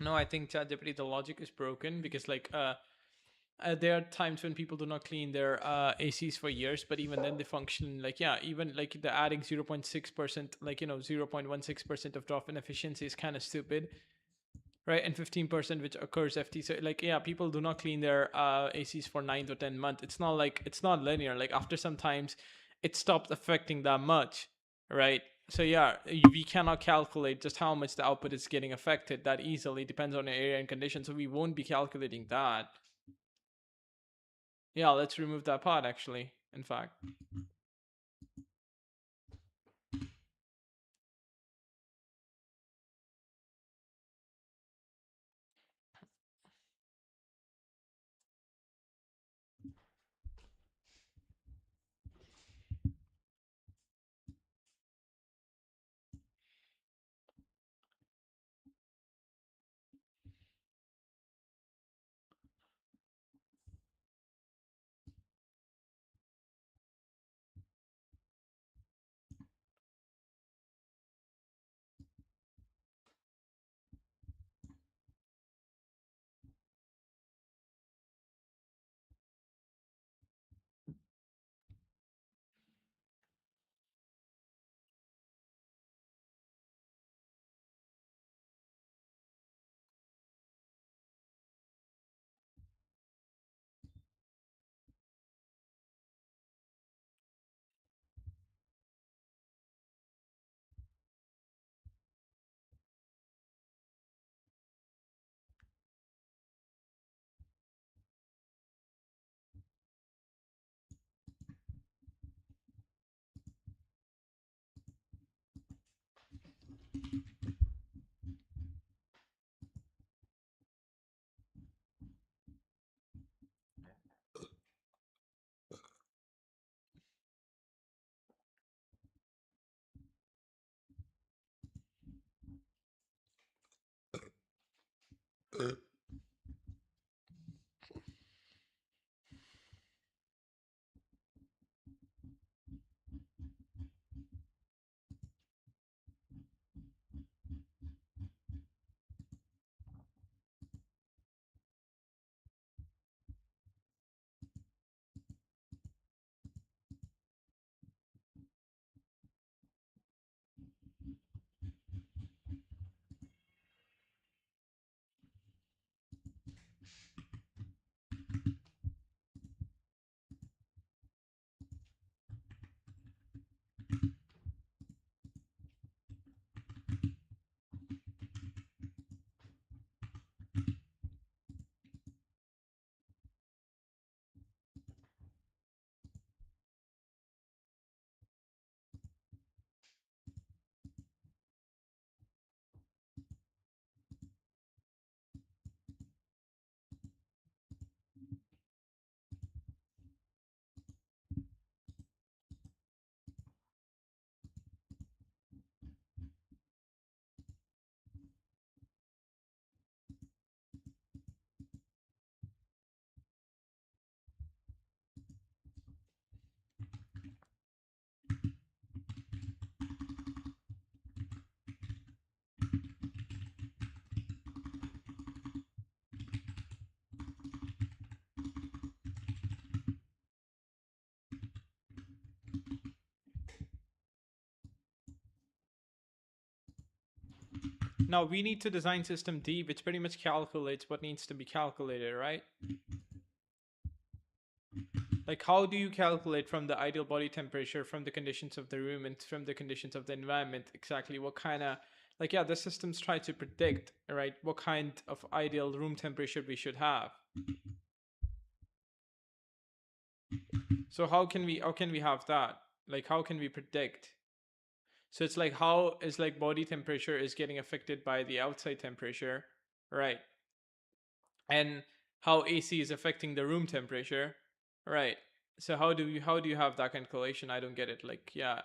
No, I think ChatGPT, the logic is broken because like there are times when people do not clean their ACs for years, but even then they function like, yeah, even like the adding 0.6%, like, 0.16% of drop in efficiency is kind of stupid, right? And 15% which occurs FT. So like, yeah, people do not clean their ACs for 9 to 10 months. It's not like, it's not linear. Like after some times it stopped affecting that much, right? So yeah, we cannot calculate just how much the output is getting affected that easily. Depends on the area and condition. So we won't be calculating that. Yeah, let's remove that part actually, in fact. Now we need to design system D, which pretty much calculates what needs to be calculated, right? Like how do you calculate from the ideal body temperature, from the conditions of the room, and from the conditions of the environment, exactly what kind of, like, yeah, the systems try to predict, right, what kind of ideal room temperature we should have. So how can we have that? Like how can we predict? So it's like how is like body temperature is getting affected by the outside temperature, right? And how AC is affecting the room temperature, right? So how do you have that calculation? I don't get it. Like, yeah.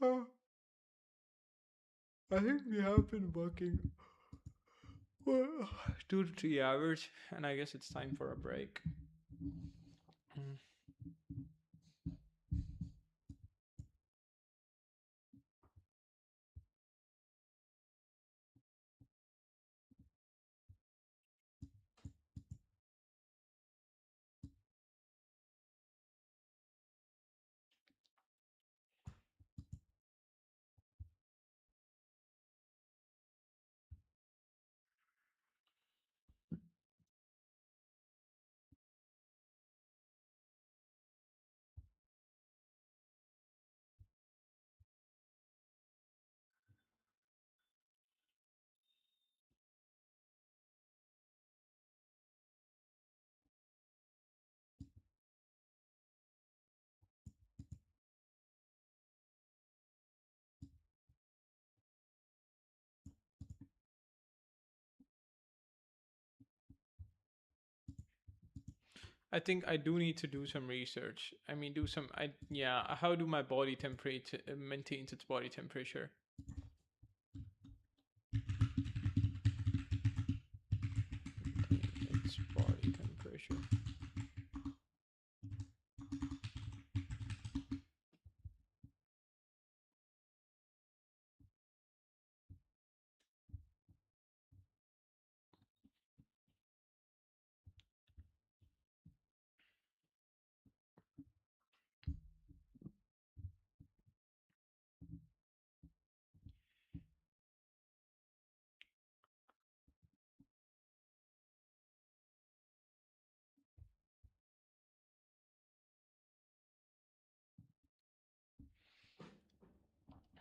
I think we have been working for 2 to 3 hours, and I guess it's time for a break. I think I do need to do some research. I mean, do some. Yeah. How do my body temperature maintains its body temperature? Its body temperature.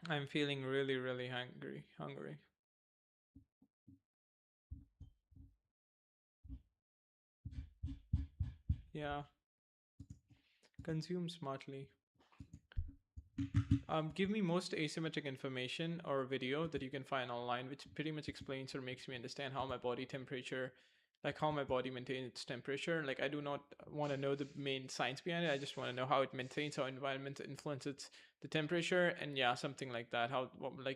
I'm feeling really, really hungry. Yeah. Consume smartly. Give me most asymmetric information or video that you can find online, which pretty much explains or makes me understand how my body temperature, like how my body maintains its temperature. Like I do not want to know the main science behind it. I just want to know how it maintains, how environment influences the temperature, and yeah, something like that. How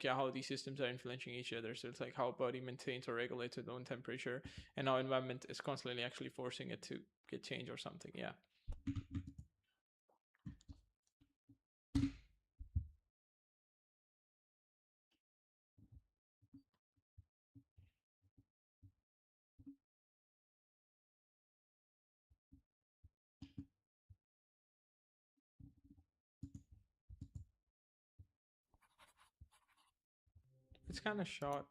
how these systems are influencing each other. So it's like how body maintains or regulates its own temperature, and how environment is constantly actually forcing it to get changed or something. Yeah. It's kind of short.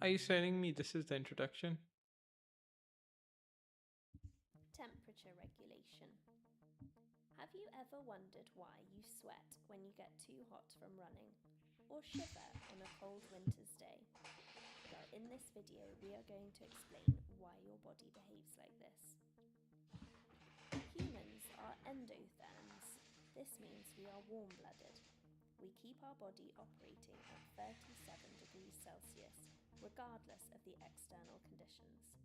Are you telling me this is the introduction? Temperature regulation. Have you ever wondered why you sweat when you get too hot from running, or shiver on a cold winter's day? Well, in this video we are going to explain why your body behaves like this. Humans are endotherms. This means we are warm-blooded. We keep our body operating at 37 degrees Celsius, regardless of the external conditions.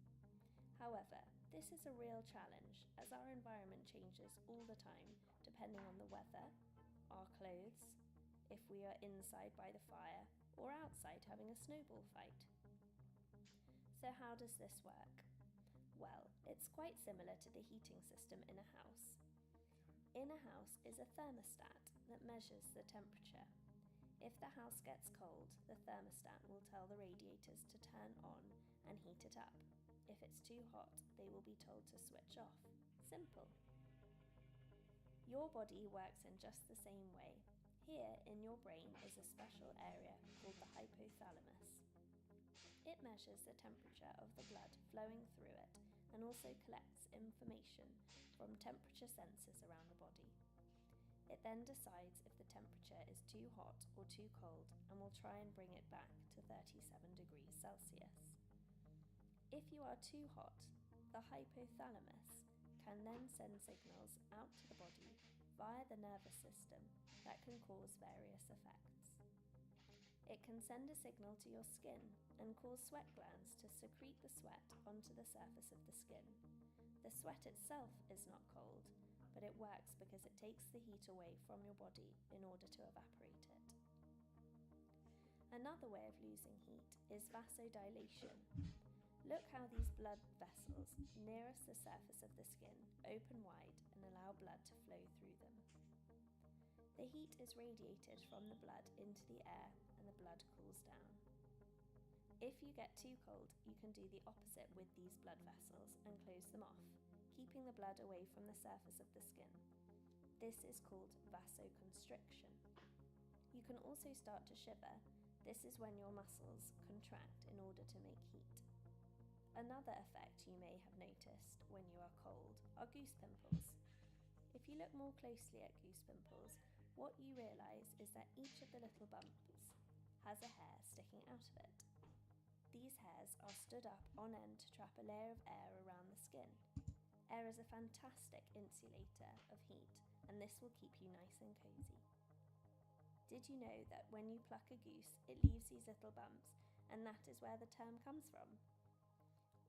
However, this is a real challenge as our environment changes all the time depending on the weather, our clothes, if we are inside by the fire or outside having a snowball fight. So how does this work? Well, it's quite similar to the heating system in a house. In a house is a thermostat that measures the temperature. If the house gets cold, the thermostat will tell the radiators to turn on and heat it up. If it's too hot, they will be told to switch off. Simple. Your body works in just the same way. Here in your brain is a special area called the hypothalamus. It measures the temperature of the blood flowing through it and also collects information from temperature sensors around the body. It then decides if the temperature is too hot or too cold and will try and bring it back to 37 degrees Celsius. If you are too hot, the hypothalamus can then send signals out to the body via the nervous system that can cause various effects. It can send a signal to your skin and cause sweat glands to secrete the sweat onto the surface of the skin. The sweat itself is not cold, but it works because it takes the heat away from your body in order to evaporate it. Another way of losing heat is vasodilation. Look how these blood vessels nearest the surface of the skin open wide and allow blood to flow through them. The heat is radiated from the blood into the air and the blood cools down. If you get too cold, you can do the opposite with these blood vessels and close them off, keeping the blood away from the surface of the skin. This is called vasoconstriction. You can also start to shiver. This is when your muscles contract in order to make heat. Another effect you may have noticed when you are cold are goose pimples. If you look more closely at goose pimples, what you realise is that each of the little bumps has a hair sticking out of it. These hairs are stood up on end to trap a layer of air around the skin. Air is a fantastic insulator of heat, and this will keep you nice and cozy. Did you know that when you pluck a goose, it leaves these little bumps, and that is where the term comes from?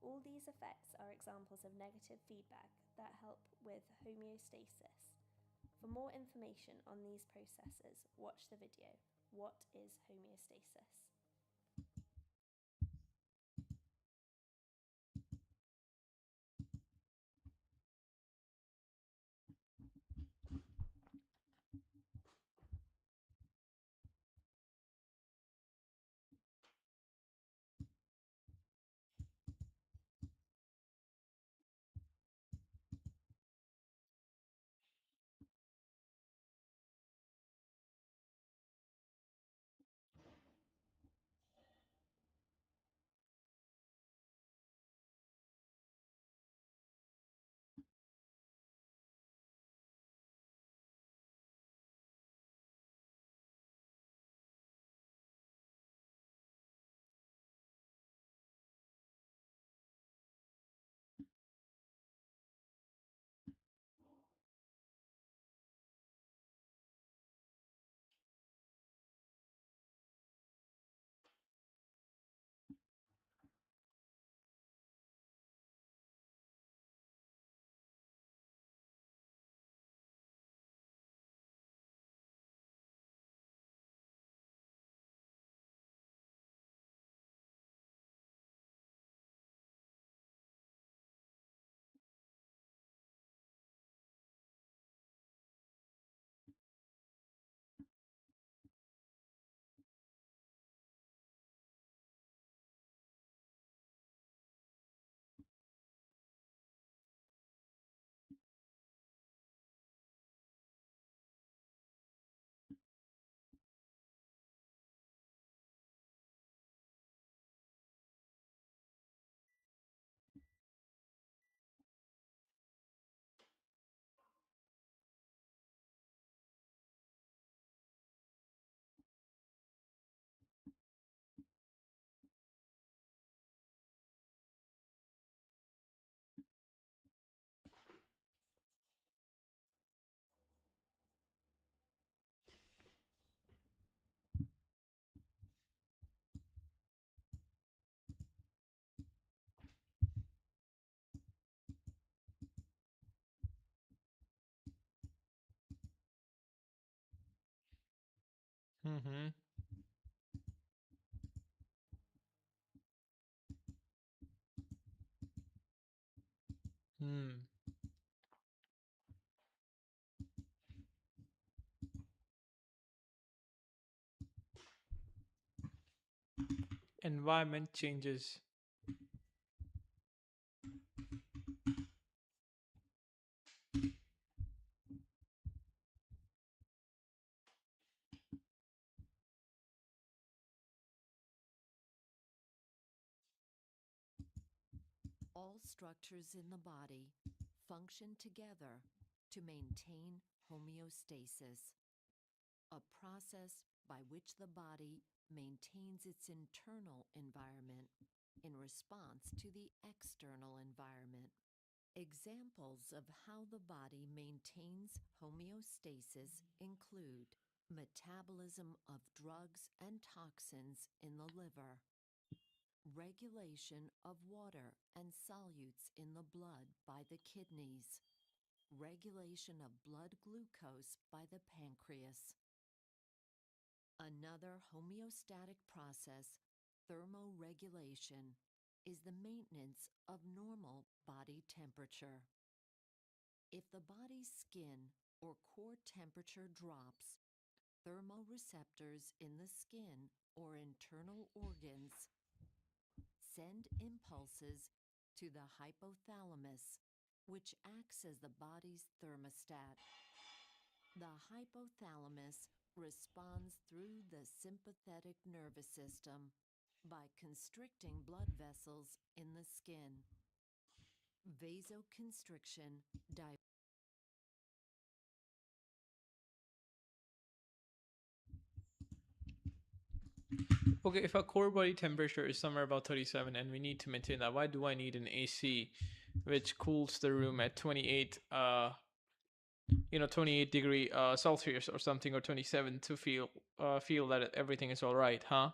All these effects are examples of negative feedback that help with homeostasis. For more information on these processes, watch the video. What is homeostasis? Mm-hmm. Hmm. Environment changes. All structures in the body function together to maintain homeostasis, a process by which the body maintains its internal environment in response to the external environment. Examples of how the body maintains homeostasis include metabolism of drugs and toxins in the liver, regulation of water and solutes in the blood by the kidneys, regulation of blood glucose by the pancreas. Another homeostatic process, thermoregulation, is the maintenance of normal body temperature. If the body's skin or core temperature drops, thermoreceptors in the skin or internal organs send impulses to the hypothalamus, which acts as the body's thermostat. The hypothalamus responds through the sympathetic nervous system by constricting blood vessels in the skin. Vasoconstriction. Okay, if our core body temperature is somewhere about 37 and we need to maintain that, why do I need an AC which cools the room at 28 28-degree Celsius or something, or 27, to feel that everything is all right, huh?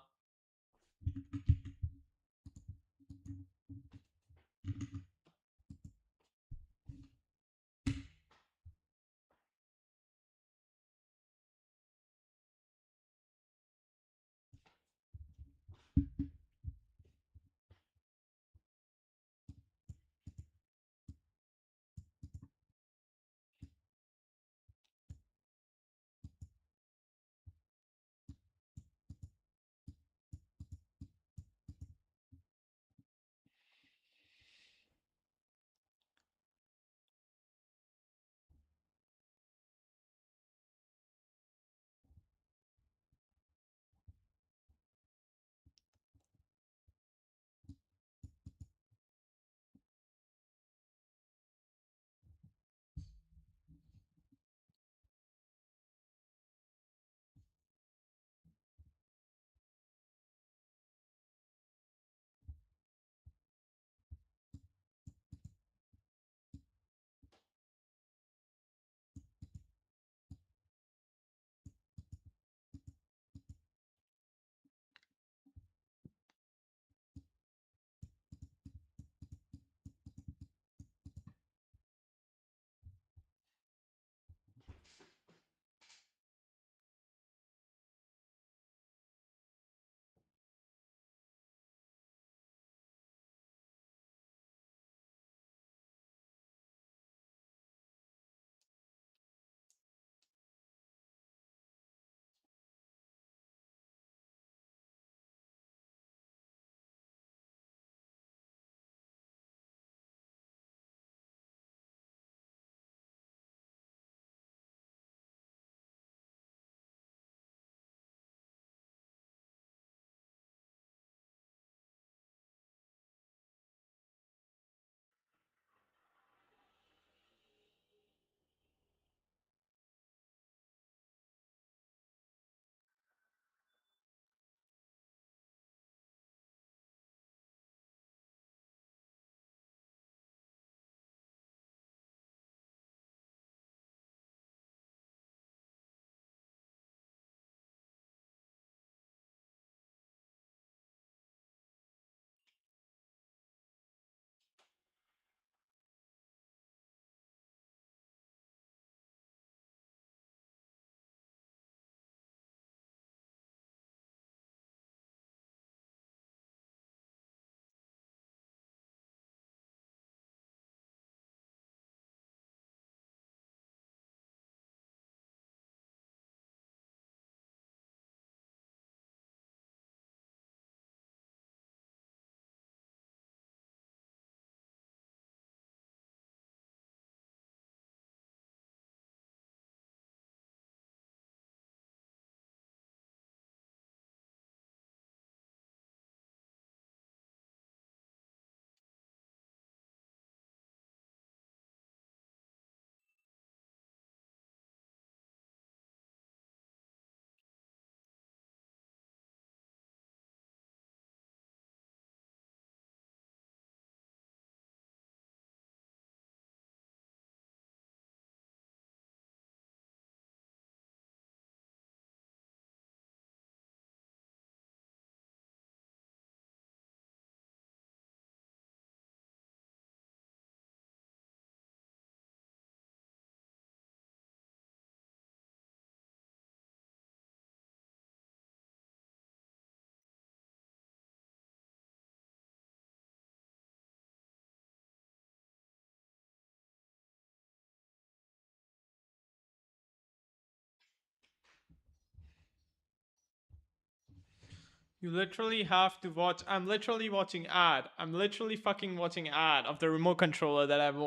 You literally have to watch. I'm literally watching ad. I'm literally fucking watching ad of the remote controller that I've.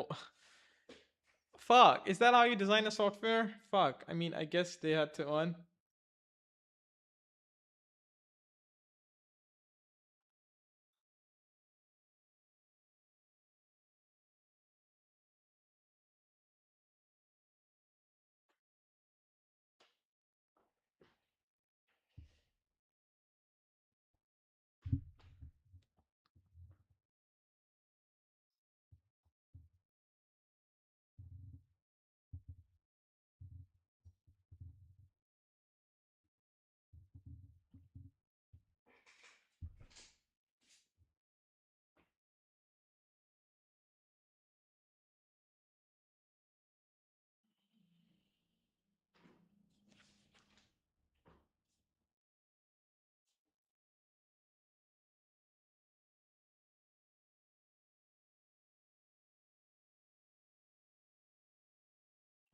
Fuck. Is that how you design a software? Fuck. I mean, I guess they had to on.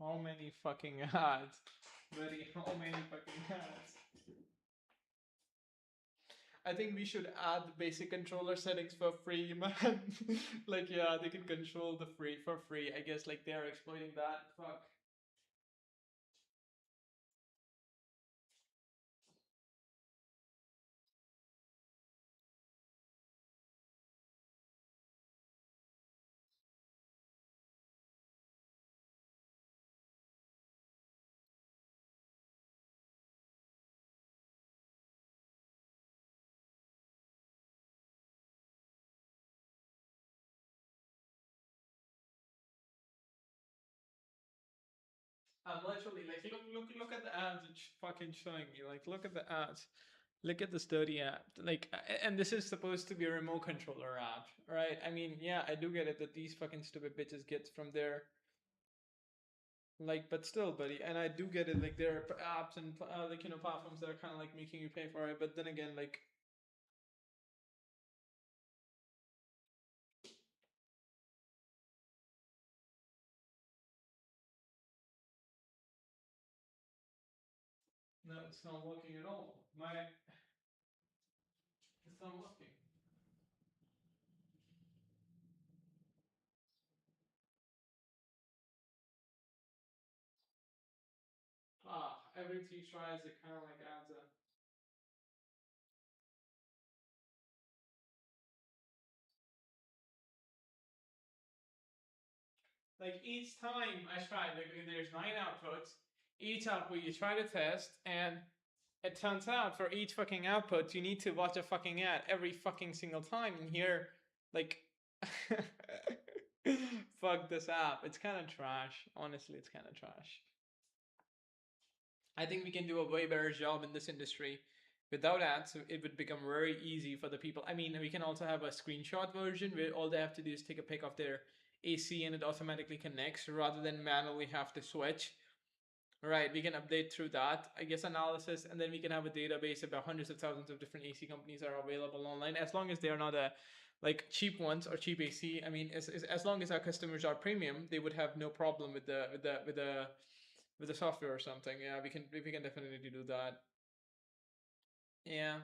How many fucking ads? Buddy, how many fucking ads? I think we should add the basic controller settings for free, man. Like, yeah, they can control the free for free. I guess like they're exploiting that. Fuck. I'm literally like, look at the ads it's fucking showing me. Like, look at the ads. Look at the sturdy app. Like, and this is supposed to be a remote controller app, right? I mean, yeah, I do get it that these fucking stupid bitches get from there. Like, but still, buddy, and I do get it. Like, there are apps and like, you know, platforms that are kind of like making you pay for it. But then again, like, no, it's not working at all. It's not working. Everything he tries, it kind of like adds up. Like each time I try, like there's 9 outputs. Each output you try to test, and it turns out for each fucking output you need to watch a fucking ad every fucking single time. And here, like, fuck this app. It's kind of trash. Honestly, it's kind of trash. I think we can do a way better job in this industry without ads. So it would become very easy for the people. I mean, we can also have a screenshot version where all they have to do is take a pic of their AC and it automatically connects rather than manually have to switch. Right, we can update through that, I guess, analysis, and then we can have a database about hundreds of thousands of different AC companies are available online, as long as they are not like cheap ones or cheap AC. I mean, as long as our customers are premium, they would have no problem with the software or something. Yeah, we can definitely do that. Yeah.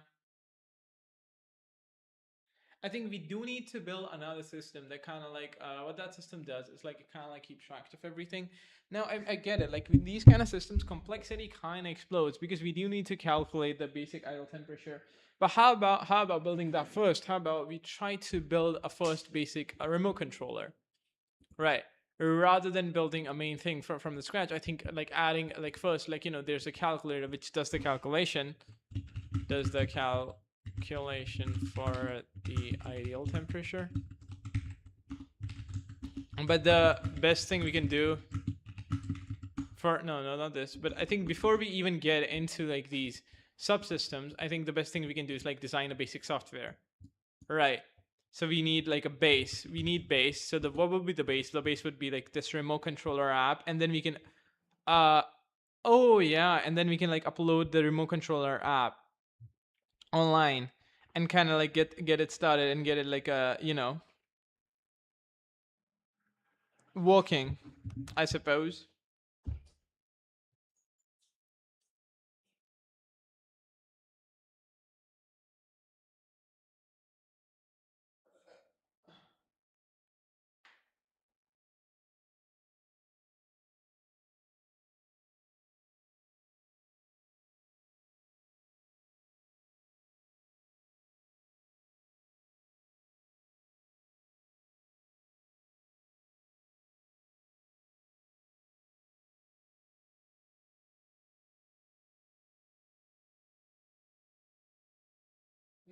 I think we do need to build another system that kind of like what that system does is like it kind of like keeps track of everything. Now I get it. Like with these kind of systems, complexity kind of explodes because we do need to calculate the basic idle temperature. But how about building that first? How about we try to build a first basic remote controller, right? Rather than building a main thing from the scratch. I think like adding like first like, you know, there's a calculator which does the calculation, calculation for the ideal temperature. But the best thing we can do for no, not this, but I think before we even get into like these subsystems, I think the best thing we can do is like design a basic software, right? So we need like a base. We need base. So what would be the base? The base would be like this remote controller app, and then we can oh yeah, and then we can like upload the remote controller app online and kind of like get it started and get it like you know, working, I suppose.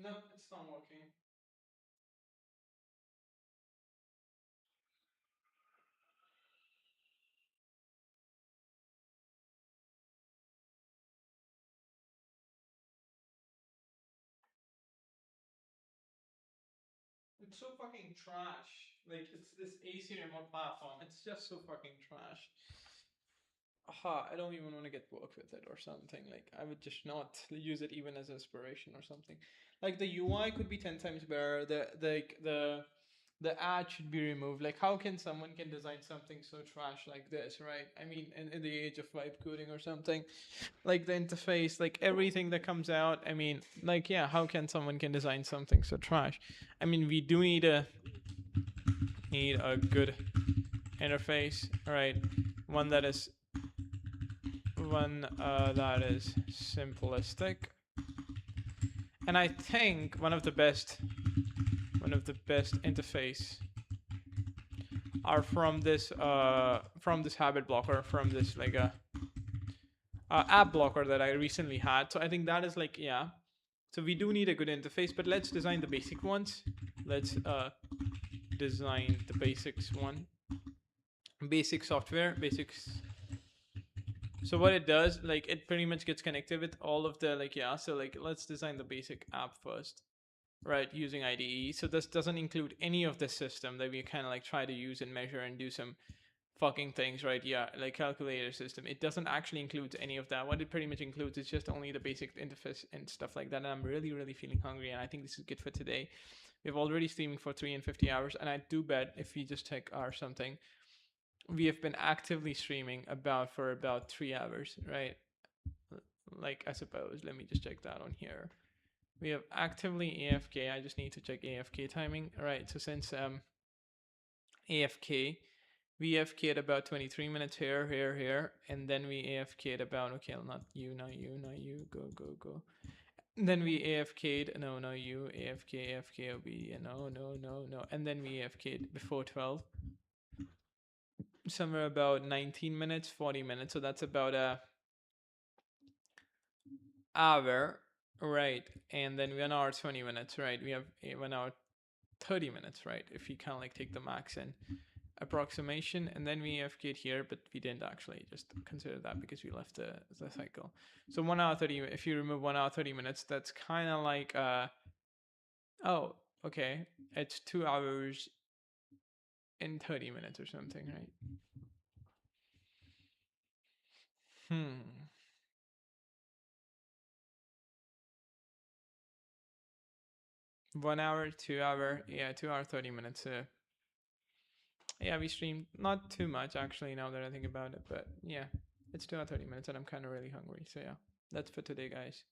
No, it's not working. It's so fucking trash. Like, it's this AC remote platform. It's just so fucking trash. Aha, I don't even want to get work with it or something. Like, I would just not use it even as inspiration or something. Like, the UI could be 10 times better. the ad should be removed. Like, how can someone can design something so trash like this, right? I mean, in the age of vibe coding or something, like the interface, like everything that comes out. I mean, like, yeah, how can someone can design something so trash? I mean, we do need a good interface, right? One that is simplistic. And I think one of the best interface are from this habit blocker, from this like a app blocker that I recently had. So I think that is like, yeah. So we do need a good interface, but let's design the basic ones. Let's design the basics one. Basic software, basics. So what it does, like, it pretty much gets connected with all of the, like, yeah, so like, let's design the basic app first, right, using IDE. So this doesn't include any of the system that we kind of like try to use and measure and do some fucking things, right? Yeah, like calculator system. It doesn't actually include any of that. What it pretty much includes is just only the basic interface and stuff like that. And I'm really, really feeling hungry, and I think this is good for today. We've already streaming for 3 and 50 hours, and I do bet if we just take our something, we have been actively streaming for about 3 hours, right? Like, I suppose, let me just check that on here. We have actively AFK. I just need to check AFK timing. All right, so since AFK, we AFK'd about 23 minutes here, and then we AFK'd about, okay, not you, go. And then we AFK'd, no, you, AFK, OB, no. And then we AFK'd before 12. Somewhere about 19 minutes, 40 minutes. So that's about a hour, right? And then 1 hour, 20 minutes, right? We have 1 hour, 30 minutes, right? If you kind of like take the max and approximation, and then we AFK'd here, but we didn't actually just consider that because we left the cycle. So 1 hour 30, if you remove 1 hour 30 minutes, that's kind of like oh, okay, it's 2 hours in 30 minutes or something, right? 1 hour, 2 hour, yeah, 2 hour 30 minutes. Yeah, we streamed not too much actually now that I think about it, but yeah, it's 2 hour 30 minutes and I'm kind of really hungry. So yeah, that's for today, guys.